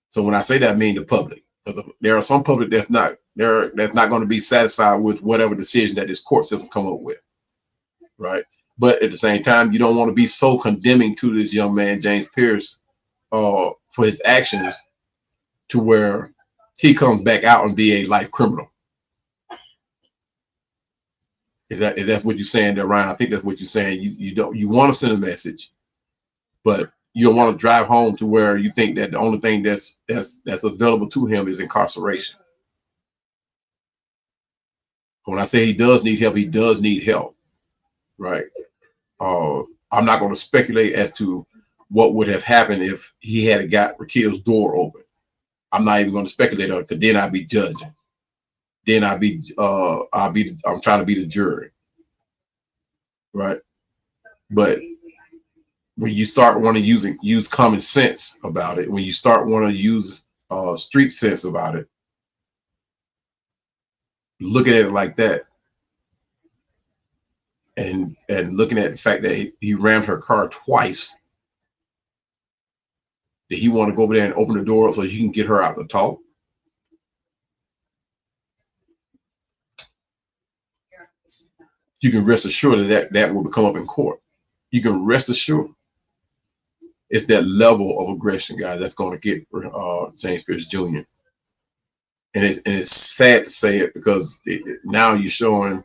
So when I say that, I mean the public. There are some public that's not going to be satisfied with whatever decision that this court system come up with, right? But at the same time, you don't want to be so condemning to this young man, James Pearce, for his actions, to where he comes back out and be a life criminal. If that's what you're saying there, Ryan? I think that's what you're saying. You want to send a message, but you don't want to drive home to where you think that the only thing that's available to him is incarceration. When I say he does need help, he does need help, right? I'm not going to speculate as to what would have happened if he had got Rickea's door open. I'm not even going to speculate on it, because then I'd be judging. Then I'm trying to be the jury, right? But when you start want to use common sense about it, when you start want to use street sense about it, looking at it like that, and looking at the fact that he rammed her car twice, did he want to go over there and open the door so you can get her out to talk? You can rest assured that will come up in court. You can rest assured it's that level of aggression, guys, that's going to get James Pearce Jr. And it's sad to say it, because now you're showing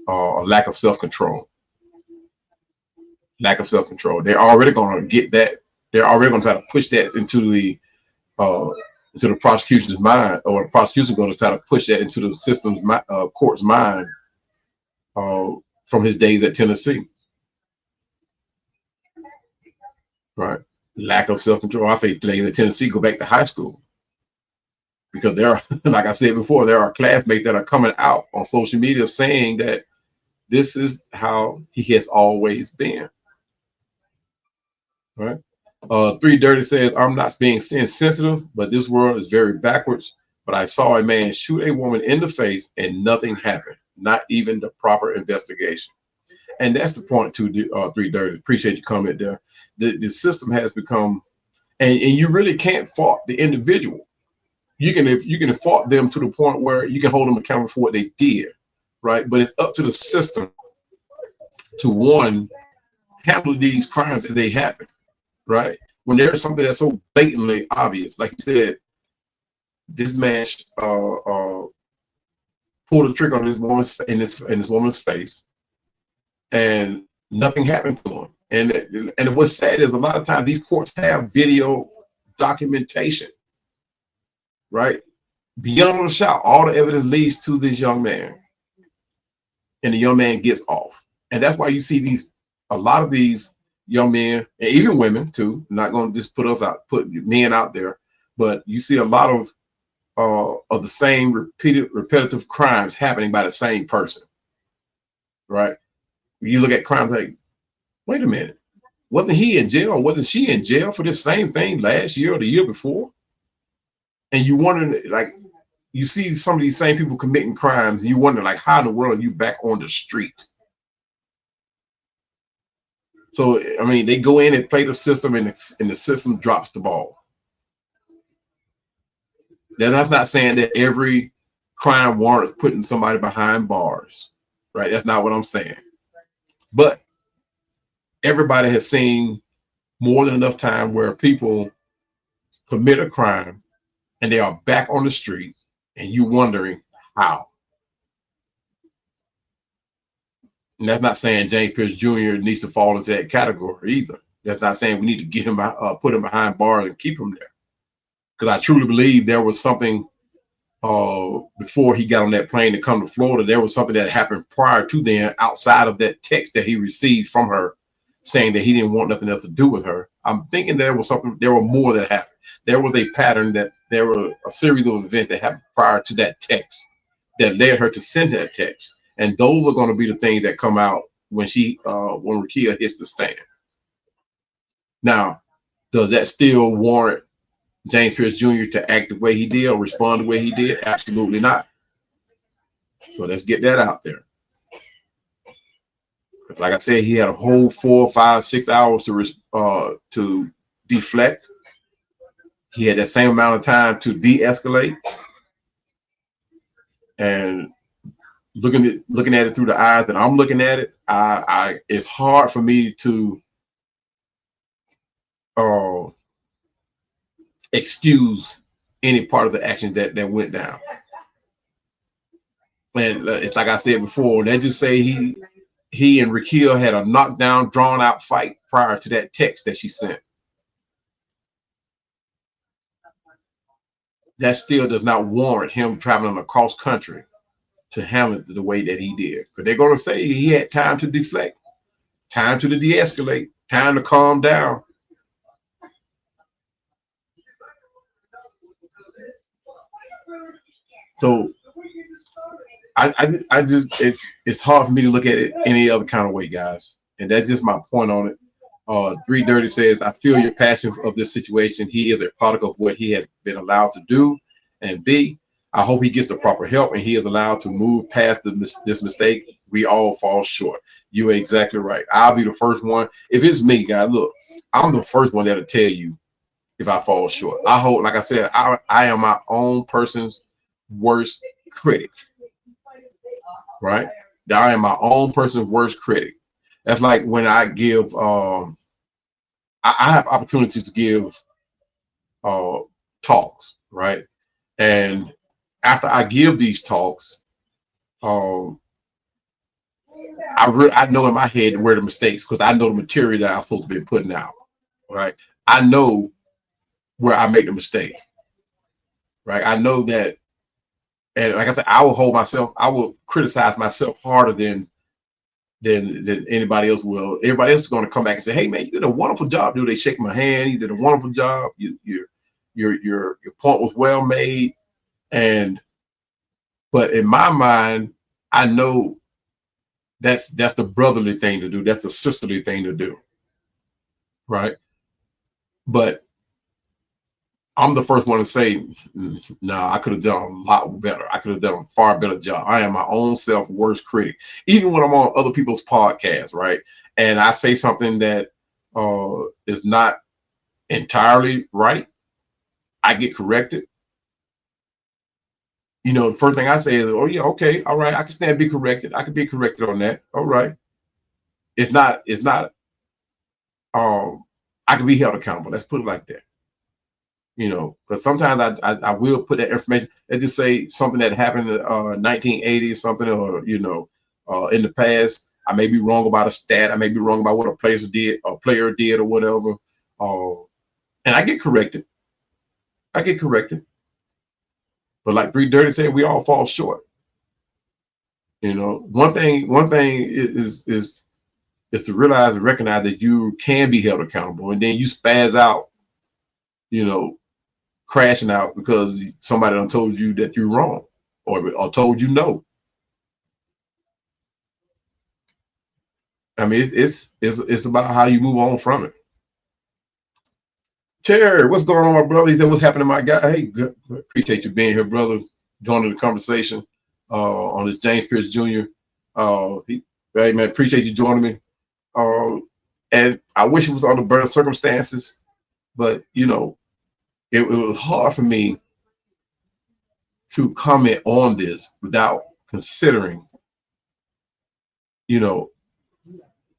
a lack of self-control. Lack of self-control. They're already going to get that. They're already going to try to push that into the prosecution's mind, or the prosecution going to try to push that into the system's court's mind from his days at Tennessee. Right? Lack of self-control. I say days at Tennessee, go back to high school, because there are, like I said before, there are classmates that are coming out on social media saying that this is how he has always been. Right? 3 Dirty says, I'm not being insensitive, but this world is very backwards. But I saw a man shoot a woman in the face and nothing happened, not even the proper investigation. And that's the point to 3 Dirty. Appreciate your comment there. The system has become, and you really can't fault the individual. You can fault them to the point where you can hold them accountable for what they did, right? But it's up to the system to handle these crimes as they happen. Right? When there's something that's so blatantly obvious, like you said, this man pulled the trigger on this woman's face, and nothing happened to him. And what's sad is a lot of times these courts have video documentation, right? Beyond a shout, all the evidence leads to this young man, and the young man gets off. And that's why you see a lot of these young men, and even women too, not going to just put men out there, but you see a lot of the same repetitive crimes happening by the same person, right? You look at crimes like, wait a minute, wasn't he in jail, or wasn't she in jail for this same thing last year or the year before? And you wonder, like, you see some of these same people committing crimes, and you wonder, like, how in the world are you back on the street? So, I mean, they go in and play the system, and the system drops the ball. Now, that's not saying that every crime warrants putting somebody behind bars, right? That's not what I'm saying. But everybody has seen more than enough time where people commit a crime and they are back on the street, and you wondering how. And that's not saying James Pearce Jr. needs to fall into that category either. That's not saying we need to get him put him behind bars and keep him there. Because I truly believe there was something before he got on that plane to come to Florida. There was something that happened prior to then, outside of that text that he received from her saying that he didn't want nothing else to do with her. I'm thinking there was more that happened. There was a pattern, that there were a series of events that happened prior to that text that led her to send that text. And those are going to be the things that come out when Rickea hits the stand. Now, does that still warrant James Pearce Jr. to act the way he did or respond the way he did? Absolutely not. So let's get that out there. Like I said, he had a whole 4, 5, 6 hours to deflect. He had that same amount of time to de-escalate. And looking at it through the eyes that I'm looking at it, it's hard for me to excuse any part of the actions that went down. And it's like I said before, let's just say he and Rickea had a knockdown, drawn out fight prior to that text that she sent. That still does not warrant him traveling across country to handle it the way that he did. Because they're going to say he had time to deflect, time to de-escalate, time to calm down. So I just, it's hard for me to look at it any other kind of way, guys. And that's just my point on it. 3 Dirty says, I feel your passion of this situation. He is a product of what he has been allowed to do and be. I hope he gets the proper help and he is allowed to move past this mistake. We all fall short. You're exactly right. I'll be the first one. If it's me, guys, look, I'm the first one that'll tell you if I fall short. I hope, like I said, I am my own person's worst critic. Right? I am my own person's worst critic. That's like when I give I have opportunities to give talks, right? And after I give these talks, um, I know in my head where the mistakes, because I know the material that I'm supposed to be putting out, right? I know where I make the mistake, right? I know that, and like I said, I will criticize myself harder than anybody else will. Everybody else is going to come back and say, "Hey, man, you did a wonderful job, dude. They shake my hand. You did a wonderful job. Your point was well made." And but in my mind, I know that's the brotherly thing to do. That's the sisterly thing to do, right? But I'm the first one to say, no, I could have done a lot better. I could have done a far better job. I am my own self worst critic, even when I'm on other people's podcasts, right? And I say something that is not entirely right, I get corrected. You know, the first thing I say is, "Oh yeah, okay, all right, I can stand to be corrected. I can be corrected on that. All right." It's not. I can be held accountable. Let's put it like that. You know, because sometimes I will put that information. Let's just say something that happened in 1980 or something, or you know, in the past. I may be wrong about a stat. I may be wrong about what a player did, or whatever. And I get corrected. I get corrected. But like Three Dirty said, we all fall short. You know, one thing is to realize and recognize that you can be held accountable, and then you spaz out, you know, crashing out because somebody done told you that you're wrong, or told you no. I mean, it's about how you move on from it. Terry, what's going on, my brother? He said, "What's happening, my guy?" Hey, good. Appreciate you being here, brother. Joining the conversation on this James Pearce Jr. Hey man, appreciate you joining me. And I wish it was under better circumstances, but you know, it was hard for me to comment on this without considering, you know,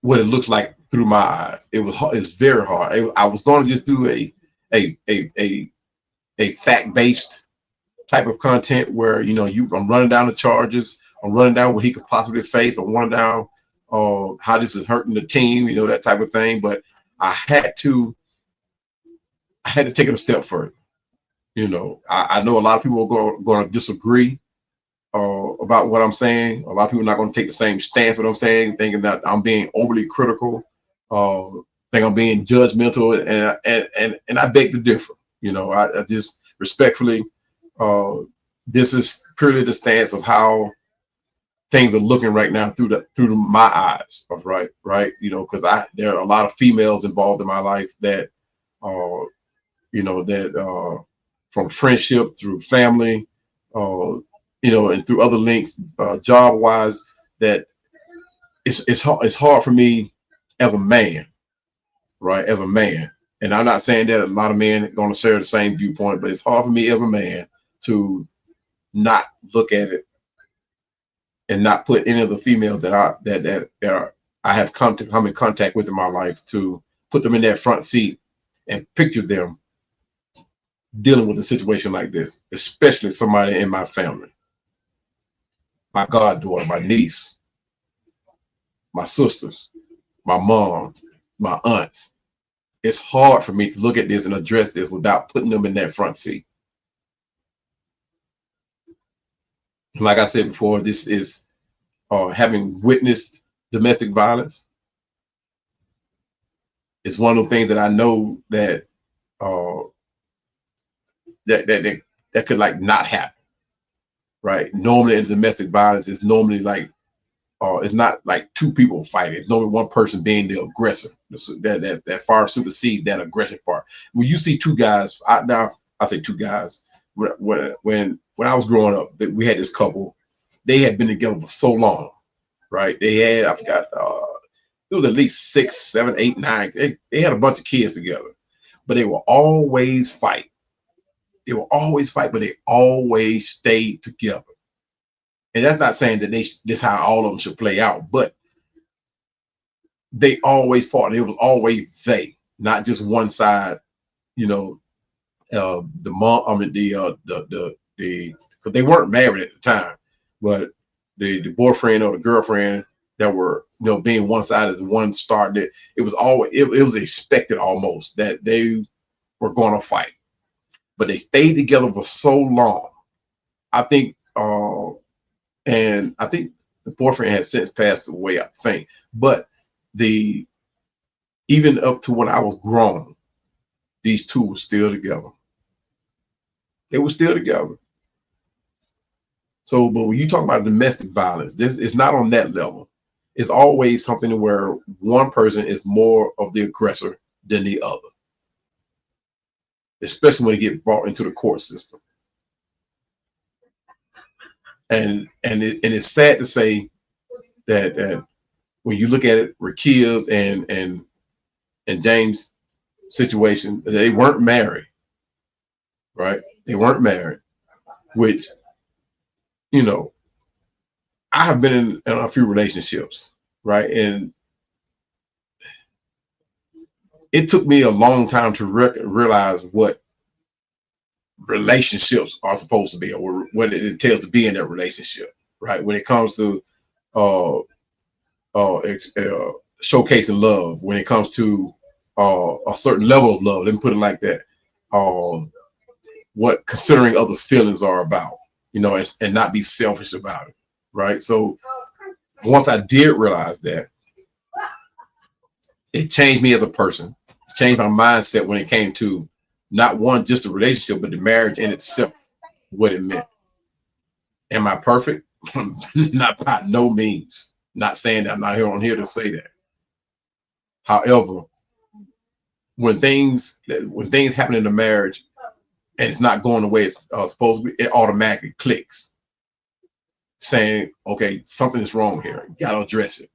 what it looks like through my eyes. It's very hard. I was going to just do a fact-based type of content where, you know, I'm running down the charges, I'm running down what he could possibly face, I'm running down how this is hurting the team, you know, that type of thing. But I had to take it a step further. You know, I know a lot of people are going to disagree about what I'm saying. A lot of people are not going to take the same stance what I'm saying, thinking that I'm being overly critical, think I'm being judgmental, and I beg to differ. You know, I just respectfully, this is purely the stance of how things are looking right now through my eyes of right. You know, because there are a lot of females involved in my life that, you know, that from friendship through family, you know, and through other links, job wise, that it's hard for me as a man, right? As a man, and I'm not saying that a lot of men are going to share the same viewpoint, but it's hard for me as a man to not look at it and not put any of the females that I have come in contact with in my life, to put them in that front seat and picture them dealing with a situation like this, especially somebody in my family, my goddaughter, my niece, my sisters, my mom, my aunts. It's hard for me to look at this and address this without putting them in that front seat. Like I said before, this is having witnessed domestic violence. It's one of the things that I know that that could like not happen, right? Normally in domestic violence, it's normally like it's not like two people fighting. It's normally one person being the aggressor. That far supersedes that aggression part. When you see two guys, I say two guys. When I was growing up, we had this couple. They had been together for so long, right? They had, I forgot, it was at least 6, 7, 8, 9. They had a bunch of kids together, but they will always fight. They will always fight, but they always stayed together. And that's not saying that this how all of them should play out, but they always fought. And it was always they, not just one side. You know, the mom, I mean the because they weren't married at the time, but the boyfriend or the girlfriend that were, you know, being one side as one started it. It was always it was expected almost that they were going to fight, but they stayed together for so long. I think, and I think the boyfriend has since passed away, I think, but the even up to when I was grown, these two were still together. They were still together. So, but when you talk about domestic violence, this is not on that level. It's always something where one person is more of the aggressor than the other, especially when it gets brought into the court system. And it's sad to say that when you look at it, Rickea's and James' situation, they weren't married, right? They weren't married, which, you know, I have been in a few relationships, right? And it took me a long time to realize what relationships are supposed to be, or what it entails to be in that relationship, right? When it comes to showcasing love, when it comes to a certain level of love, let me put it like that. What considering others' feelings are about, you know, and not be selfish about it, right? So once I did realize that, it changed me as a person. It changed my mindset when it came to not one just a relationship, but the marriage in itself, what it meant. Am I perfect? Not by no means. Not saying that. I'm not here to say that. However, when things happen in the marriage and it's not going the way it's supposed to be, it automatically clicks, saying, okay, something is wrong here. You got to address it,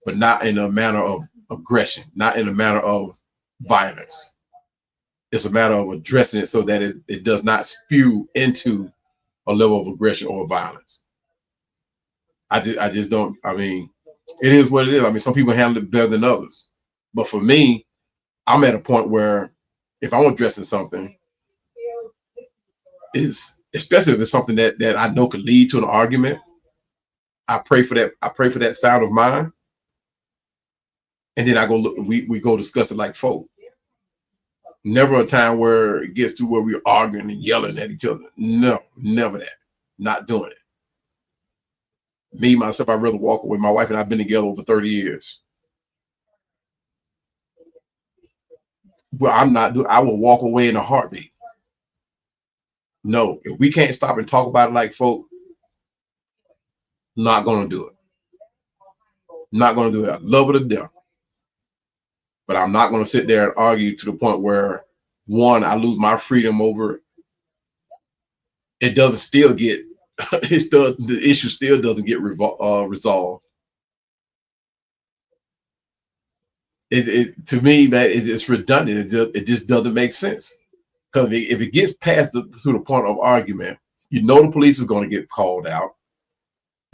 but not in a manner of aggression, not in a manner of violence. It's a matter of addressing it so that it does not spew into a level of aggression or violence. I just don't. I mean, it is what it is. I mean, some people handle it better than others, but for me, I'm at a point where if I'm addressing something, especially if it's something that I know could lead to an argument, I pray for that. I pray for that sound of mind, and then I go look. We go discuss it like folk. Never a time where it gets to where we're arguing and yelling at each other. No, never that. Not doing it. Me, myself, I'd rather walk away. My wife and I've been together over 30 years. Well, I will walk away in a heartbeat. No, if we can't stop and talk about it like folk, not going to do it. Not going to do it. I love it to death. But I'm not going to sit there and argue to the point where, one, I lose my freedom over it. It doesn't still get, the issue still doesn't get resolved. To me, that it's redundant. It just doesn't make sense. Because if it gets past to the point of argument, you know the police is going to get called out.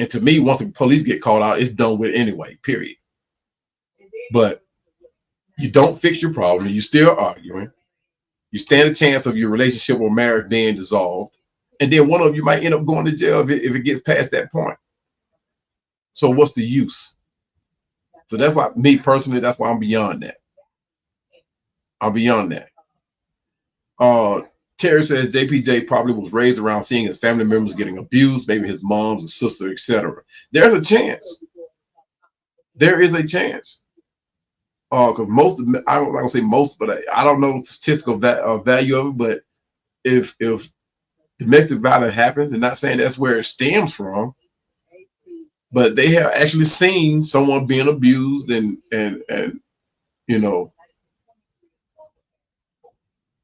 And to me, once the police get called out, it's done with anyway, period. But you don't fix your problem. You're still arguing. You stand a chance of your relationship or marriage being dissolved. And then one of you might end up going to jail if it gets past that point. So what's the use? So that's why, me personally, that's why I'm beyond that. I'm beyond that. Terry says JPJ probably was raised around seeing his family members getting abused, maybe his mom's and sister, etc. There's a chance. There is a chance. Because most of, I don't want to say most, but I don't know the statistical value of it. But if domestic violence happens, and not saying that's where it stems from, but they have actually seen someone being abused and you know,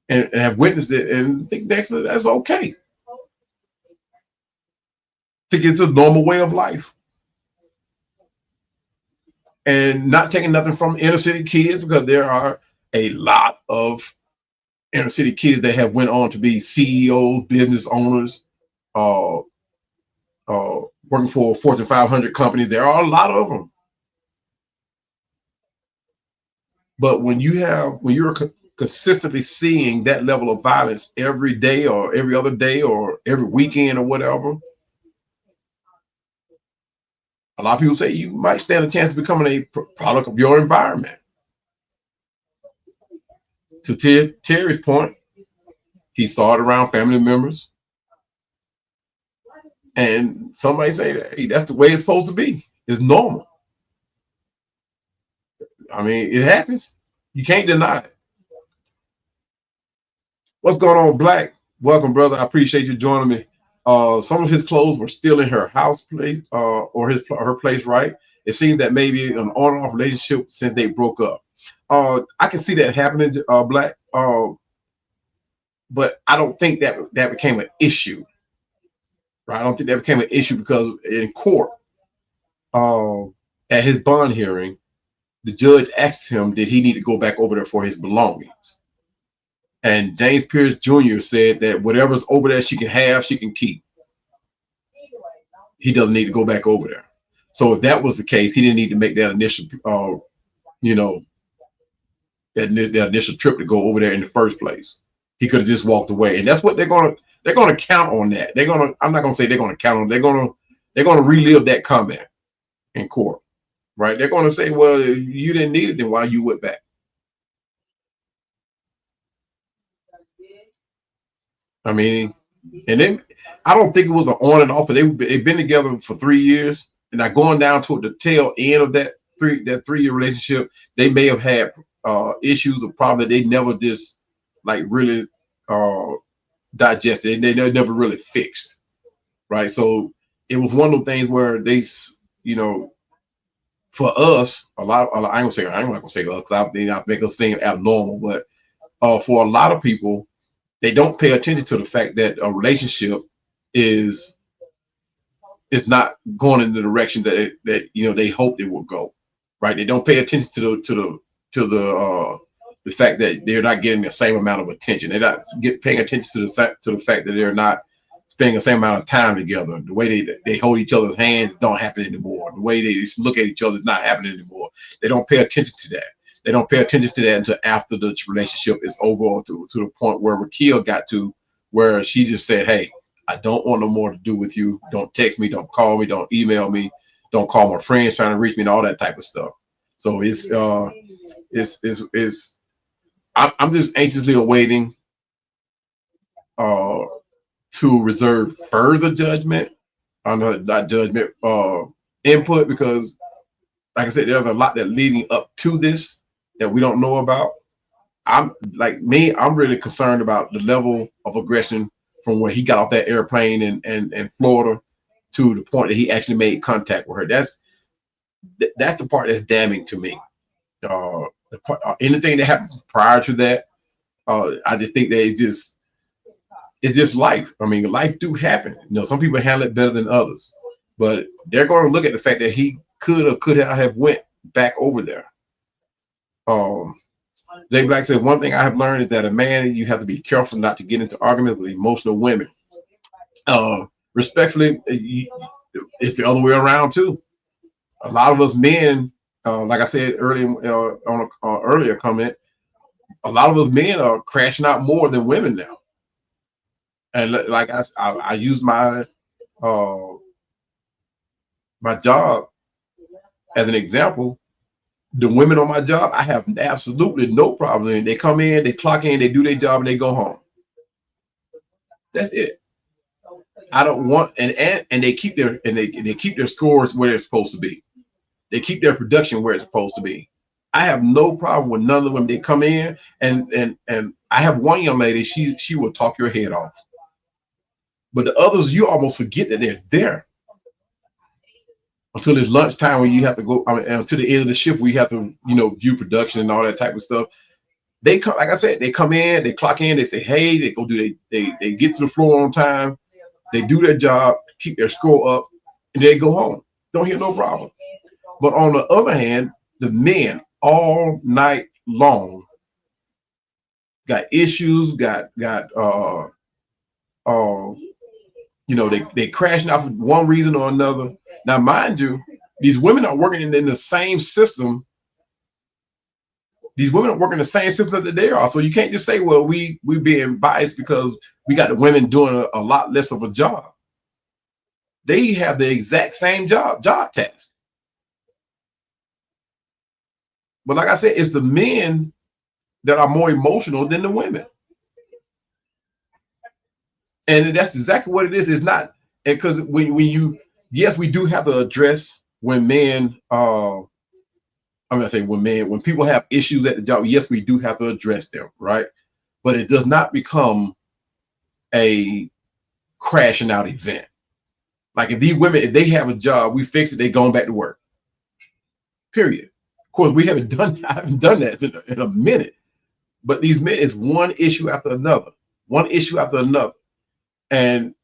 and have witnessed it, and think that's okay. Think it's a normal way of life. And not taking nothing from inner city kids, because there are a lot of inner city kids that have went on to be CEOs, business owners, working for Fortune 500 companies. There are a lot of them. But when you're consistently seeing that level of violence every day or every other day or every weekend or whatever, a lot of people say you might stand a chance of becoming a product of your environment. To Terry's point, he saw it around family members, and somebody say, hey, that's the way it's supposed to be. It's normal. I mean, it happens. You can't deny it. What's going on, Black? Welcome, brother. I appreciate you joining me. Some of his clothes were still in her house place, or her place, right? It seems that maybe an on and off relationship since they broke up. I can see that happening, Black. But I don't think that became an issue, right? I don't think that became an issue because in court, at his bond hearing, the judge asked him, did he need to go back over there for his belongings? And James Pearce Jr. said that whatever's over there she can have, she can keep. He doesn't need to go back over there. So if that was the case, he didn't need to make that initial, that initial trip to go over there in the first place. He could have just walked away, and that's what they're gonna count on that. I'm not gonna say they're gonna count on. They're gonna relive that comment in court, right? They're gonna say, well, you didn't need it, then why you went back? I mean, and then I don't think it was an on and off, but they've been together for 3 years, and now going down to the tail end of that 3-year relationship, they may have had issues or problems that they never just like really digested. They never really fixed, right? So it was one of those things where they, for us, I ain't gonna say us because I make us seem abnormal, but for a lot of people, they don't pay attention to the fact that a relationship is not going in the direction that they hoped it would go, right? They don't pay attention to the fact that they're not getting the same amount of attention. They're not paying attention to the fact that they're not spending the same amount of time together. The way they hold each other's hands don't happen anymore. The way they look at each other is not happening anymore. They don't pay attention to that. They don't pay attention to that until after the relationship is over, or to the point where Rickea got to, where she just said, hey, I don't want no more to do with you. Don't text me, don't call me, don't email me, don't call my friends trying to reach me, and all that type of stuff. So I'm just anxiously awaiting to reserve further judgment on not judgment input, because like I said, there's a lot that leading up to this that we don't know about. I'm really concerned about the level of aggression from when he got off that airplane in Florida to the point that he actually made contact with her. That's the part that's damning to me. Anything that happened prior to that, I just think that it's just life. I mean, life do happen. Some people handle it better than others, but they're going to look at the fact that he could have went back over there. Jay Black said, one thing I have learned is that a man, you have to be careful not to get into arguments with emotional women. Respectfully, it's the other way around too. A lot of us men, like I said earlier on an earlier comment, a lot of us men are crashing out more than women now. And like I use my my job as an example. The women on my job, I have absolutely no problem. They come in, they clock in, they do their job, and they go home. That's it. I don't want and they keep their scores where they're supposed to be. They keep their production where it's supposed to be. I have no problem with none of the women. They come in and I have one young lady, she will talk your head off. But the others, you almost forget that they're there until it's lunchtime when you have to go. Until the end of the shift, where you have to, view production and all that type of stuff. They come, like I said, they come in, they clock in, they say, hey, they go do they get to the floor on time, they do their job, keep their score up, and they go home. Don't hear no problem. But on the other hand, the men all night long got issues, they crashing out for one reason or another. Now, mind you, these women are working in the same system These women are working the same system that they are. So you can't just say, well, we being biased because we got the women doing a lot less of a job. They have the exact same job task. But like I said, it's the men that are more emotional than the women. And that's exactly what it is. It's not, because when you, yes, we do have to address when men, I'm gonna say when people have issues at the job, yes, we do have to address them, right? But it does not become a crashing out event. Like if these women, if they have a job, we fix it, they going back to work. Period. Of course, I haven't done that in a minute. But these men, it's one issue after another, and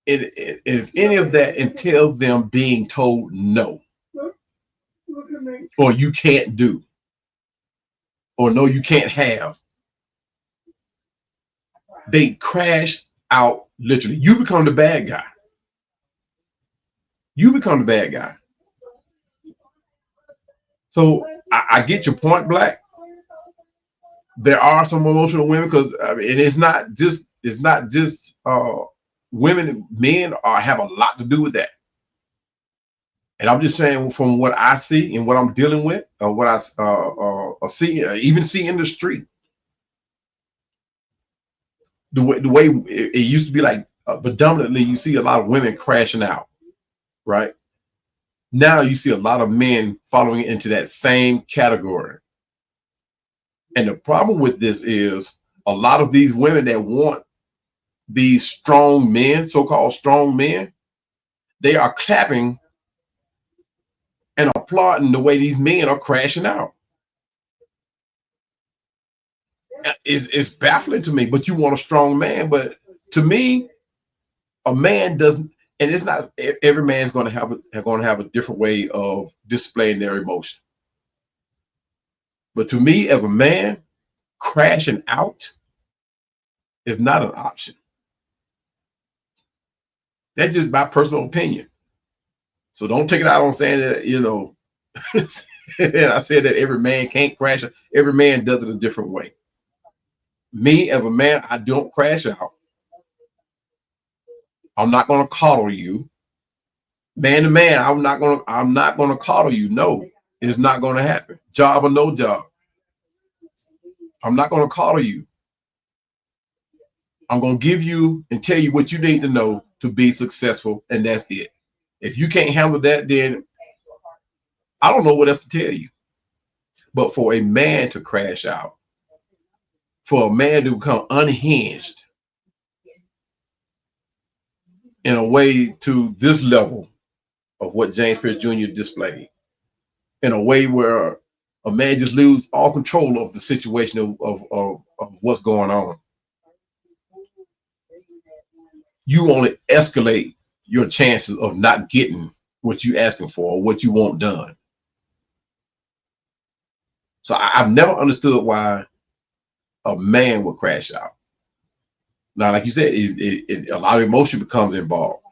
if any of that entails them being told no, or you can't do, or no, you can't have, they crash out. Literally, you become the bad guy. So I get your point, Black. There are some emotional women, because I mean, it's not just women. Men have a lot to do with that. And I'm just saying, from what I see and what I'm dealing with, what I see, even see in the street, the way it used to be, like predominantly you see a lot of women crashing out, right? Now you see a lot of men following into that same category. And the problem with this is a lot of these women that want these strong men, so-called strong men, they are clapping and applauding the way these men are crashing out. It's baffling to me. But you want a strong man. But to me, a man doesn't, and it's not every man's going to have a different way of displaying their emotion. But to me, as a man, crashing out is not an option. That's just my personal opinion. So don't take it out on saying that, and I said that every man can't crash. Every man does it a different way. Me as a man, I don't crash out. I'm not going to coddle you. Man to man, I'm not going to coddle you. No, it's not going to happen. Job or no job. I'm not going to coddle you. I'm going to give you and tell you what you need to know to be successful, and that's it. If you can't handle that, then I don't know what else to tell you. But for a man to crash out, for a man to become unhinged in a way to this level of what James Pearce Jr. displayed, in a way where a man just loses all control of the situation of what's going on, you only escalate your chances of not getting what you're asking for or what you want done. So I've never understood why a man would crash out. Now, like you said, a lot of emotion becomes involved.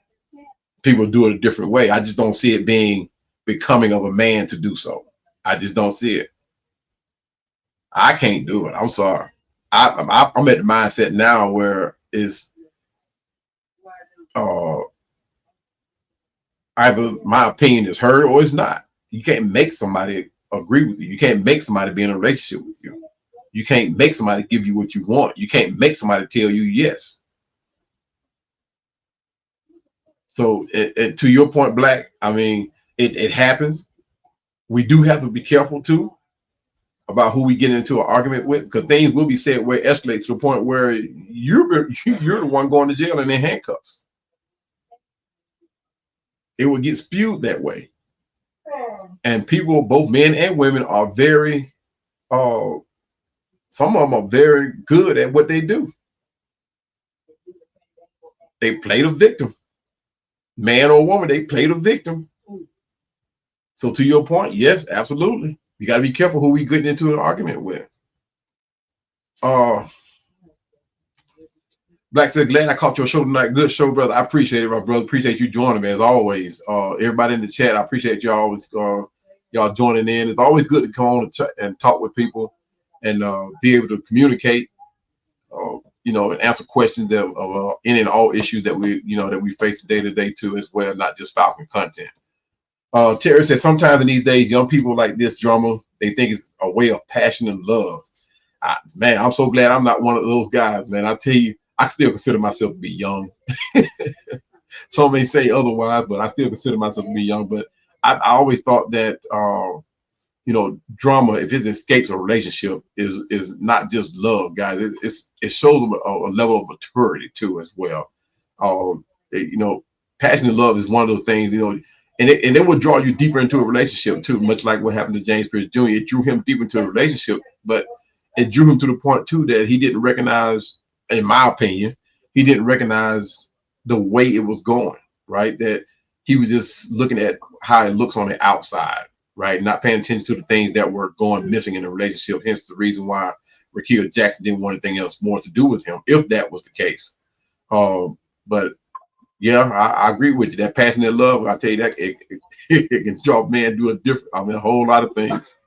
People do it a different way. I just don't see it being becoming of a man to do so. I just don't see it. I can't do it. I'm sorry. I'm at the mindset now where it's either my opinion is heard or it's not. You can't make somebody agree with you. You can't make somebody be in a relationship with you. You can't make somebody give you what you want. You can't make somebody tell you yes. So to your point, Black, I mean, it happens. We do have to be careful too about who we get into an argument with, because things will be said where it escalates to the point where you're the one going to jail and in handcuffs. It will get spewed that way. And people, both men and women, are very, some of them are very good at what they do. They play the victim. Man or woman, they play the victim. So to your point, yes, absolutely. You got to be careful who we get into an argument with. Black said, glad I caught your show tonight. Good show, brother. I appreciate it, my brother. Appreciate you joining me as always. Everybody in the chat, I appreciate you always. y'all joining in. It's always good to come on and talk with people and be able to communicate, and answer questions of any and all issues that we face day to day too as well, not just Falcon content. Terry said sometimes in these days, young people like this drama, they think it's a way of passion and love. Man, I'm so glad I'm not one of those guys, man. I tell you, I still consider myself to be young. Some may say otherwise, but I still consider myself to be young. But I always thought that drama, if it escapes a relationship, is not just love, guys. It shows them a level of maturity too, as well. Passion and love is one of those things, and it will draw you deeper into a relationship too, much like what happened to James Pearce Jr. It drew him deep into a relationship, but it drew him to the point too that he didn't recognize, in my opinion, he didn't recognize the way it was going, right? That he was just looking at how it looks on the outside, right? Not paying attention to the things that were going missing in the relationship. Hence the reason why Rickea Jackson didn't want anything else more to do with him, if that was the case. But yeah, I agree with you. That passionate love, I tell you that it can draw a man do a whole lot of things.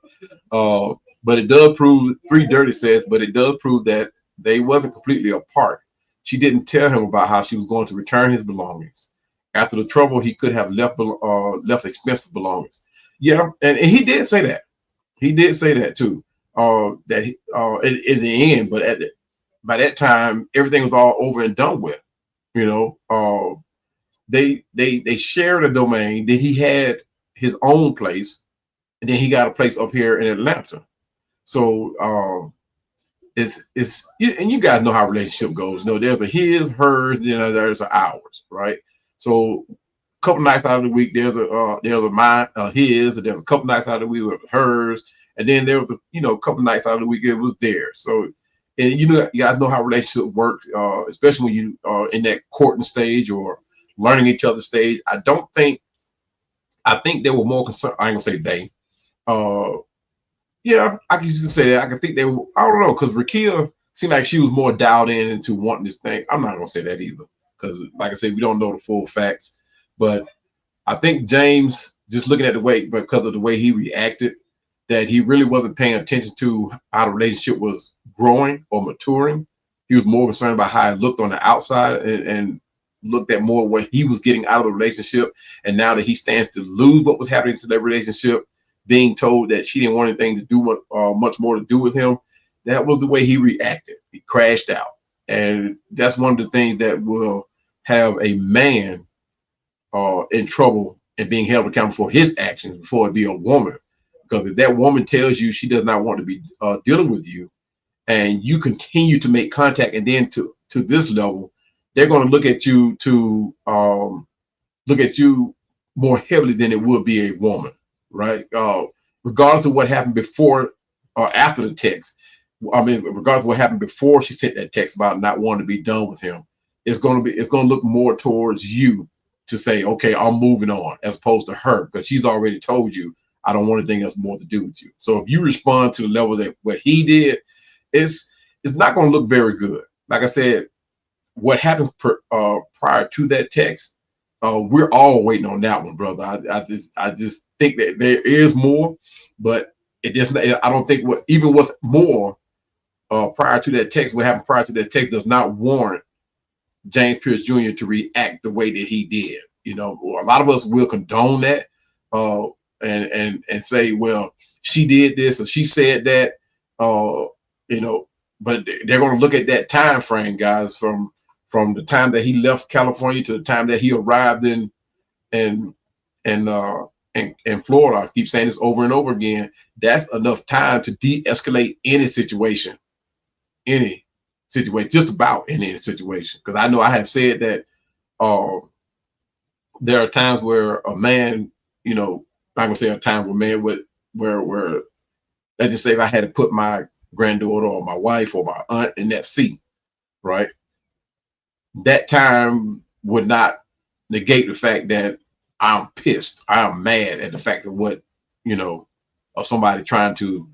But it does prove, Three Dirty says, but it does prove that they wasn't completely apart. She didn't tell him about how she was going to return his belongings. After the trouble, he could have left expensive belongings. Yeah, and he did say that. He did say that too. In the end, but by that time, everything was all over and done with. They shared a domain. Then he had his own place, and then he got a place up here in Atlanta. So and you guys know how a relationship goes. There's a his, hers, then there's a ours, right? So a couple nights out of the week, there's a mine, his, and there's a couple nights out of the week with hers, and then there was a couple nights out of the week it was theirs. So, and you guys know how relationships work, especially when you are in that courting stage or learning each other's stage. I think they were more concerned. I ain't gonna say they. Yeah, I can just say that. I can think they were. I don't know, because Rickea seemed like she was more dialed in into wanting this thing. I'm not gonna say that either, because like I said, we don't know the full facts. But I think James, just looking at the way, because of the way he reacted, that he really wasn't paying attention to how the relationship was growing or maturing. He was more concerned about how it looked on the outside and looked at more what he was getting out of the relationship. And now that he stands to lose what was happening to that relationship, being told that she didn't want anything to do much more to do with him, that was the way he reacted. He crashed out. And that's one of the things that will have a man in trouble and being held accountable for his actions before it be a woman. Because if that woman tells you she does not want to be dealing with you, and you continue to make contact, and then to this level, they're going to look at you more heavily than it would be a woman, right? Regardless of what happened before or after the text. I mean, regardless of what happened before she sent that text about not wanting to be done with him, it's going to look more towards you to say, okay, I'm moving on, as opposed to her, because she's already told you, I don't want anything else more to do with you. So if you respond to the level that what he did, it's not going to look very good. Like I said, what happens prior to that text, we're all waiting on that one, brother. I just think that there is more, but it just, I don't think what's more prior to that text, what happened prior to that text does not warrant James Pearce Jr. to react the way that he did. A lot of us will condone that and say, well, she did this or she said that, but they're going to look at that time frame, guys, from the time that he left California to the time that he arrived in Florida. I keep saying this over and over again. That's enough time to de-escalate any situation, just about any situation. Because I know I have said that there are times where a man, I'm not gonna say a time where man would where let's just say if I had to put my granddaughter or my wife or my aunt in that seat, right? That time would not negate the fact that I'm pissed. I'm mad at the fact of what, of somebody trying to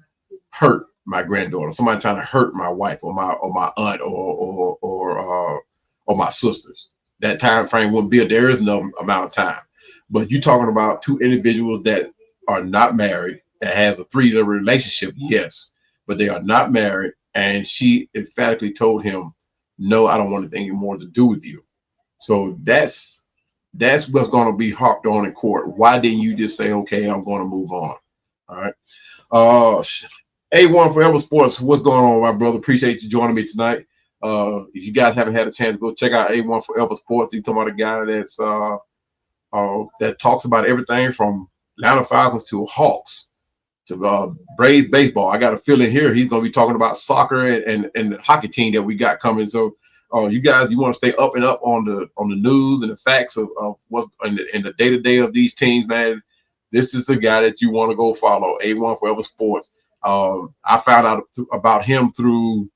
hurt my granddaughter, somebody trying to hurt my wife or my aunt or my sisters. That time frame wouldn't be there is no amount of time. But you're talking about two individuals that are not married, that has a 3-year relationship, yes, but they are not married. And she emphatically told him, no, I don't want anything more to do with you. So that's what's going to be harped on in court. Why didn't you just say, okay, I'm going to move on? All right. A1 Forever Sports, what's going on, my brother? Appreciate you joining me tonight. If you guys haven't had a chance to go check out A1 Forever Sports, he's talking about a guy that's that talks about everything from Atlanta Falcons to Hawks to Braves baseball. I got a feeling here he's going to be talking about soccer and the hockey team that we got coming. So you guys, you want to stay up and up on the news and the facts of what's in the day-to-day of these teams, man. This is the guy that you want to go follow, A1 Forever Sports. I found out about him through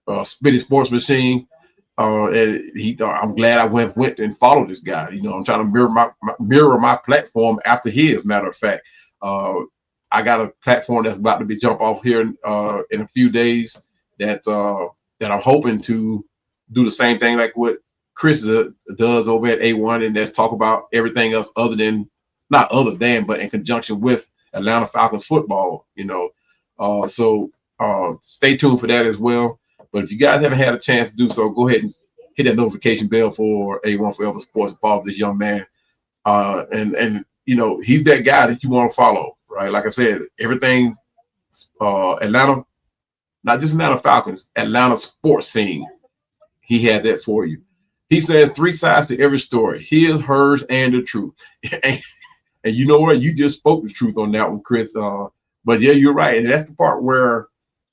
Spitty Sports Machine. And I'm glad I went and followed this guy. You know, I'm trying to mirror my platform after his. Matter of fact, I got a platform that's about to be jump off here in a few days. That I'm hoping to do the same thing like what Chris does over at A1, and let's talk about everything else but in conjunction with Atlanta Falcons football. You know, so stay tuned for that as well. But if you guys haven't had a chance to do so, go ahead and hit that notification bell for A1 Forever Sports and follow this young man. And you know, he's that guy that you want to follow, right? Like I said, everything Atlanta, not just Atlanta Falcons, Atlanta sports scene. He had that for you. He said 3 sides to every story: his, hers, and the truth. And you know what? You just spoke the truth on that one, Chris. But yeah, you're right. And that's the part where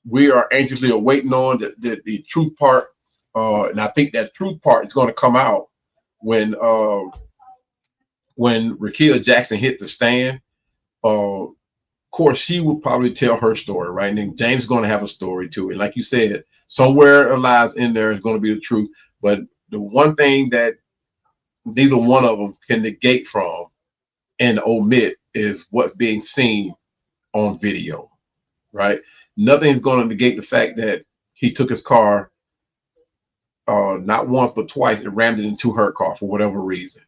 we are anxiously awaiting on the truth part. And I think that truth part is going to come out when Rickea Jackson hit the stand. Of course, she will probably tell her story, right? And then James is going to have a story too. And like you said, somewhere lies in there is going to be the truth. But the one thing that neither one of them can negate from and omit is what's being seen on video, right? Nothing's going to negate the fact that he took his car not once but twice and rammed it into her car for whatever reason.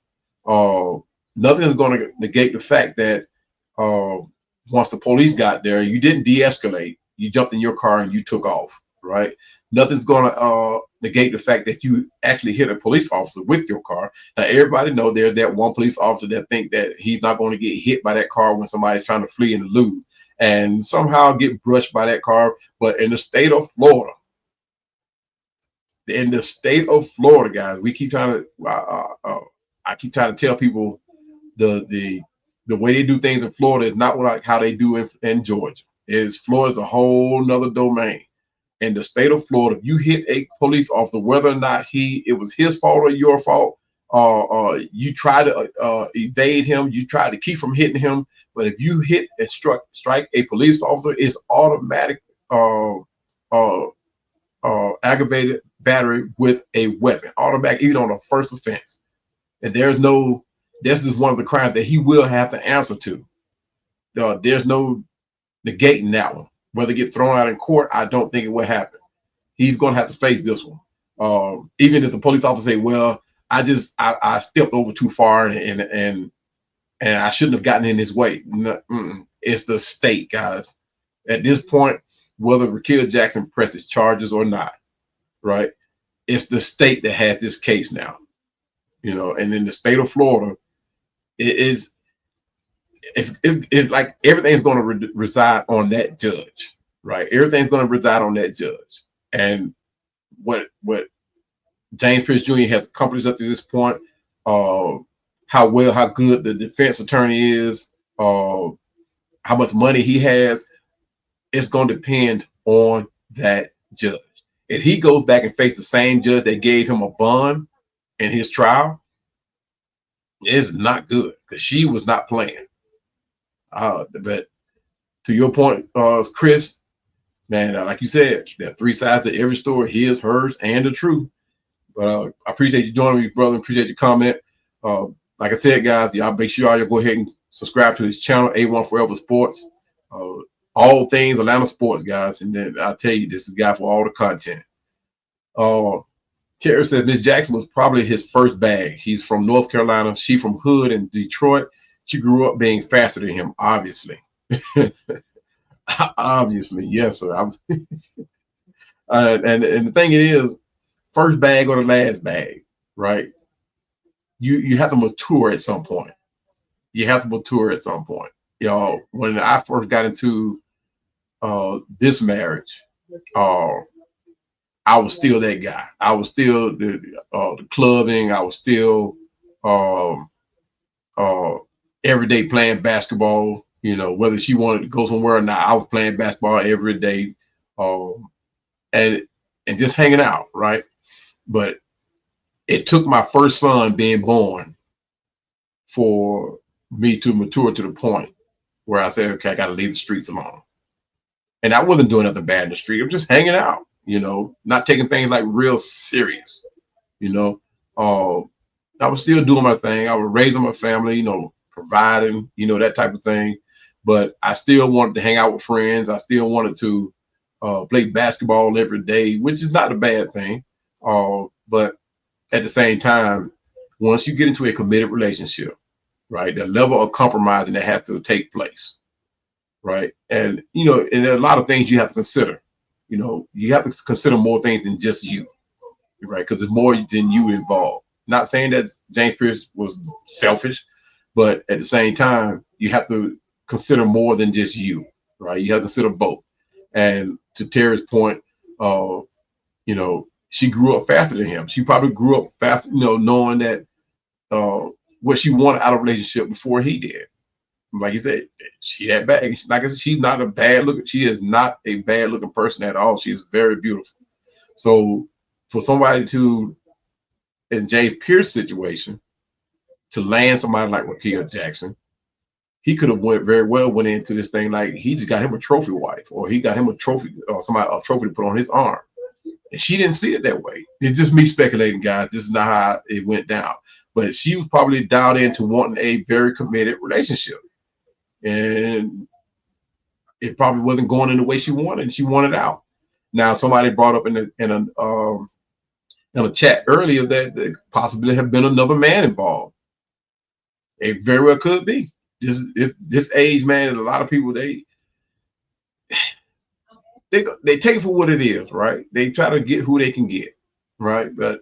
Nothing is going to negate the fact that once the police got there, you didn't de-escalate. You jumped in your car and you took off, right? Nothing's going to negate the fact that you actually hit a police officer with your car. Now, everybody know there's that one police officer that think that he's not going to get hit by that car when somebody's trying to flee and elude and somehow get brushed by that car. But in the state of Florida, guys, we keep trying to, I keep trying to tell people the way they do things in Florida is not like how they do in Georgia. Florida's a whole nother domain. In the state of Florida, if you hit a police officer, whether or not it was his fault or your fault, you try to evade him, you try to keep from hitting him, but if you hit and strike a police officer, it's automatic aggravated battery with a weapon, automatic, even on the first offense. And this is one of the crimes that he will have to answer to. There's no negating that one. Whether it get thrown out in court, I don't think it will happen. He's going to have to face this one. Even if the police officer say, well, I stepped over too far and I shouldn't have gotten in his way. It's the state, guys. At this point, whether Rickea Jackson presses charges or not, right? It's the state that has this case now. You know, and in the state of Florida, it's like everything's going to reside on that judge, right? Everything's going to reside on that judge. And what James Pearce Jr. has accomplished up to this point, how good the defense attorney is, how much money he has, it's going to depend on that judge. If he goes back and faces the same judge that gave him a bond in his trial, it's not good because she was not playing. But to your point, Chris, man, like you said, there are 3 sides to every story: his, hers, and the truth. But I appreciate you joining me, brother. Appreciate your comment. Like I said, guys, y'all make sure y'all go ahead and subscribe to his channel, A1 Forever Sports. All things Atlanta sports, guys. And then I'll tell you, this is the guy for all the content. Terry said Miss Jackson was probably his first bag. He's from North Carolina. She from Hood in Detroit. She grew up being faster than him, obviously. Obviously, yes, sir. And the thing it is, first bag or the last bag, right? You have to mature at some point. You have to mature at some point. You know, when I first got into this marriage, uh, I was still that guy. I was still the clubbing. I was still um, uh, every day playing basketball. You know, whether she wanted to go somewhere or not, I was playing basketball every day, um, and and just hanging out, right? But it took my first son being born for me to mature to the point where I said, okay, I got to leave the streets alone. And I wasn't doing nothing bad in the street. I'm just hanging out, you know, not taking things like real serious, you know. Uh, I was still doing my thing. I was raising my family, you know, providing, you know, that type of thing. But I still wanted to hang out with friends. I still wanted to play basketball every day, which is not a bad thing. But at the same time, once you get into a committed relationship, right, the level of compromising that has to take place, right? And you know, and there are a lot of things you have to consider. You know, you have to consider more things than just you, right? Because there's more than you involved. Not saying that James Pearce was selfish, but at the same time, you have to consider more than just you, right? You have to consider both. And to Terry's point, uh, you know, she grew up faster than him. She probably grew up faster, you know, knowing that what she wanted out of a relationship before he did. Like you said, she had bad. Like I said, she's not a bad look. She is not a bad looking person at all. She is very beautiful. So for somebody to, in James Pearce situation, to land somebody like Rickea Jackson, he could have very well went into this thing like he just got him a trophy wife, or he got him a trophy, or somebody a trophy to put on his arm. And she didn't see it that way. It's just me speculating, guys. This is not how it went down. But she was probably dialed into wanting a very committed relationship. And it probably wasn't going in the way she wanted, and she wanted out. Now, somebody brought up in a chat earlier that there possibly have been another man involved. It very well could be. This age, man, a lot of people they take it for what it is, right? They try to get who they can get, right? But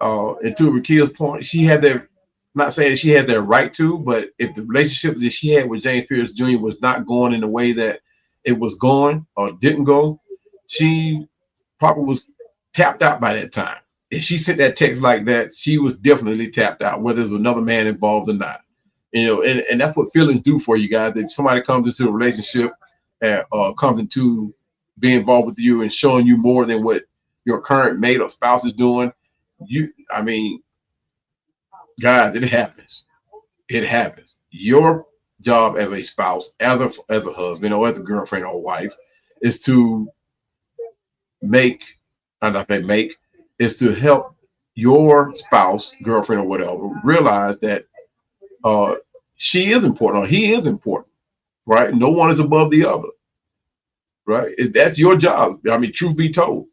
and to Rickea's point, she had their, not saying she has their right to, but if the relationship that she had with James Pearce Jr. was not going in the way that it was going or didn't go, she probably was tapped out by that time. If she sent that text like that, she was definitely tapped out, whether there's another man involved or not. You know, and that's what feelings do for you guys. If somebody comes into a relationship and comes into being involved with you and showing you more than what your current mate or spouse is doing, I mean, guys, it happens. It happens. Your job as a spouse, as a husband, or as a girlfriend or wife, is to make, and I say make, is to help your spouse, girlfriend, or whatever realize that she is important or he is important, right? No one is above the other, right? That's your job. I mean, truth be told,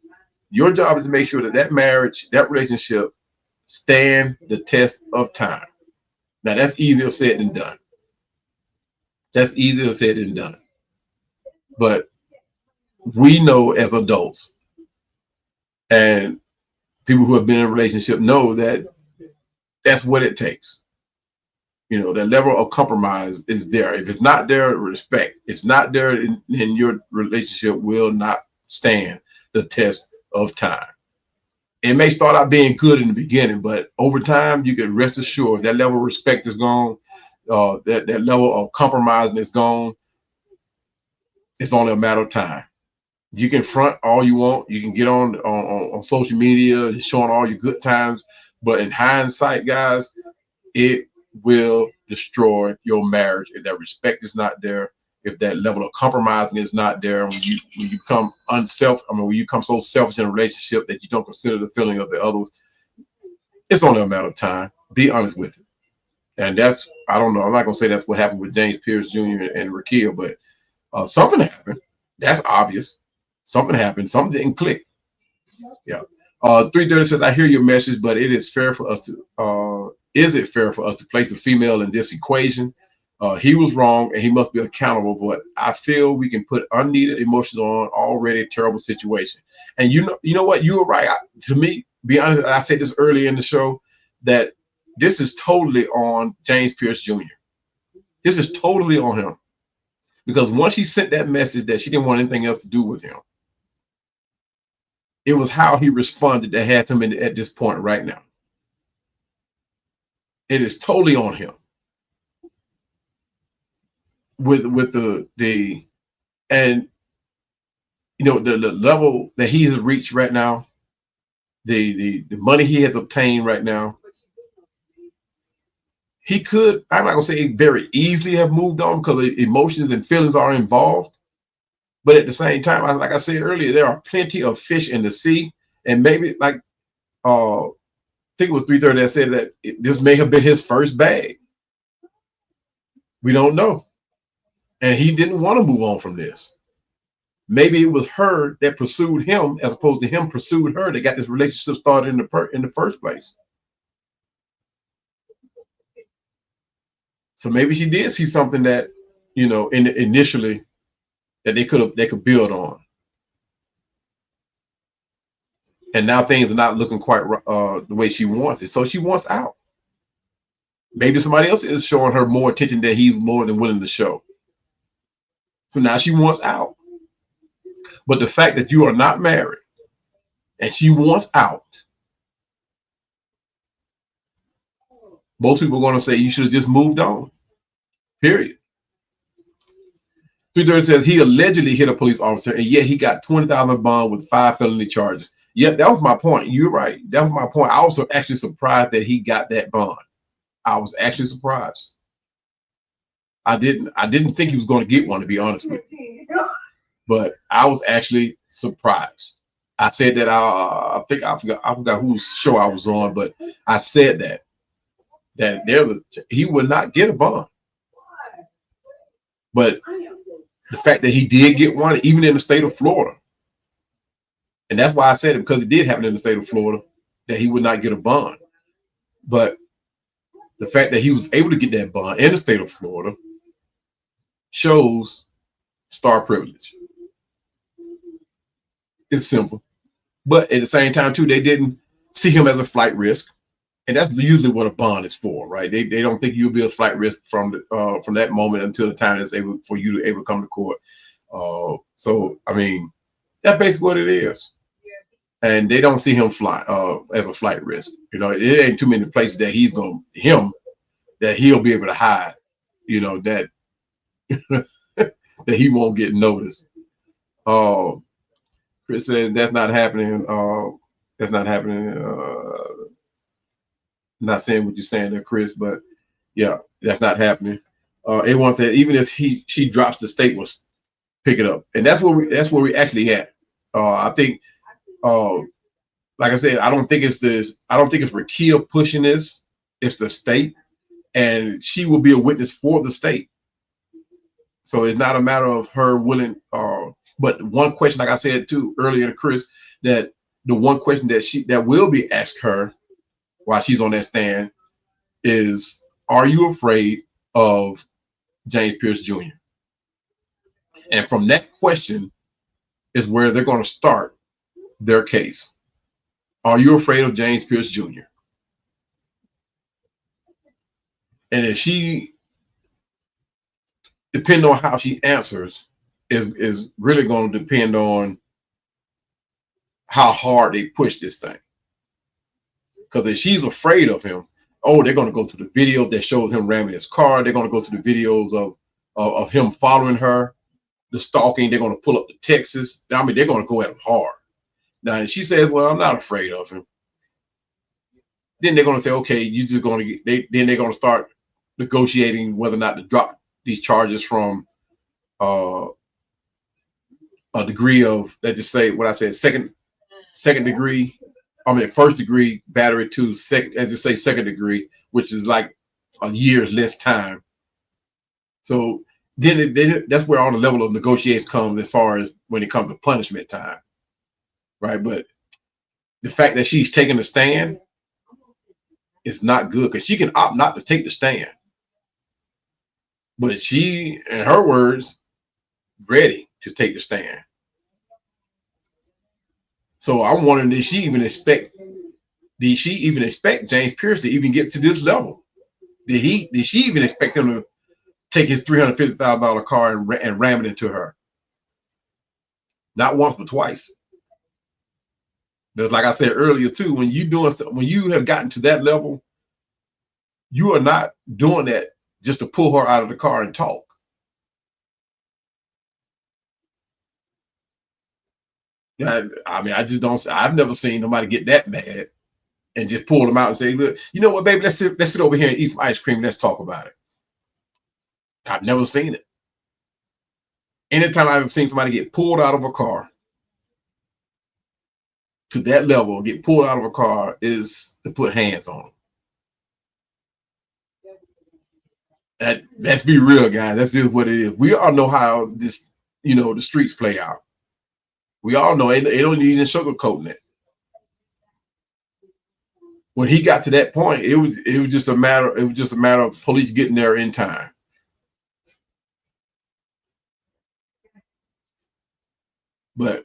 your job is to make sure that that marriage, that relationship, stand the test of time. Now, that's easier said than done. That's easier said than done. But we know as adults, and people who have been in a relationship know that that's what it takes. You know, that level of compromise is there. If it's not there, respect. It's not there, then your relationship will not stand the test of time. It may start out being good in the beginning, but over time, you can rest assured that level of respect is gone. That level of compromising is gone. It's only a matter of time. You can front all you want. You can get on social media showing all your good times, but in hindsight, guys, it will destroy your marriage if that respect is not there, if that level of compromising is not there, when you become when you become so selfish in a relationship that you don't consider the feeling of the others. It's only a matter of time. Be honest with it. And that's, I don't know, I'm not gonna say that's what happened with James Pearce Jr. and Rickea, but something happened. That's obvious. Something happened. Something didn't click. Yeah. 330 says, I hear your message, but it is fair for us to is it fair for us to place the female in this equation? He was wrong and he must be accountable. But I feel we can put unneeded emotions on already a terrible situation. And you know what? You were right. To me, be honest, I said this earlier in the show that this is totally on James Pearce Jr. This is totally on him. Because once she sent that message that she didn't want anything else to do with him, it was how he responded that had him at this point right now. It is totally on him. With the and the level that he has reached right now, the money he has obtained right now, he could, I'm not gonna say very easily have moved on because emotions and feelings are involved. But at the same time, like I said earlier, there are plenty of fish in the sea, and maybe like I think it was 330 that said that this may have been his first bag. We don't know. And he didn't want to move on from this. Maybe it was her that pursued him as opposed to him pursued her that got this relationship started in the first place. So maybe she did see something that, initially that they could build on. And now things are not looking quite the way she wants it. So she wants out. Maybe somebody else is showing her more attention that he's more than willing to show. So now she wants out. But the fact that you are not married and she wants out, most people are going to say you should have just moved on. Period. 330 says he allegedly hit a police officer and yet he got $20,000 bond with 5 felony charges. Yep, that was my point. You're right. That was my point. I was actually surprised that he got that bond. I was actually surprised. I didn't think he was going to get one, to be honest with you. But I was actually surprised. I said that I forgot whose show I was on, but I said that he would not get a bond. But the fact that he did get one, even in the state of Florida, and that's why I said it, because it did happen in the state of Florida, that he would not get a bond. But the fact that he was able to get that bond in the state of Florida shows star privilege. It's simple. But at the same time, too, they didn't see him as a flight risk. And that's usually what a bond is for, right? They don't think you'll be a flight risk from that moment until the time it's able for you to able to come to court. So I mean, that's basically what it is. And they don't see him fly as a flight risk. It ain't too many places that he'll be able to hide. That that he won't get noticed. Chris said that's not happening. That's not happening. Not saying what you're saying there, Chris, but yeah, that's not happening. It wants that even if she drops the state, will pick it up, and that's where we actually at. I think, like I said, I don't think it's Rickea pushing this. It's the state, and she will be a witness for the state. So it's not a matter of her willing. But one question, like I said too earlier to Chris, that the one question that will be asked her while she's on that stand is, are you afraid of James Pearce Jr.? And from that question is where they're going to start their case. Are you afraid of James Pearce Jr.? And if she, depending on how she answers, is really going to depend on how hard they push this thing. Because if she's afraid of him, they're going to go to the video that shows him ramming his car. They're going to go to the videos of him following her, the stalking. They're going to pull up the texts. I mean, they're going to go at him hard. Now, if she says, well, I'm not afraid of him, then they're going to say, okay, you're just going to get, then they're going to start negotiating whether or not to drop these charges from a degree of, let's just say what I said, second degree. I mean, first degree battery to second, as you say, second degree, which is like a year's less time. So then that's where all the level of negotiation comes as far as when it comes to punishment time, right? But the fact that she's taking a stand is not good because she can opt not to take the stand. but she, in her words, ready to take the stand. So I'm wondering, did she even expect James Pearce to even get to this level? Did she even expect him to take his $350,000 car and ram it into her? Not once, but twice. Because like I said earlier too, when you have gotten to that level, you are not doing that just to pull her out of the car and talk. I mean, I just don't. I've never seen nobody get that mad and just pull them out and say, "Look, you know what, baby? Let's sit over here and eat some ice cream. Let's talk about it." I've never seen it. Anytime I've seen somebody get pulled out of a car to that level, get pulled out of a car, is to put hands on them. Let's be real, guys. That's just what it is. We all know how this, the streets play out. We all know it. They don't need any sugarcoating it. When he got to that point, it was just a matter of police getting there in time. But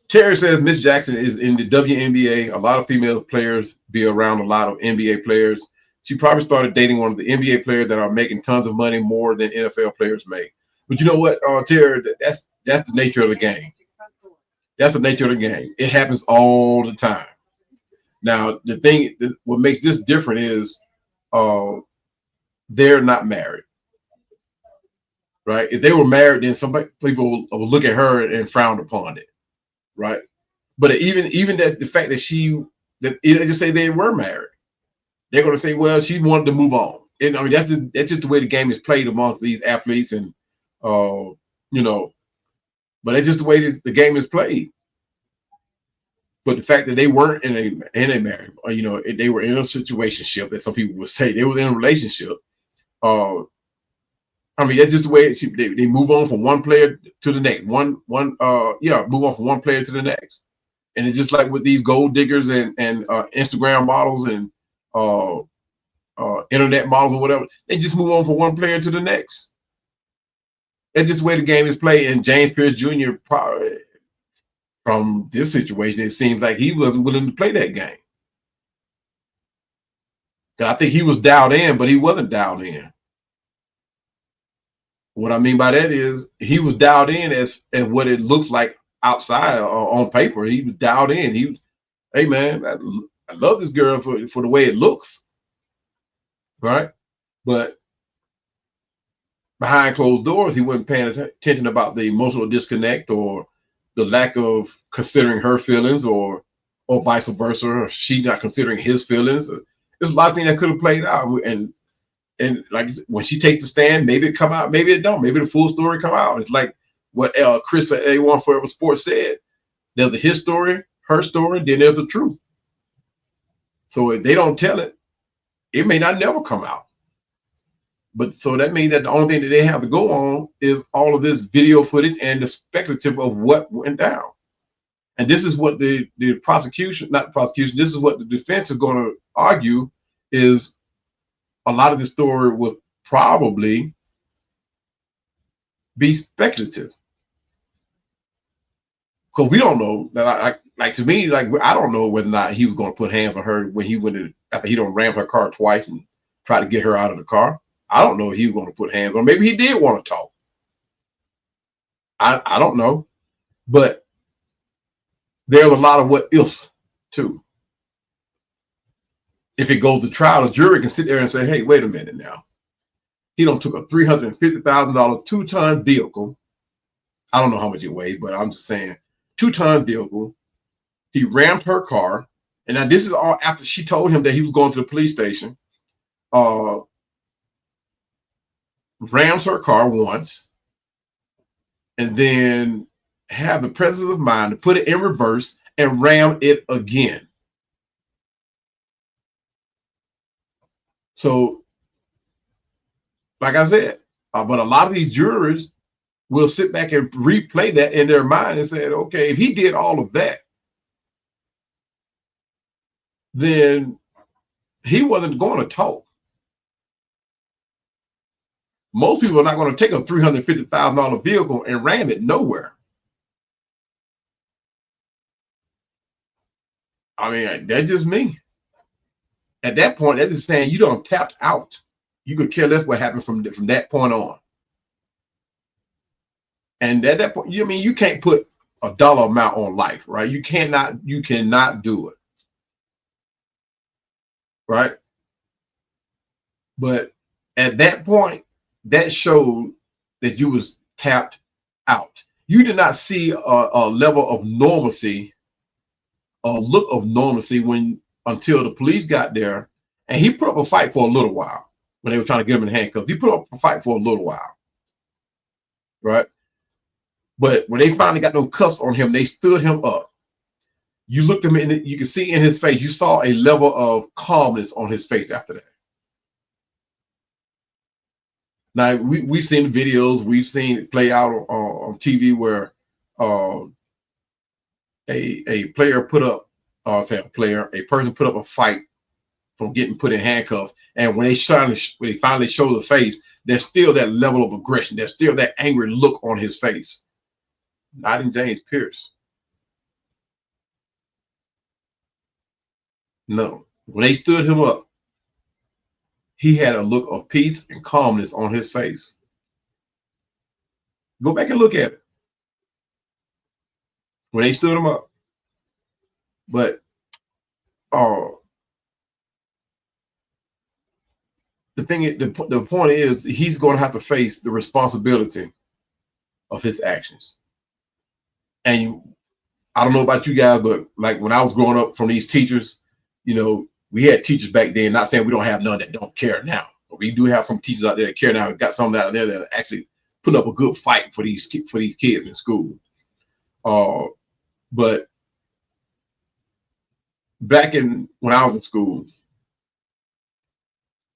Terry says Miss Jackson is in the WNBA. A lot of female players be around a lot of NBA players. She probably started dating one of the NBA players that are making tons of money, more than NFL players make. But you know what, Terry, that's the nature of the game. That's the nature of the game. It happens all the time. Now, what makes this different is they're not married, right? If they were married, then people will look at her and frown upon it, right? But even that, the fact that just say they were married, they're going to say, well, she wanted to move on. And I mean, that's just the way the game is played amongst these athletes, and but it's just the way the game is played. But the fact that they weren't in a marriage, or they were in a situationship, that some people would say they were in a relationship. I mean, that's just the way they move on from one player to the next. Move on from one player to the next. And it's just like with these gold diggers and Instagram models and internet models or whatever. They just move on from one player to the next. That's just the way the game is played. And James Pearce Jr. probably, from this situation, it seems like he wasn't willing to play that game. I think he was dialed in, but he wasn't dialed in. What I mean by that is he was dialed in as what it looks like outside or on paper. He was dialed in. He was, hey man, I love this girl for the way it looks, right? But behind closed doors, he wasn't paying attention about the emotional disconnect or the lack of considering her feelings, or vice versa, or she not considering his feelings. There's a lot of things that could have played out, and like when she takes the stand, maybe it come out, maybe it don't, maybe the full story come out. It's like what Chris at A1 Forever Sports said. There's his story, her story, then there's the truth. So if they don't tell it, it may not never come out. But so that means that the only thing that they have to go on is all of this video footage and the speculative of what went down. And this is what the prosecution, not the prosecution, this is what the defense is going to argue, is a lot of the story will probably be speculative. Because we don't know. Like to me, like I don't know whether or not he was going to put hands on her when he went after he done rammed her car twice and tried to get her out of the car. I don't know if he was going to put hands on. Maybe he did want to talk. I don't know. But there's a lot of what ifs too. If it goes to trial, a jury can sit there and say, hey, wait a minute now. He done took a $350,000 two-ton vehicle. I don't know how much it weighed, but I'm just saying, two-ton vehicle. He rammed her car. And now this is all after she told him that he was going to the police station. Rams her car once, and then have the presence of mind to put it in reverse and ram it again. So, like I said, but a lot of these jurors will sit back and replay that in their mind and say, okay, if he did all of that, then he wasn't going to talk. Most people are not going to take a $350,000 vehicle and ram it nowhere. I mean, that's just me. At that point, that's just saying you don't tapped out. You could care less what happened from that point on. And at that point, I mean, you can't put a dollar amount on life, right? You cannot do it, right? But at that point, that showed that you was tapped out. You did not see a level of normalcy, a look of normalcy until the police got there, and he put up a fight for a little while when they were trying to get him in handcuffs. He put up a fight for a little while, right? But when they finally got those cuffs on him, they stood him up. You looked him in, you could see in his face, you saw a level of calmness on his face after that. Now, we've seen the videos, we've seen it play out on TV where a player put up, a person put up a fight from getting put in handcuffs. And when they finally show the face, there's still that level of aggression. There's still that angry look on his face. Not in James Pearce. No. When they stood him up, he had a look of peace and calmness on his face. Go back and look at it. When they stood him up. But the point is, he's going to have to face the responsibility of his actions. And I don't know about you guys, but like when I was growing up from these teachers, you know, we had teachers back then, not saying we don't have none that don't care now, but we do have some teachers out there that care now. We've got some out there that are actually putting up a good fight for these kids in school. But back when I was in school,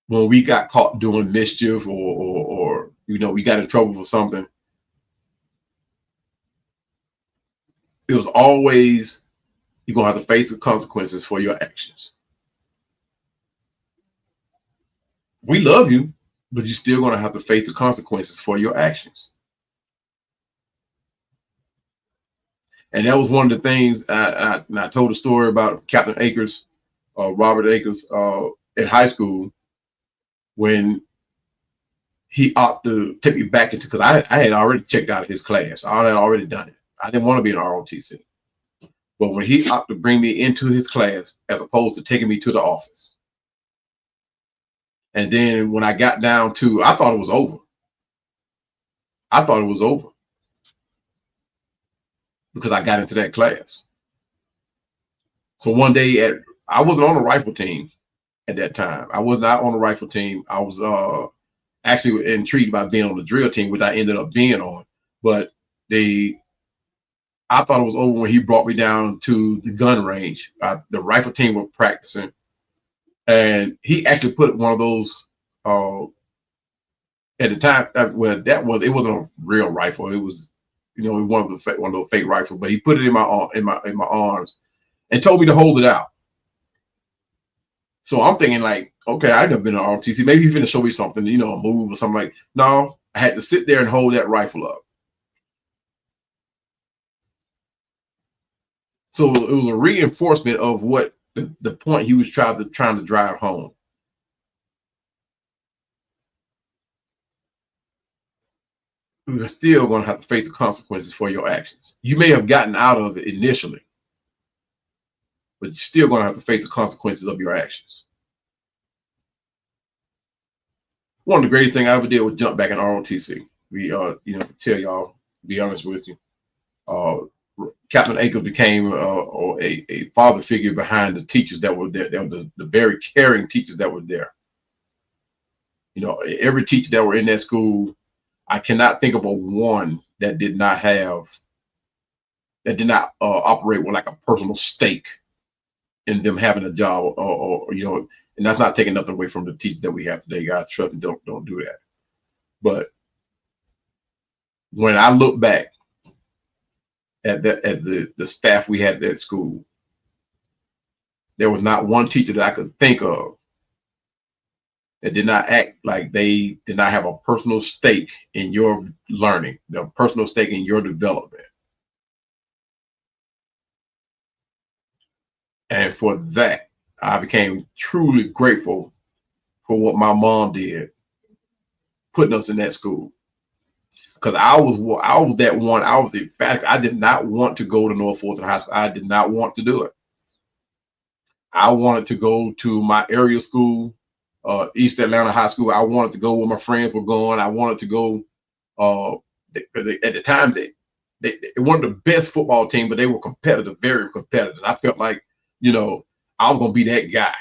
when we got caught doing mischief or you know, we got in trouble for something, it was always, you're gonna have to face the consequences for your actions. We love you, but you're still gonna have to face the consequences for your actions. And that was one of the things I told a story about Captain Akers, Robert Akers, in high school, when he opted to take me back into, because I had already checked out of his class. I had already done it. I didn't want to be an ROTC. But when he opted to bring me into his class as opposed to taking me to the office. And then when I got down to, I thought it was over. I thought it was over. Because I got into that class. So one day, I wasn't on the rifle team at that time. I was not on the rifle team. I was actually intrigued by being on the drill team, which I ended up being on. But I thought it was over when he brought me down to the gun range. The rifle team were practicing, and he actually put one of those at the time. Well, it wasn't a real rifle. It was, you know, one of those fake rifles. But he put it in my arms and told me to hold it out. So I'm thinking like, okay, I've never been in ROTC. Maybe he's gonna show me something, you know, a move or something like. No, I had to sit there and hold that rifle up. So it was a reinforcement of what the point he was trying to drive home. You're still going to have to face the consequences for your actions. You may have gotten out of it initially, but you're still going to have to face the consequences of your actions. One of the greatest things I ever did was jump back in ROTC. We, you know, tell y'all, be honest with you, Captain Akers became a father figure behind the teachers that were there. They were the very caring teachers that were there. You know, every teacher that were in that school, I cannot think of a one that did not operate with like a personal stake in them having a job, or you know, and that's not taking nothing away from the teachers that we have today, guys. Trust me, don't do that. But when I look back at the staff we had at school, there was not one teacher that I could think of that did not act like they did not have a personal stake in your learning, a personal stake in your development. And for that, I became truly grateful for what my mom did, putting us in that school. Because I was that one. I was emphatic. I did not want to go to North Fulton High School. I did not want to do it. I wanted to go to my area school, East Atlanta High School. I wanted to go where my friends were going. I wanted to go. At the time, they weren't the best football team, but they were competitive, very competitive. I felt like, you know, I was gonna be that guy.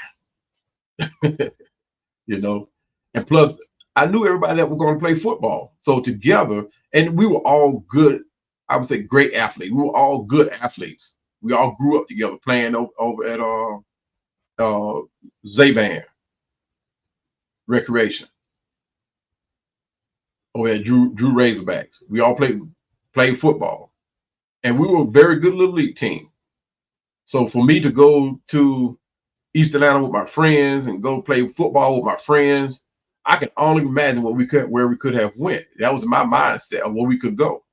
You know, and plus I knew everybody that was going to play football. So together, and we were all good, I would say great athletes. We were all good athletes. We all grew up together playing over at Zaban Recreation. Over at Drew Razorbacks. We all played football. And we were a very good little league team. So for me to go to East Atlanta with my friends and go play football with my friends, I can only imagine where we could have went. That was my mindset of where we could go.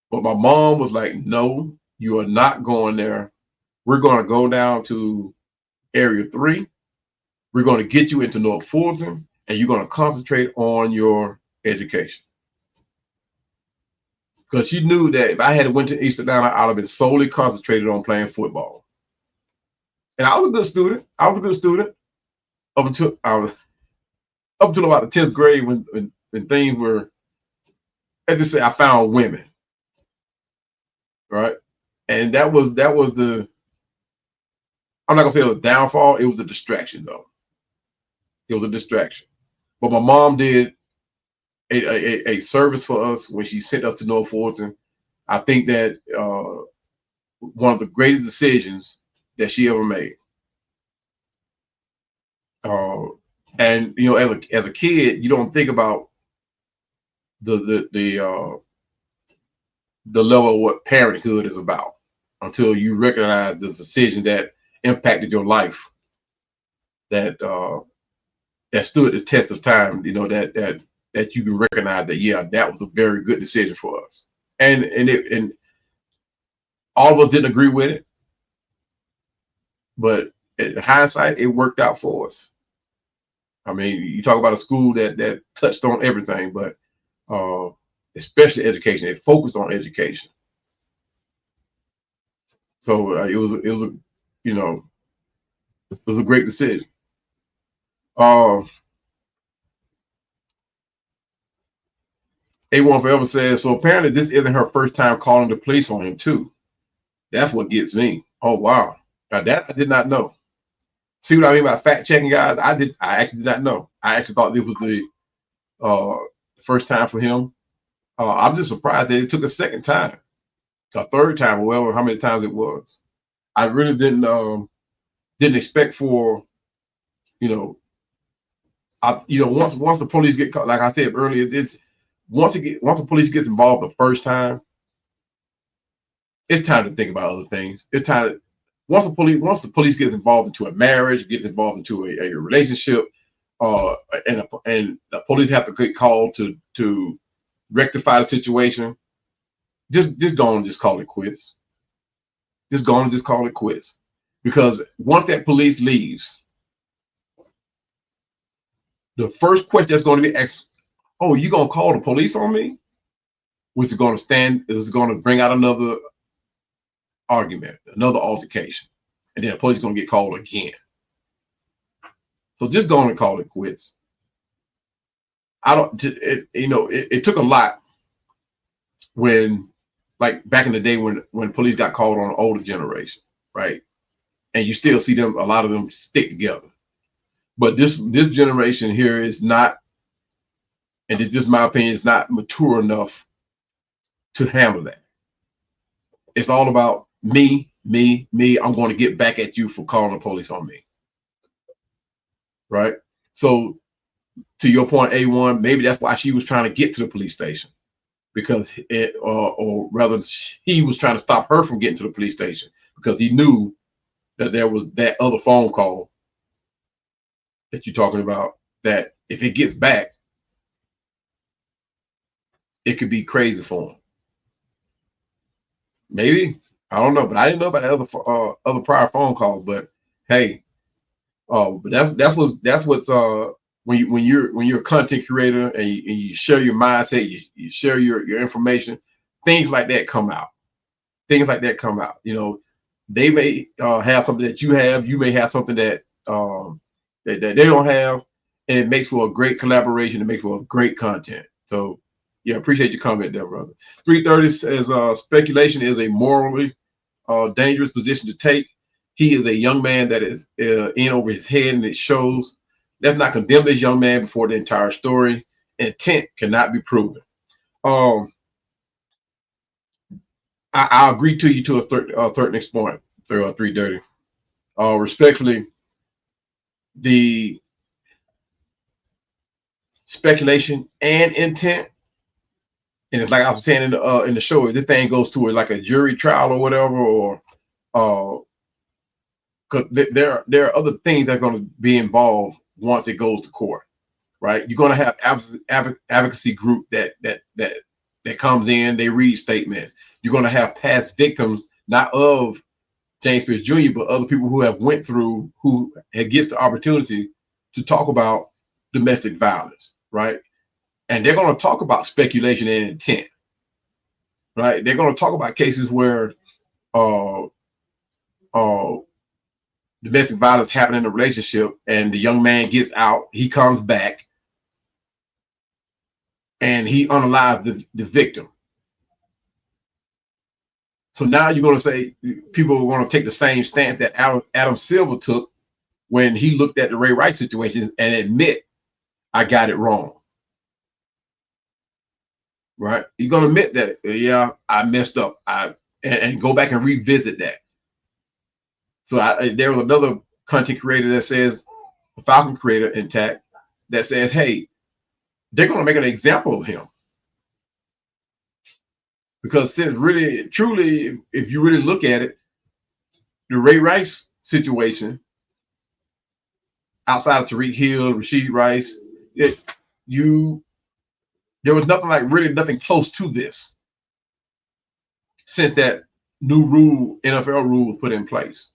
But my mom was like, no, you are not going there. We're going to go down to Area 3. We're going to get you into North Fulton, and you're going to concentrate on your education. Because she knew that if I had went to East Atlanta, I'd have been solely concentrated on playing football. And I was a good student. Up until about the 10th grade when things were, let's just say, I found women, right? And that was the, I'm not gonna say it was a downfall. It was a distraction, though. It was a distraction. But my mom did a service for us when she sent us to North Fulton. I think that one of the greatest decisions that she ever made. And you know, as a kid, you don't think about the level of what parenthood is about until you recognize the decision that impacted your life, that stood the test of time. You know, that you can recognize that, yeah, that was a very good decision for us. And all of us didn't agree with it, but in hindsight, it worked out for us. I mean, you talk about a school that touched on everything, but especially education. It focused on education. So it was a, you know, it was a great decision. A1 Forever says, so apparently this isn't her first time calling the police on him too. That's what gets me. Oh wow, now that I did not know. See what I mean by fact checking, guys? I actually did not know. I actually thought this was the first time for him. I'm just surprised that it took a second time, a third time, or whatever, how many times it was. I really didn't expect for, you know, once the police get caught, like I said earlier, once the police gets involved the first time, it's time to think about other things. It's time to, once the police gets involved into a marriage, gets involved into a relationship, and the police have to get called to rectify the situation, just go and just call it quits. Just go and just call it quits. Because once that police leaves, the first question that's going to be asked, oh, you gonna call the police on me? Which is going to bring out another argument, another altercation, and then the police is going to get called again. So just go on and call it quits. It took a lot when, like back in the day when police got called on an older generation, right? And you still see them, a lot of them stick together. But this generation here is not, and it's just my opinion, is not mature enough to handle that. It's all about me. I'm going to get back at you for calling the police on me. Right? So to your point, A1, maybe that's why she was trying to get to the police station, because or rather he was trying to stop her from getting to the police station, because he knew that there was that other phone call that you're talking about, that if it gets back, it could be crazy for him. Maybe, I don't know, but I didn't know about the other prior phone calls. But hey, but that's what's when you're a content creator and you share your mindset, you share your information, things like that come out. Things like that come out. You know, they may have something that you have. You may have something that that they don't have, and it makes for a great collaboration. It makes for a great content. So, yeah, appreciate your comment there, brother. 330 says speculation is a morally dangerous position to take. He is a young man that is in over his head, and it shows. Let's not condemn this young man before the entire story. Intent cannot be proven. I agree to you to a certain extent through 330. Respectfully, the speculation and intent, and it's like I was saying in the show, if this thing goes to like a jury trial or whatever, or because there are other things that are going to be involved once it goes to court, right? You're going to have advocacy group that comes in, they read statements. You're going to have past victims, not of James Pearce Jr., but other people who have went through, who gets the opportunity to talk about domestic violence, right? And they're going to talk about speculation and intent, right? They're going to talk about cases where domestic violence happened in a relationship, and the young man gets out, he comes back, and he unalives the victim. So now you're going to say people are going to take the same stance that Adam Silver took when he looked at the Ray Rice situation and admit, I got it wrong. Right? You're going to admit that, yeah, I messed up. And go back and revisit that. So there was another content creator that says, a Falcon creator intact, that says, hey, they're going to make an example of him. Because since really, truly, if you really look at it, the Ray Rice situation, outside of Tariq Hill, Rasheed Rice, there was nothing like really nothing close to this since that new rule, NFL rule, was put in place.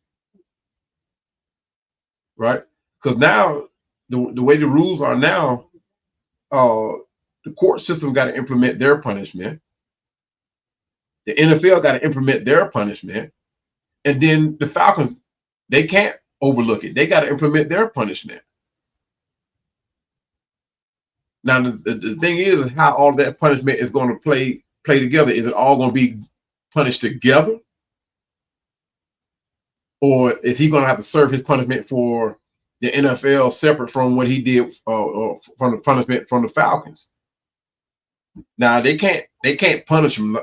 Right? Because now, the way the rules are now, the court system got to implement their punishment. The NFL got to implement their punishment. And then the Falcons, they can't overlook it. They got to implement their punishment. Now, the thing is how all that punishment is going to play together. Is it all going to be punished together? Or is he going to have to serve his punishment for the NFL separate from what he did from the punishment from the Falcons? Now, they can't punish him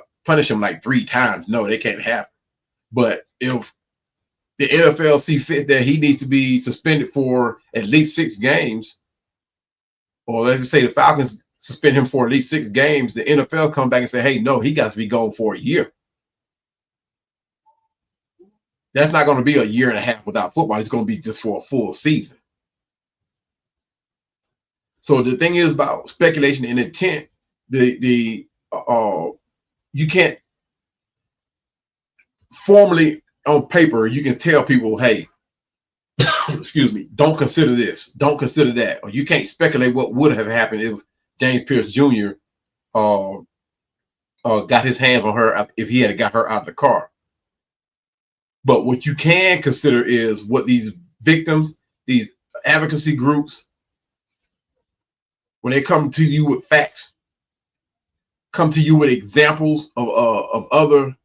like 3 times. No, they can't happen. But if the NFL see fit that he needs to be suspended for at least 6 games, or let's just say the Falcons suspend him for at least 6 games, the NFL come back and say, hey, no, he got to be gone for a year. That's not going to be a year and a half without football. It's going to be just for a full season. So the thing is about speculation and intent, you can't formally on paper, you can tell people, hey, excuse me, don't consider this, don't consider that, or you can't speculate what would have happened if James Pearce Jr. Got his hands on her if he had got her out of the car. But what you can consider is what these victims, these advocacy groups, when they come to you with facts, come to you with examples of other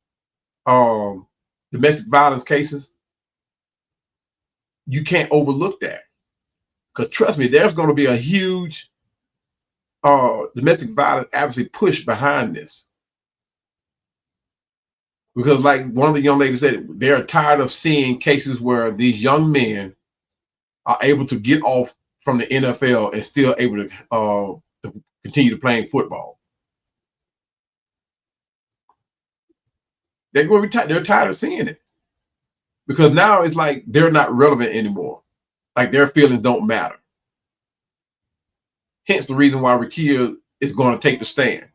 domestic violence cases, you can't overlook that. Because trust me, there's going to be a huge domestic violence advocacy push behind this. Because like one of the young ladies said, they're tired of seeing cases where these young men are able to get off from the NFL and still able to continue to playing football. They're going to be tired. They're tired of seeing it. Because now it's like they're not relevant anymore. Like their feelings don't matter. Hence the reason why Rickea is going to take the stand.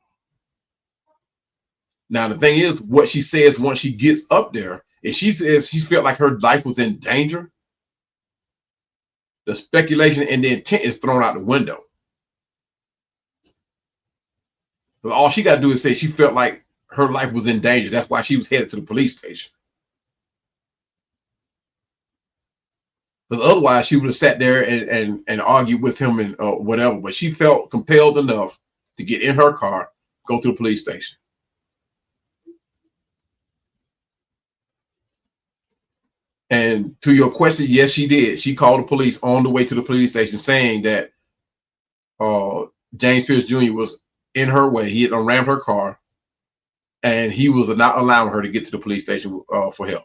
Now, the thing is, what she says once she gets up there, if she says she felt like her life was in danger, the speculation and the intent is thrown out the window. But all she got to do is say she felt like her life was in danger. That's why she was headed to the police station. Because otherwise, she would have sat there and argued with him and whatever. But she felt compelled enough to get in her car, go to the police station. And to your question, yes, she did. She called the police on the way to the police station saying that James Pearce Jr. was in her way. He had rammed her car, and he was not allowing her to get to the police station for help.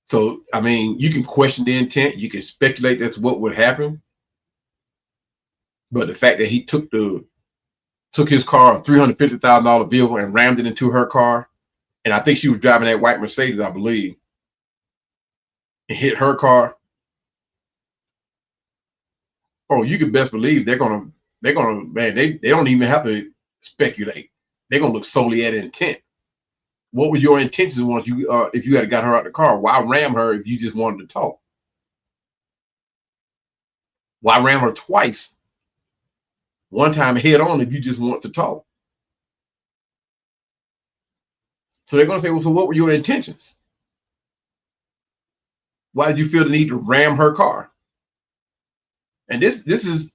So, I mean, you can question the intent. You can speculate that's what would happen. But the fact that he took his car, a $350,000 vehicle, and rammed it into her car, and I think she was driving that white Mercedes, I believe, and hit her car. Oh, you can best believe they're gonna, man, they don't even have to speculate. They're gonna look solely at intent. What were your intentions once you if you had got her out of the car? Why ram her if you just wanted to talk? Why ram her twice? One time head on if you just want to talk. So they're going to say, well, so what were your intentions? Why did you feel the need to ram her car? And this is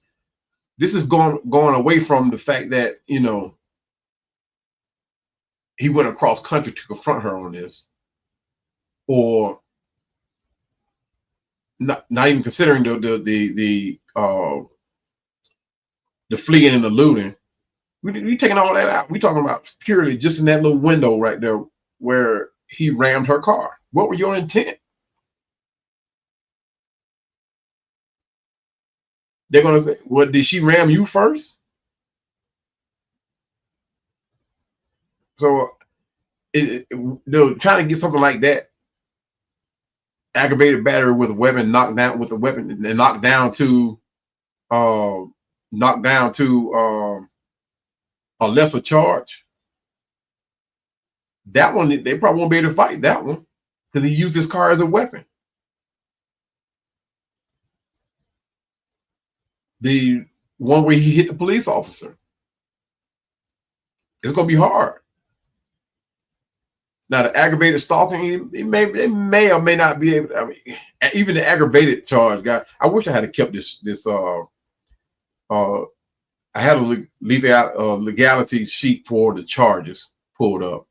going away from the fact that, you know, he went across country to confront her on this, or not even considering the fleeing and the looting. We taking all that out. We talking about purely just in that little window right there where he rammed her car. What were your intent? They're gonna say, well, did she ram you first? So they're trying to get something like that, aggravated battery with a weapon, knocked down with a weapon, and knocked down to a lesser charge. That one, they probably won't be able to fight that one because he used his car as a weapon. The one where he hit the police officer, it's going to be hard. Now, the aggravated stalking, they may or may not be able to, I mean, even the aggravated charge, guy. I wish I had kept this I had a legality sheet for the charges pulled up.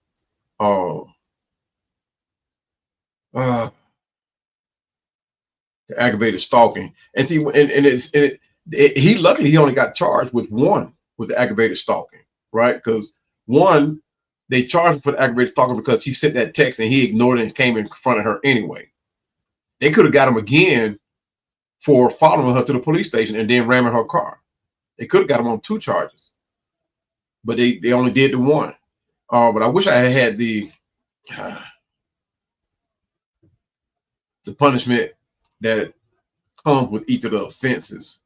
The aggravated stalking, and see, he luckily he only got charged with one, with the aggravated stalking, right? Because one, they charged him for the aggravated stalking because he sent that text and he ignored it and came in front of her anyway. They could have got him again for following her to the police station and then ramming her car. They could have got him on 2 charges, but they only did the one. But I wish I had the punishment that comes with each of the offenses.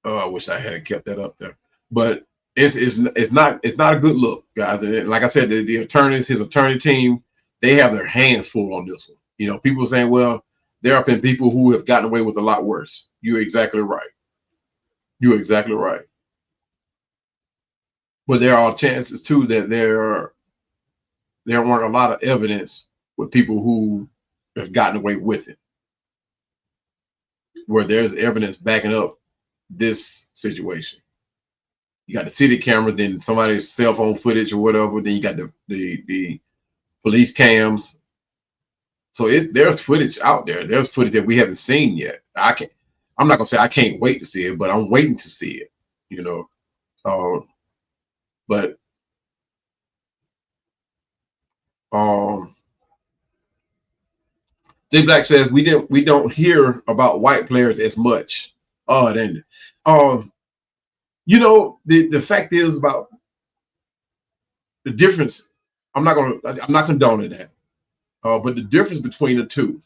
I wish I had kept that up there, but it's not a good look, guys. And like I said, the attorneys, his attorney team, they have their hands full on this one. You know, people are saying, well, there have been people who have gotten away with a lot worse. You're exactly right. You're exactly right. But there are chances too that there weren't a lot of evidence with people who have gotten away with it, where there's evidence backing up this situation. You got the city camera, then somebody's cell phone footage or whatever. Then you got the police cams. So there's footage out there. There's footage that we haven't seen yet. I'm not gonna say I can't wait to see it, but I'm waiting to see it. You know, but J Black says we don't hear about white players as much. Then, you know, the fact is about the difference, I'm not condoning that. But the difference between the two,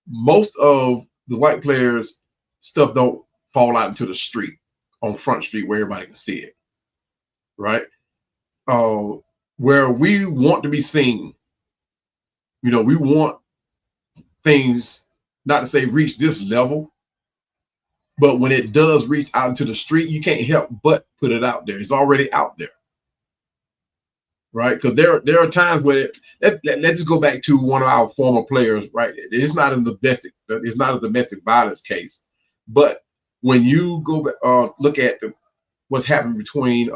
most of the white players stuff don't fall out into the street on Front Street where everybody can see it, right? Where we want to be seen, we want things, not to say reach this level, but when it does reach out into the street, you can't help but put it out there. It's already out there, right? Because there are times where let's go back to one of our former players, right? It's not a domestic violence case, but when you go look at what's happened between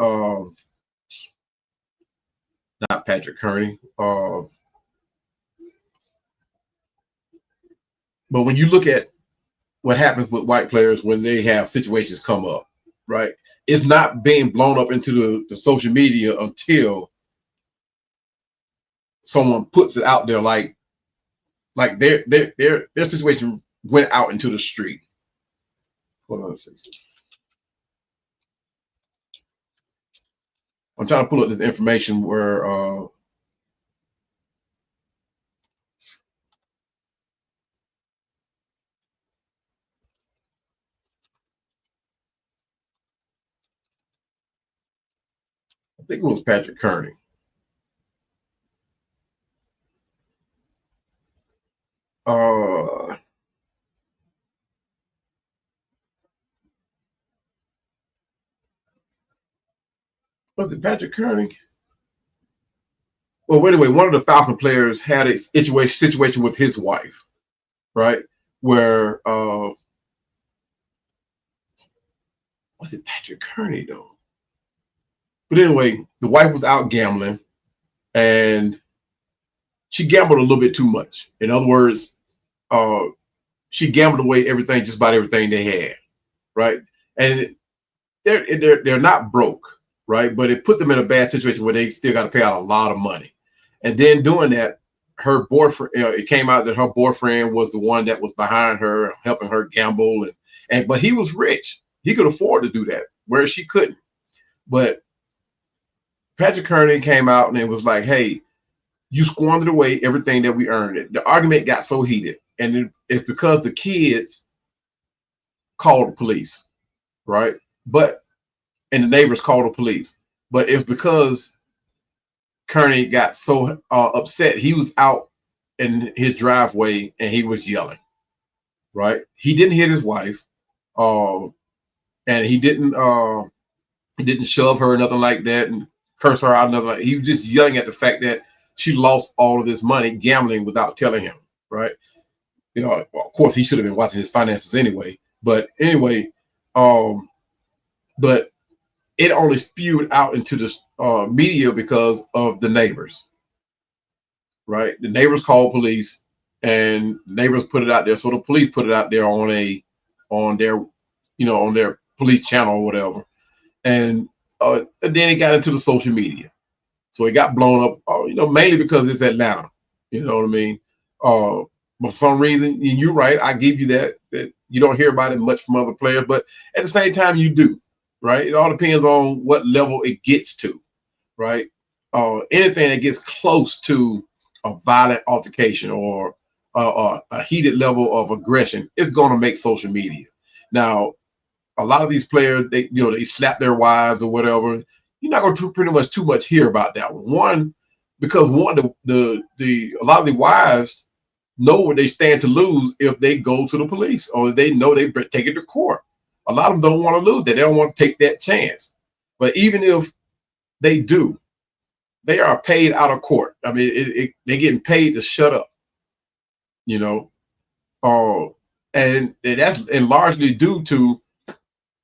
not Patrick Kearney, but when you look at what happens with white players when they have situations come up, right? It's not being blown up into the social media until someone puts it out there, like their situation went out into the street. Hold on a second. I'm trying to pull up this information where I think it was Patrick Kearney. Was it Patrick Kearney? Well, anyway, one of the Falcon players had a situation with his wife, right? Where was it Patrick Kearney though? But anyway, the wife was out gambling, and she gambled a little bit too much. In other words, she gambled away everything, just about everything they had, right? And they're not broke, right? But it put them in a bad situation where they still got to pay out a lot of money. And then doing that, her boyfriend, it came out that her boyfriend was the one that was behind her, helping her gamble, but he was rich. He could afford to do that, whereas she couldn't. But Patrick Kearney came out and it was like, hey, you squandered away everything that we earned. The argument got so heated, and it's because the kids called the police, right? And the neighbors called the police. But it's because Kearney got so upset. He was out in his driveway and he was yelling, right? He didn't hit his wife, and he didn't shove her or nothing like that and curse her out. Nothing like. He was just yelling at the fact that she lost all of this money gambling without telling him, right? Well, of course, he should have been watching his finances anyway. But anyway, but it only spewed out into the media because of the neighbors, right? The neighbors called police, and neighbors put it out there. So the police put it out there on their police channel or whatever, and then it got into the social media. So it got blown up, mainly because it's Atlanta. You know what I mean? But for some reason, and you're right, I give you that you don't hear about it much from other players, but at the same time, you do, right? It all depends on what level it gets to, right? Anything that gets close to a violent altercation or a heated level of aggression is going to make social media. Now, a lot of these players, they slap their wives or whatever. You're not going to pretty much too much hear about that one. Because a lot of the wives know what they stand to lose if they go to the police, or they know they take it to court. A lot of them don't want to lose that. They don't want to take that chance. But even if they do, they are paid out of court. I mean, they're getting paid to shut up, and that's largely due to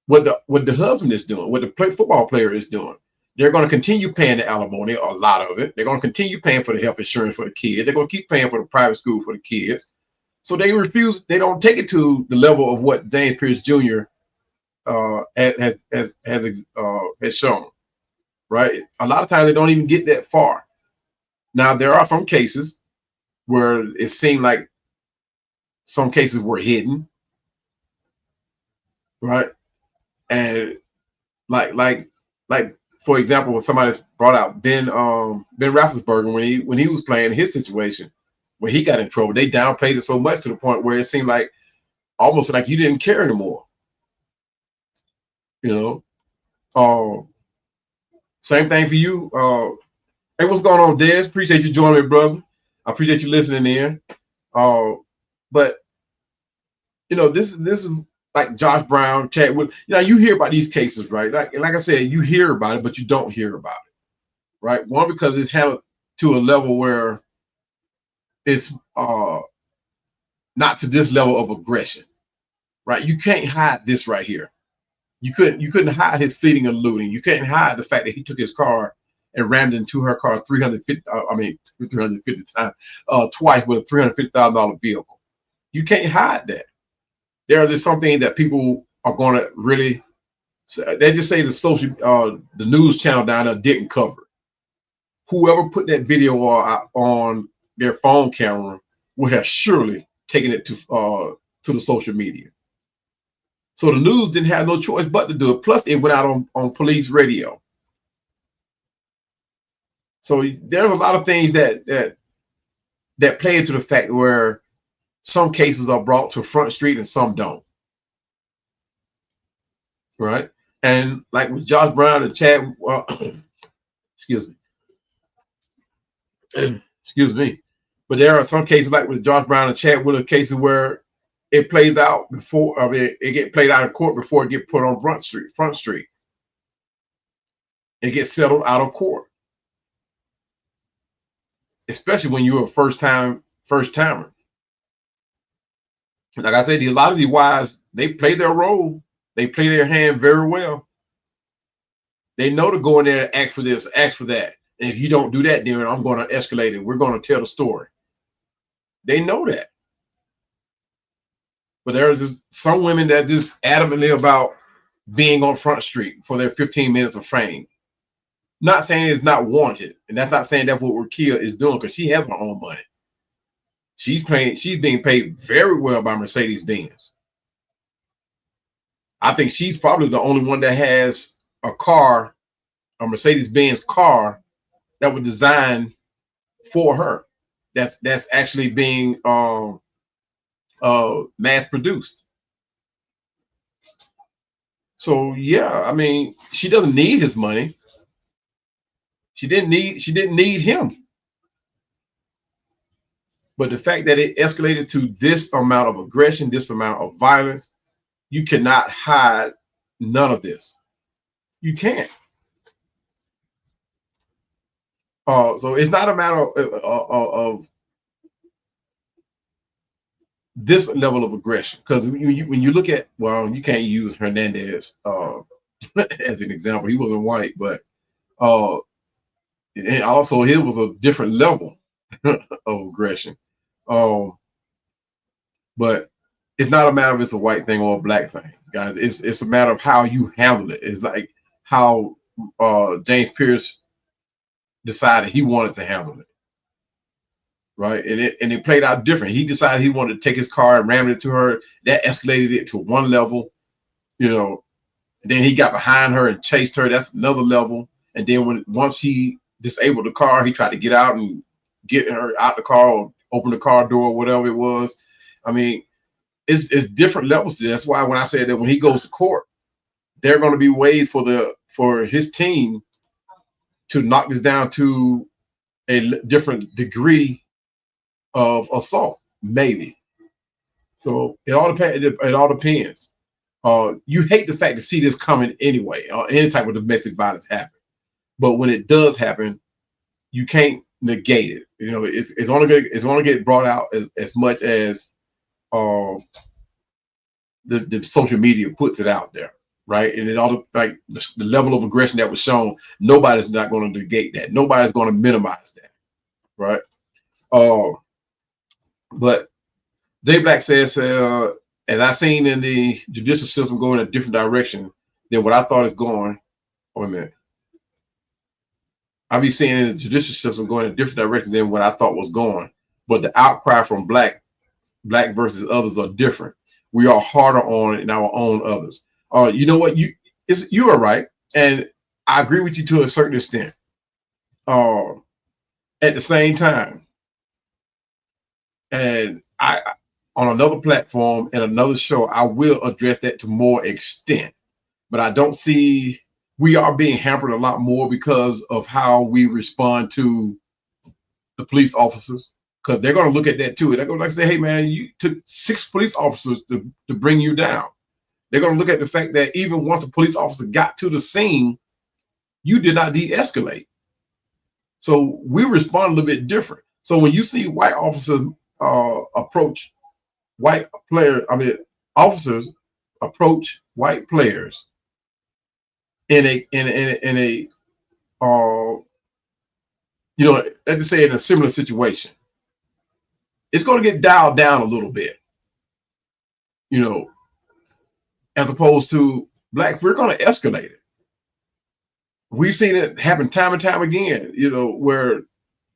what the husband is doing, what the football player is doing. They're going to continue paying the alimony, a lot of it. They're going to continue paying for the health insurance for the kids. They're going to keep paying for the private school for the kids. So they refuse. They don't take it to the level of what James Pearce Jr. Has shown, right? A lot of times they don't even get that far. Now, there are some cases where it seemed like some cases were hidden, right? And like for example, when somebody brought out Ben Roethlisberger when he was playing his situation, when he got in trouble, they downplayed it so much to the point where it seemed like almost like you didn't care anymore. You know, same thing for you. Hey, what's going on, Des? Appreciate you joining me, brother. I appreciate you listening in. But you know, this is like Josh Brown, Chadwick. You know, you hear about these cases, right? Like I said, you hear about it, but you don't hear about it, right? One, because it's handled to a level where it's not to this level of aggression, right? You can't hide this right here. You couldn't hide his fleeting and looting. You can't hide the fact that he took his car and rammed into her car 350 times, twice with a $350,000 vehicle. You can't hide that. There are just some things that people are going to really. They just say the news channel down there didn't cover. Whoever put that video on their phone camera would have surely taken it to the social media. So the news didn't have no choice but to do it. Plus, it went out on police radio. So there's a lot of things that play into the fact where some cases are brought to Front Street and some don't. Right? And like with Josh Brown and Chad, excuse me. But there are some cases like with Josh Brown and Chad Wheeler cases where it plays out before, it get played out of court before it get put on Front Street. It gets settled out of court. Especially when you're a first timer. Like I said, a lot of these wives, they play their role. They play their hand very well. They know to go in there and ask for this, ask for that. And if you don't do that, then I'm going to escalate it. We're going to tell the story. They know that. But there are just some women that just adamantly about being on Front Street for their 15 minutes of fame. Not saying it's not wanted. And that's not saying that's what Rickea is doing, because she has her own money. She's being paid very well by Mercedes-Benz. I think she's probably the only one that has a Mercedes-Benz car that was designed for her. That's actually being mass produced. So yeah, I mean, she doesn't need his money. She didn't need him. But the fact that it escalated to this amount of aggression, this amount of violence, you cannot hide none of this. You can't. So it's not a matter of this level of aggression, because when you look at, well, you can't use Hernandez as an example. He wasn't white, but and also it was a different level of aggression. But it's not a matter of it's a white thing or a black thing, guys. It's a matter of how you handle it. It's like how James Pearce decided he wanted to handle it, right? And it played out different. He decided he wanted to take his car and ram it into her. That escalated it to one level, you know. And then he got behind her and chased her. That's another level. And then once he disabled the car, he tried to get out and get her out the car or open the car door or whatever it was. I mean, it's different levels to this. That's why when I said that when he goes to court, there are going to be ways for his team to knock this down to a different degree of assault, maybe. So it all depends. It all depends. You hate the fact to see this coming anyway, any type of domestic violence happen. But when it does happen, you can't negate it. You know, it's only going to get brought out as much as the social media puts it out there, right? And it all, like the level of aggression that was shown, nobody's not going to negate that. Nobody's going to minimize that, right? But J Black says, as I seen in the judicial system going in a different direction than what I thought it's going. Wait a minute. I be seeing in the judicial system going in a different direction than what I thought was going. But the outcry from black versus others are different. We are harder on it in our own others. You know what? You are right. And I agree with you to a certain extent. At the same time, and I on another platform and another show, I will address that to more extent. But I don't see we are being hampered a lot more because of how we respond to the police officers, because they're going to look at that too. They're going to say, hey man, you took 6 police officers to bring you down. They're going to look at the fact that even once the police officer got to the scene, you did not de-escalate. So we respond a little bit different. So when you see white officers approach white players, officers approach white players in a let's say in a similar situation, it's going to get dialed down a little bit, as opposed to blacks. We're going to escalate it. We've seen it happen time and time again, where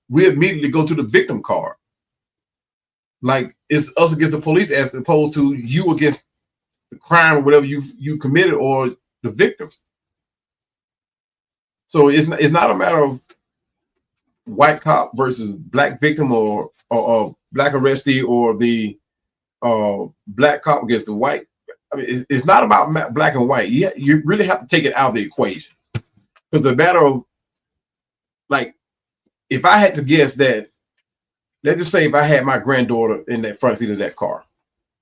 we immediately go to the victim card. Like it's us against the police as opposed to you against the crime or whatever you committed or the victim. So it's not a matter of white cop versus black victim or black arrestee or the black cop against the white. It's not about black and white. You really have to take it out of the equation. Because the matter of, like, if I had to guess that, let's just say if I had my granddaughter in that front seat of that car,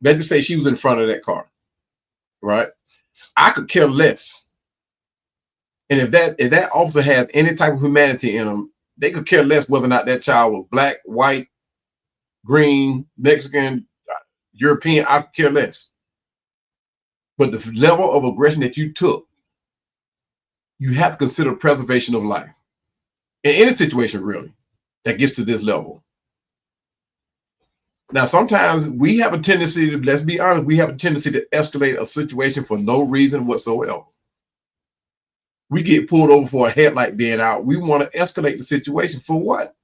let's just say she was in front of that car, right? I could care less. And if that officer has any type of humanity in them, they could care less whether or not that child was black, white, green, Mexican, European. I could care less. But the level of aggression that you took, you have to consider preservation of life in any situation, really, that gets to this level. Now, sometimes we have a tendency to, let's be honest, we have a tendency to escalate a situation for no reason whatsoever. We get pulled over for a headlight being out. We want to escalate the situation for what?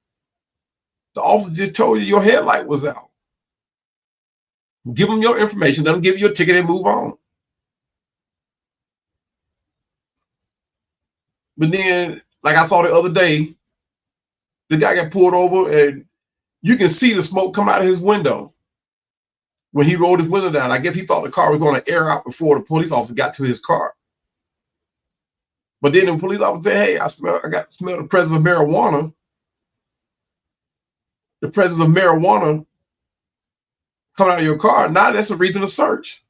The officer just told you your headlight was out. Give them your information, let them give you a ticket and move on. But then, like I saw the other day, the guy got pulled over and you can see the smoke come out of his window when he rolled his window down. I guess he thought the car was going to air out before the police officer got to his car. But then the police officer said, hey, I smell the presence of marijuana. The presence of marijuana coming out of your car. Now that's a reason to search.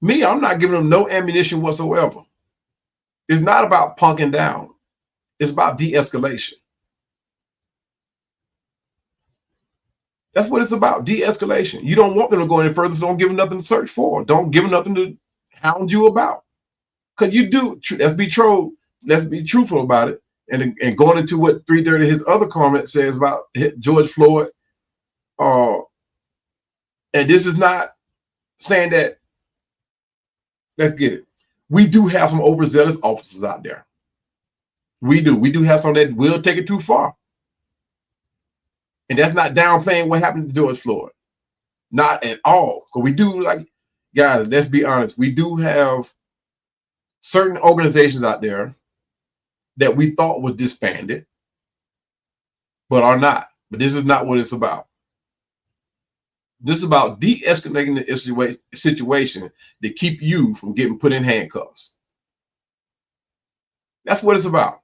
Me, I'm not giving them no ammunition whatsoever. It's not about punking down. It's about de-escalation. That's what it's about, de-escalation. You don't want them to go any further, so don't give them nothing to search for. Don't give them nothing to hound you about. Because you do, let's be truthful about it. And going into what 330, his other comment says about George Floyd, and this is not saying that, let's get it. We do have some overzealous officers out there. We do have some that will take it too far. And that's not downplaying what happened to George Floyd. Not at all. Because we do, like, guys, let's be honest. We do have certain organizations out there that we thought was disbanded, but are not. But this is not what it's about. This is about de-escalating the situation to keep you from getting put in handcuffs. That's what it's about.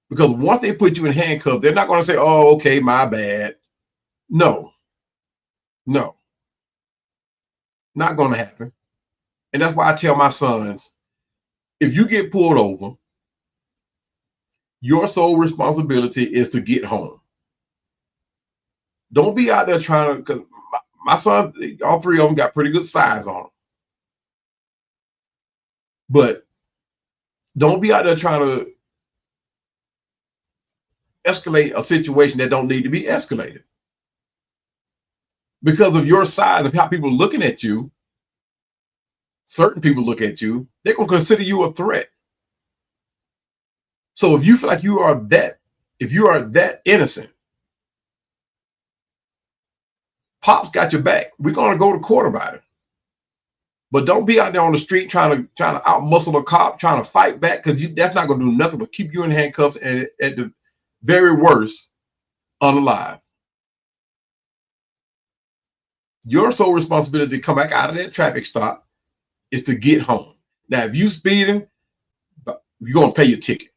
Because once they put you in handcuffs, they're not going to say, oh, okay, my bad. No. Not going to happen. And that's why I tell my sons, if you get pulled over, your sole responsibility is to get home. Don't be out there trying to, because my son, all 3 of them got pretty good size on them. But don't be out there trying to escalate a situation that don't need to be escalated. Because of your size, of how people are looking at you, certain people look at you, they're going to consider you a threat. So if you feel like you are that innocent, Pop's got your back. We're going to go to court about it. But don't be out there on the street trying to outmuscle a cop, trying to fight back, because that's not going to do nothing but keep you in handcuffs and at the very worst, unalive. Your sole responsibility to come back out of that traffic stop is to get home. Now, if you speeding, you're going to pay your ticket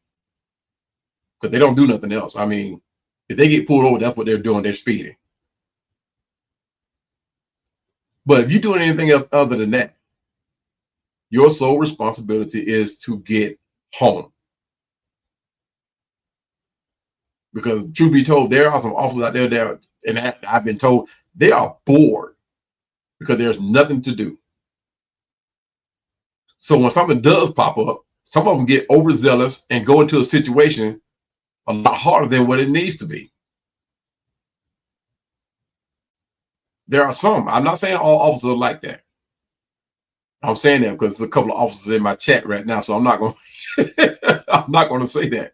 because they don't do nothing else. I mean, if they get pulled over, that's what they're doing. They're speeding. But if you're doing anything else other than that, your sole responsibility is to get home. Because truth be told, there are some officers out there that, and I've been told, they are bored because there's nothing to do. So when something does pop up, some of them get overzealous and go into a situation a lot harder than what it needs to be. There are some. I'm not saying all officers are like that. I'm saying that because there's a couple of officers in my chat right now, so I'm not going to say that.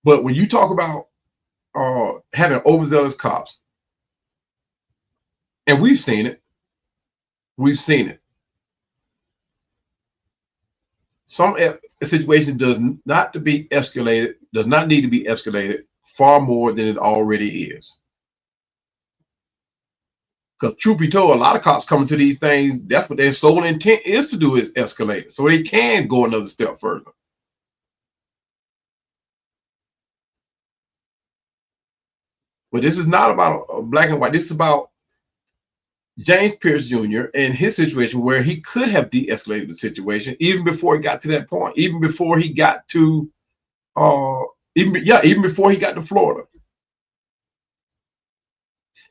But when you talk about having overzealous cops, and we've seen it. Some situation does not need to be escalated far more than it already is. Because truth be told, a lot of cops coming to these things, that's what their sole intent is to do, is escalate, so they can go another step further. But this is not about black and white. This is about James Pearce Jr. and his situation, where he could have de-escalated the situation even before he got to that point, even before he got to even before he got to Florida.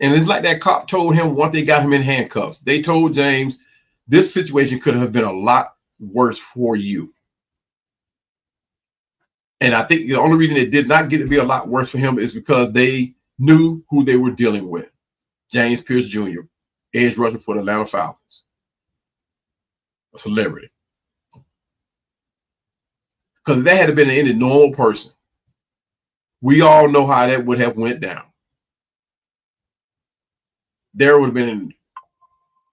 And it's like that cop told him once they got him in handcuffs. They told James, this situation could have been a lot worse for you. And I think the only reason it did not get to be a lot worse for him is because they knew who they were dealing with. James Pearce Jr., edge rusher for the Atlanta Falcons, a celebrity. Because if that had been any normal person, we all know how that would have went down. There would have been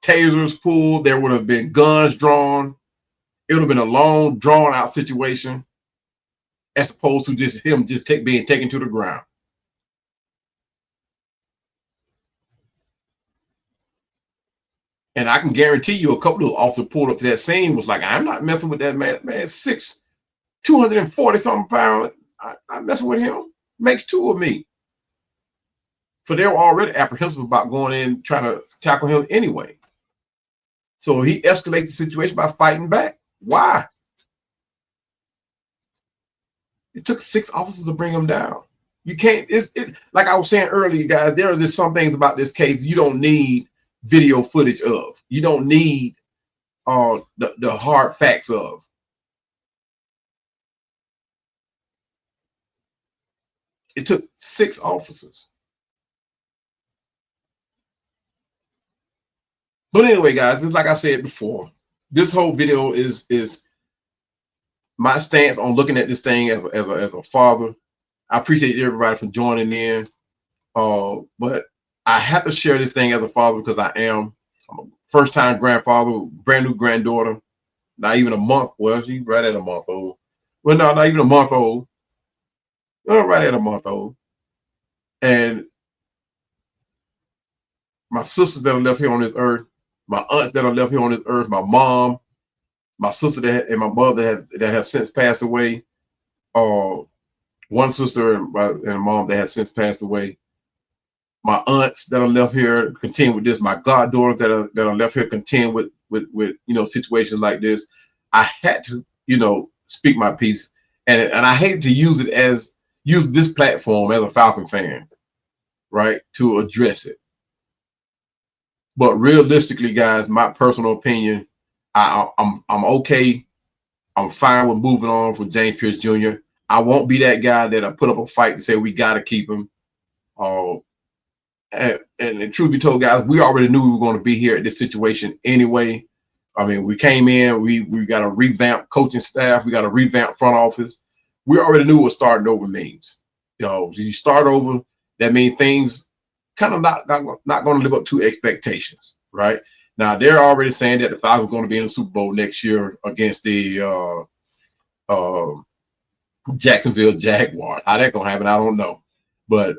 tasers pulled. There would have been guns drawn. It would have been a long, drawn-out situation, as opposed to just him being taken to the ground. And I can guarantee you a couple of officers pulled up to that scene was like, I'm not messing with that man. Man, 240-something pounds. I'm messing with him. Makes two of me. So they were already apprehensive about going in trying to tackle him anyway. So he escalates the situation by fighting back. Why? It took 6 officers to bring him down. You can't, like I was saying earlier, guys, there are just some things about this case you don't need video footage of. You don't need the hard facts of. It took 6 officers. But anyway, guys, like I said before, this whole video is my stance on looking at this thing as a father. I appreciate everybody for joining in, but I have to share this thing as a father because I'm a first-time grandfather, brand new granddaughter, not even a month. Well, she's right at a month old. Well, no, not even a month old. Right at a month old. And my sisters that are left here on this earth, my aunts that are left here on this earth, my mom, my sister and my mother that have since passed away. One sister and a mom that has since passed away. My aunts that are left here continue with this. My goddaughters that are left here continue with situations like this. I had to speak my piece, and I hate to use this platform as a Falcon fan, right, to address it. But realistically, guys, my personal opinion, I'm okay. I'm fine with moving on from James Pearce Jr. I won't be that guy that I put up a fight to say we got to keep him. And truth be told, guys, we already knew we were going to be here at this situation anyway. I mean, we came in, we got a revamp coaching staff, we got a revamp front office. We already knew what starting over means. You start over, that means things kind of not going to live up to expectations, right? Now they're already saying that the Falcons are going to be in the Super Bowl next year against the Jacksonville Jaguars. How that going to happen, I don't know, but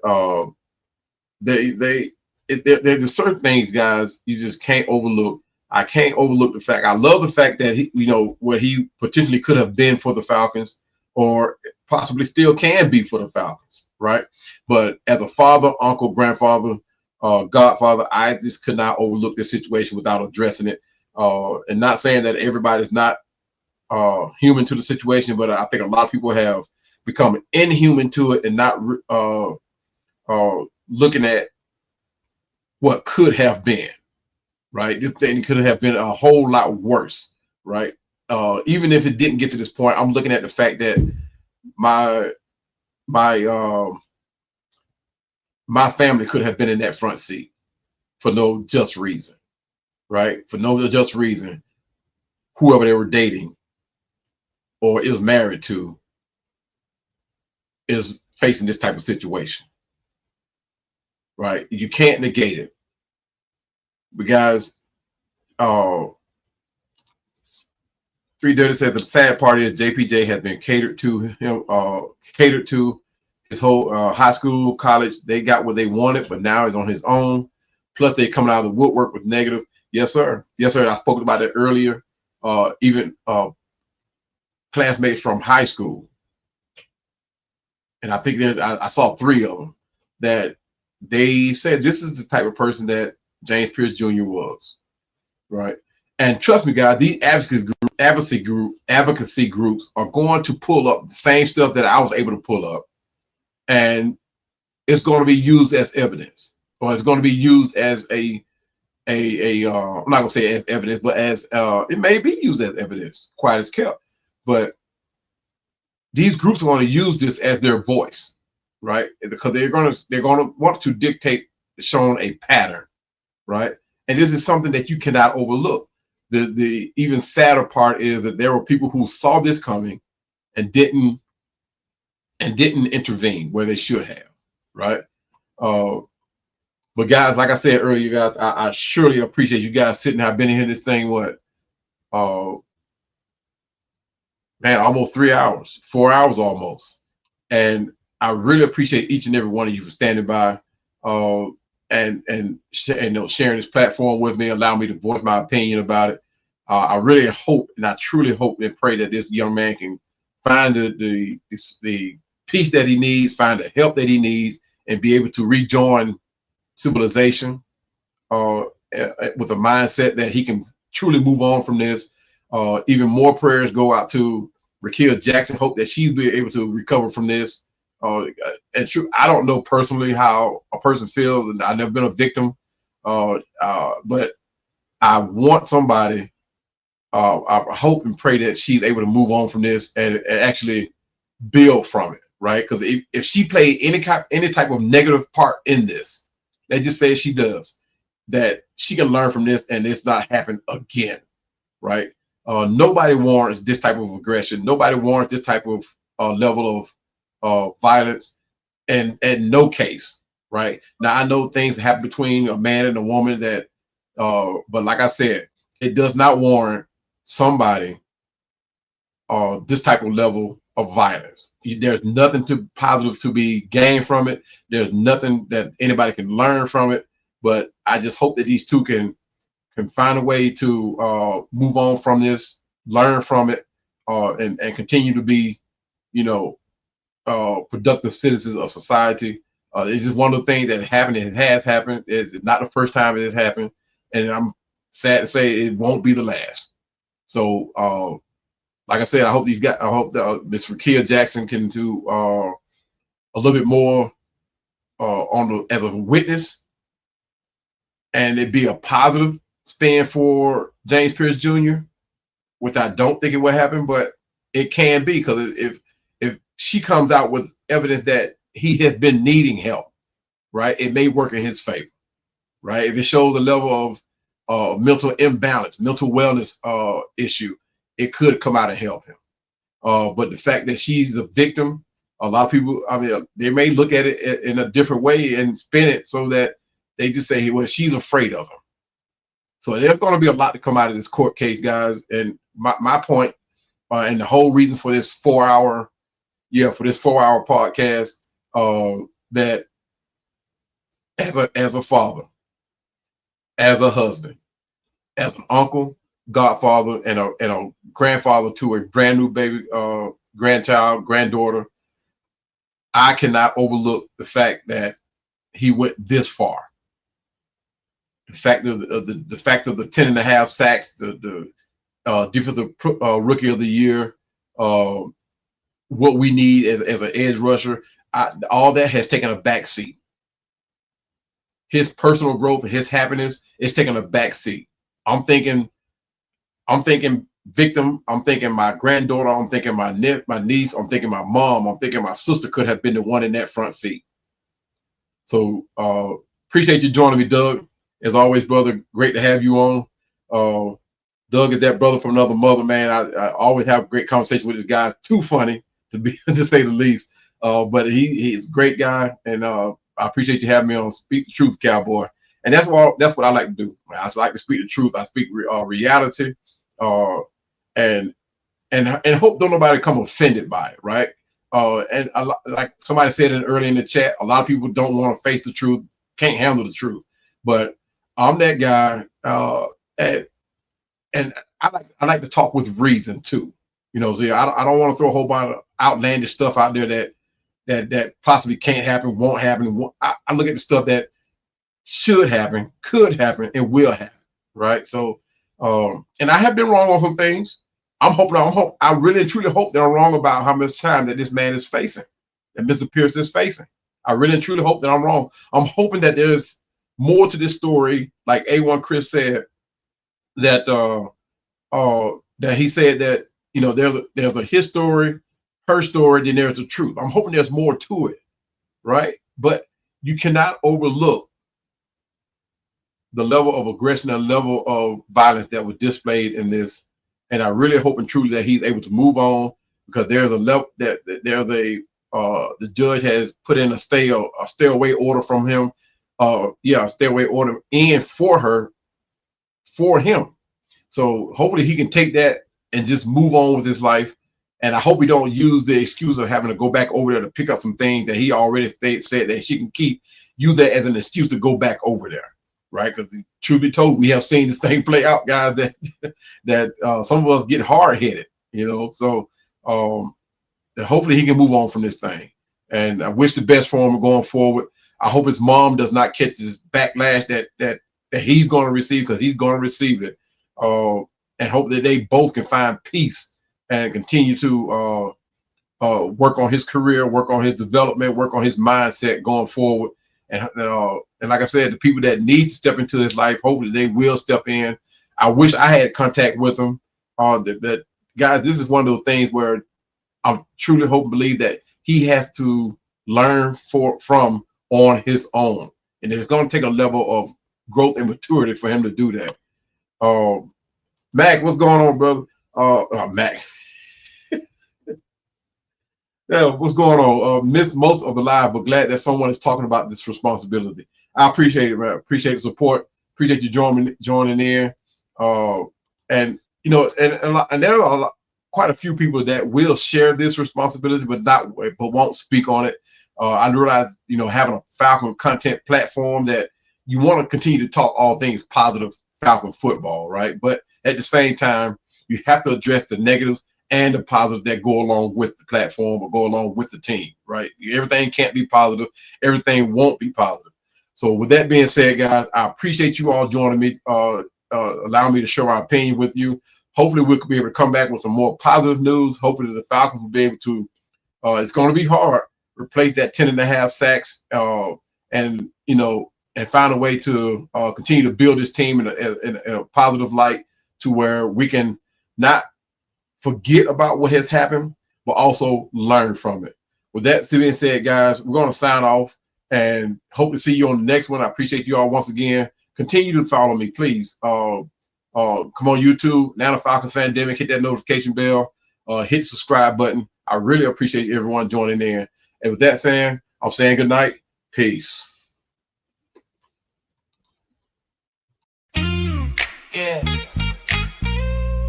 there's certain things, guys, you just can't overlook. I can't overlook the fact. I love the fact that he, what he potentially could have been for the Falcons, or possibly still can be for the Falcons, right? But as a father, uncle, grandfather, godfather, I just could not overlook this situation without addressing it. And not saying that everybody's not human to the situation, but I think a lot of people have become inhuman to it and not looking at what could have been, right? This thing could have been a whole lot worse, right? Even if it didn't get to this point, I'm looking at the fact that my family could have been in that front seat for no just reason, right? For no just reason, whoever they were dating or is married to is facing this type of situation, right? You can't negate it. But guys, 330 says the sad part is JPJ has been catered to him, catered to his whole high school, college. They got what they wanted, but now he's on his own. Plus, they coming out of the woodwork with negative. Yes, sir. Yes, sir. I spoke about it earlier. Even classmates from high school, and I think I saw 3 of them that they said this is the type of person that James Pearce Jr. was, right? And trust me, guys, these advocacy groups are going to pull up the same stuff that I was able to pull up, and it's going to be used as evidence, or it's going to be used as I'm not going to say as evidence, but as it may be used as evidence, quiet as kept. But these groups are going to use this as their voice, right? Because they're going to want to dictate, showing a pattern, right? And this is something that you cannot overlook. The even sadder part is that there were people who saw this coming and didn't intervene where they should have, right? But guys, like I said earlier, guys, I surely appreciate you guys sitting. I've been in here this thing, man, almost 3 hours, 4 hours almost. And I really appreciate each and every one of you for standing by and sharing this platform with me, allow me to voice my opinion about it. I really hope, and I truly hope and pray that this young man can find the peace that he needs, find the help that he needs, and be able to rejoin civilization with a mindset that he can truly move on from this. Even more prayers go out to Rickea Jackson. Hope that she's be able to recover from this. And true, I don't know personally how a person feels, and I've never been a victim. But I want somebody. I hope and pray that she's able to move on from this and actually build from it, right? Because if she played any type of negative part in this, let's just say she does, that she can learn from this and it's not happen again, right? Nobody warrants this type of aggression. Nobody warrants this type of level of violence, and no case, right? Now I know things happen between a man and a woman that, but like I said, it does not warrant somebody this type of level of violence. There's nothing positive to be gained from it. There's nothing that anybody can learn from it. But I just hope that these two can find a way to move on from this, learn from it, and continue to be, productive citizens of society. It's just one of the things that happened. It has happened. It's not the first time it has happened, and I'm sad to say it won't be the last. So, like I said, I hope that Miss Rickea Jackson can do a little bit more as a witness, and it be a positive spin for James Pearce Jr., which I don't think it will happen, but it can be, because if she comes out with evidence that he has been needing help, right, it may work in his favor, right? If it shows a level of mental imbalance, mental wellness issue, it could come out and help him. But the fact that she's the victim, a lot of people, I mean, they may look at it in a different way and spin it so that they just say, well, she's afraid of him. So there's going to be a lot to come out of this court case, guys. And my point, and the whole reason for this 4-hour podcast, that as a father, as a husband, as an uncle, godfather, and a grandfather to a brand new baby, grandchild, granddaughter, I cannot overlook the fact that he went this far. The fact of the 10.5 sacks, the defensive rookie of the year, what we need as an edge rusher, all that has taken a back seat. His personal growth and his happiness is taking a back seat. I'm thinking victim. I'm thinking my granddaughter. I'm thinking my niece. I'm thinking my mom. I'm thinking my sister could have been the one in that front seat. So appreciate you joining me, Doug. As always, brother, great to have you on. Doug is that brother from another mother, man. I always have a great conversation with this guy. Too funny to say the least. But he's a great guy, and I appreciate you having me on Speak the Truth, Cowboy. And that's what I like to do. I like to speak the truth. I speak reality, and hope don't nobody come offended by it, right? And like somebody said earlier in the chat, a lot of people don't want to face the truth, can't handle the truth. But I'm that guy, and I like to talk with reason too. So I don't want to throw a whole bunch of outlandish stuff out there that possibly can't happen, won't happen. I look at the stuff that should happen, could happen, and will happen, right? So, and I have been wrong on some things. I really truly hope that I'm wrong about how much time that this man is facing, that Mr. Pearce is facing. I really and truly hope that I'm wrong. I'm hoping that there's more to this story, like A1 Chris said, that that he said that there's a his story, her story, then there's the truth. I'm hoping there's more to it, right? But you cannot overlook the level of aggression and level of violence that was displayed in this. And I really hope and truly that he's able to move on, because there's a level that the judge has put in a stay away order from him. A stay away order in for him. So hopefully he can take that and just move on with his life. And I hope he don't use the excuse of having to go back over there to pick up some things that he already said that she can keep. Use that as an excuse to go back over there, right? Because truth be told, we have seen this thing play out, guys. That some of us get hard headed, So hopefully he can move on from this thing. And I wish the best for him going forward. I hope his mom does not catch this backlash that he's going to receive, because he's going to receive it. And hope that they both can find peace and continue to work on his career, work on his development, work on his mindset going forward. And like I said, the people that need to step into his life, hopefully they will step in. I wish I had contact with him. That guys, this is one of those things where I truly hope and believe that he has to learn from on his own, and it's going to take a level of growth and maturity for him to do that. Mac, what's going on, brother? Mac. Yeah, what's going on? Missed most of the live, but glad that someone is talking about this responsibility. I appreciate it, man. Appreciate the support. Appreciate you joining in. And there are quite a few people that will share this responsibility, but won't speak on it. I realize, having a Falcon content platform, that you want to continue to talk all things positive Falcon football, right? But at the same time, you have to address the negatives and the positives that go along with the platform or go along with the team, right? Everything can't be positive. Everything won't be positive. So with that being said, guys, I appreciate you all joining me, allowing me to share my opinion with you. Hopefully we'll be able to come back with some more positive news. Hopefully the Falcons will be able to, it's going to be hard, replace that 10.5 sacks, and find a way to continue to build this team in a positive light, to where we can not forget about what has happened, but also learn from it. With that being said, guys, we're going to sign off and hope to see you on the next one. I appreciate you all once again. Continue to follow me, please. Come on YouTube, Atlanta Falcons FANDEMIC, hit that notification bell, hit the subscribe button. I really appreciate everyone joining in. And with that saying, I'm saying good night. Peace. Yeah.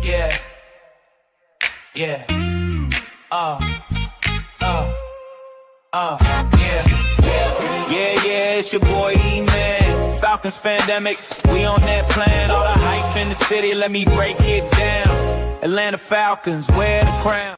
Yeah. Yeah. Yeah. Yeah, it's your boy E-Man. Falcons Fandemic, we on that plan. All the hype in the city, let me break it down. Atlanta Falcons, wear the crown.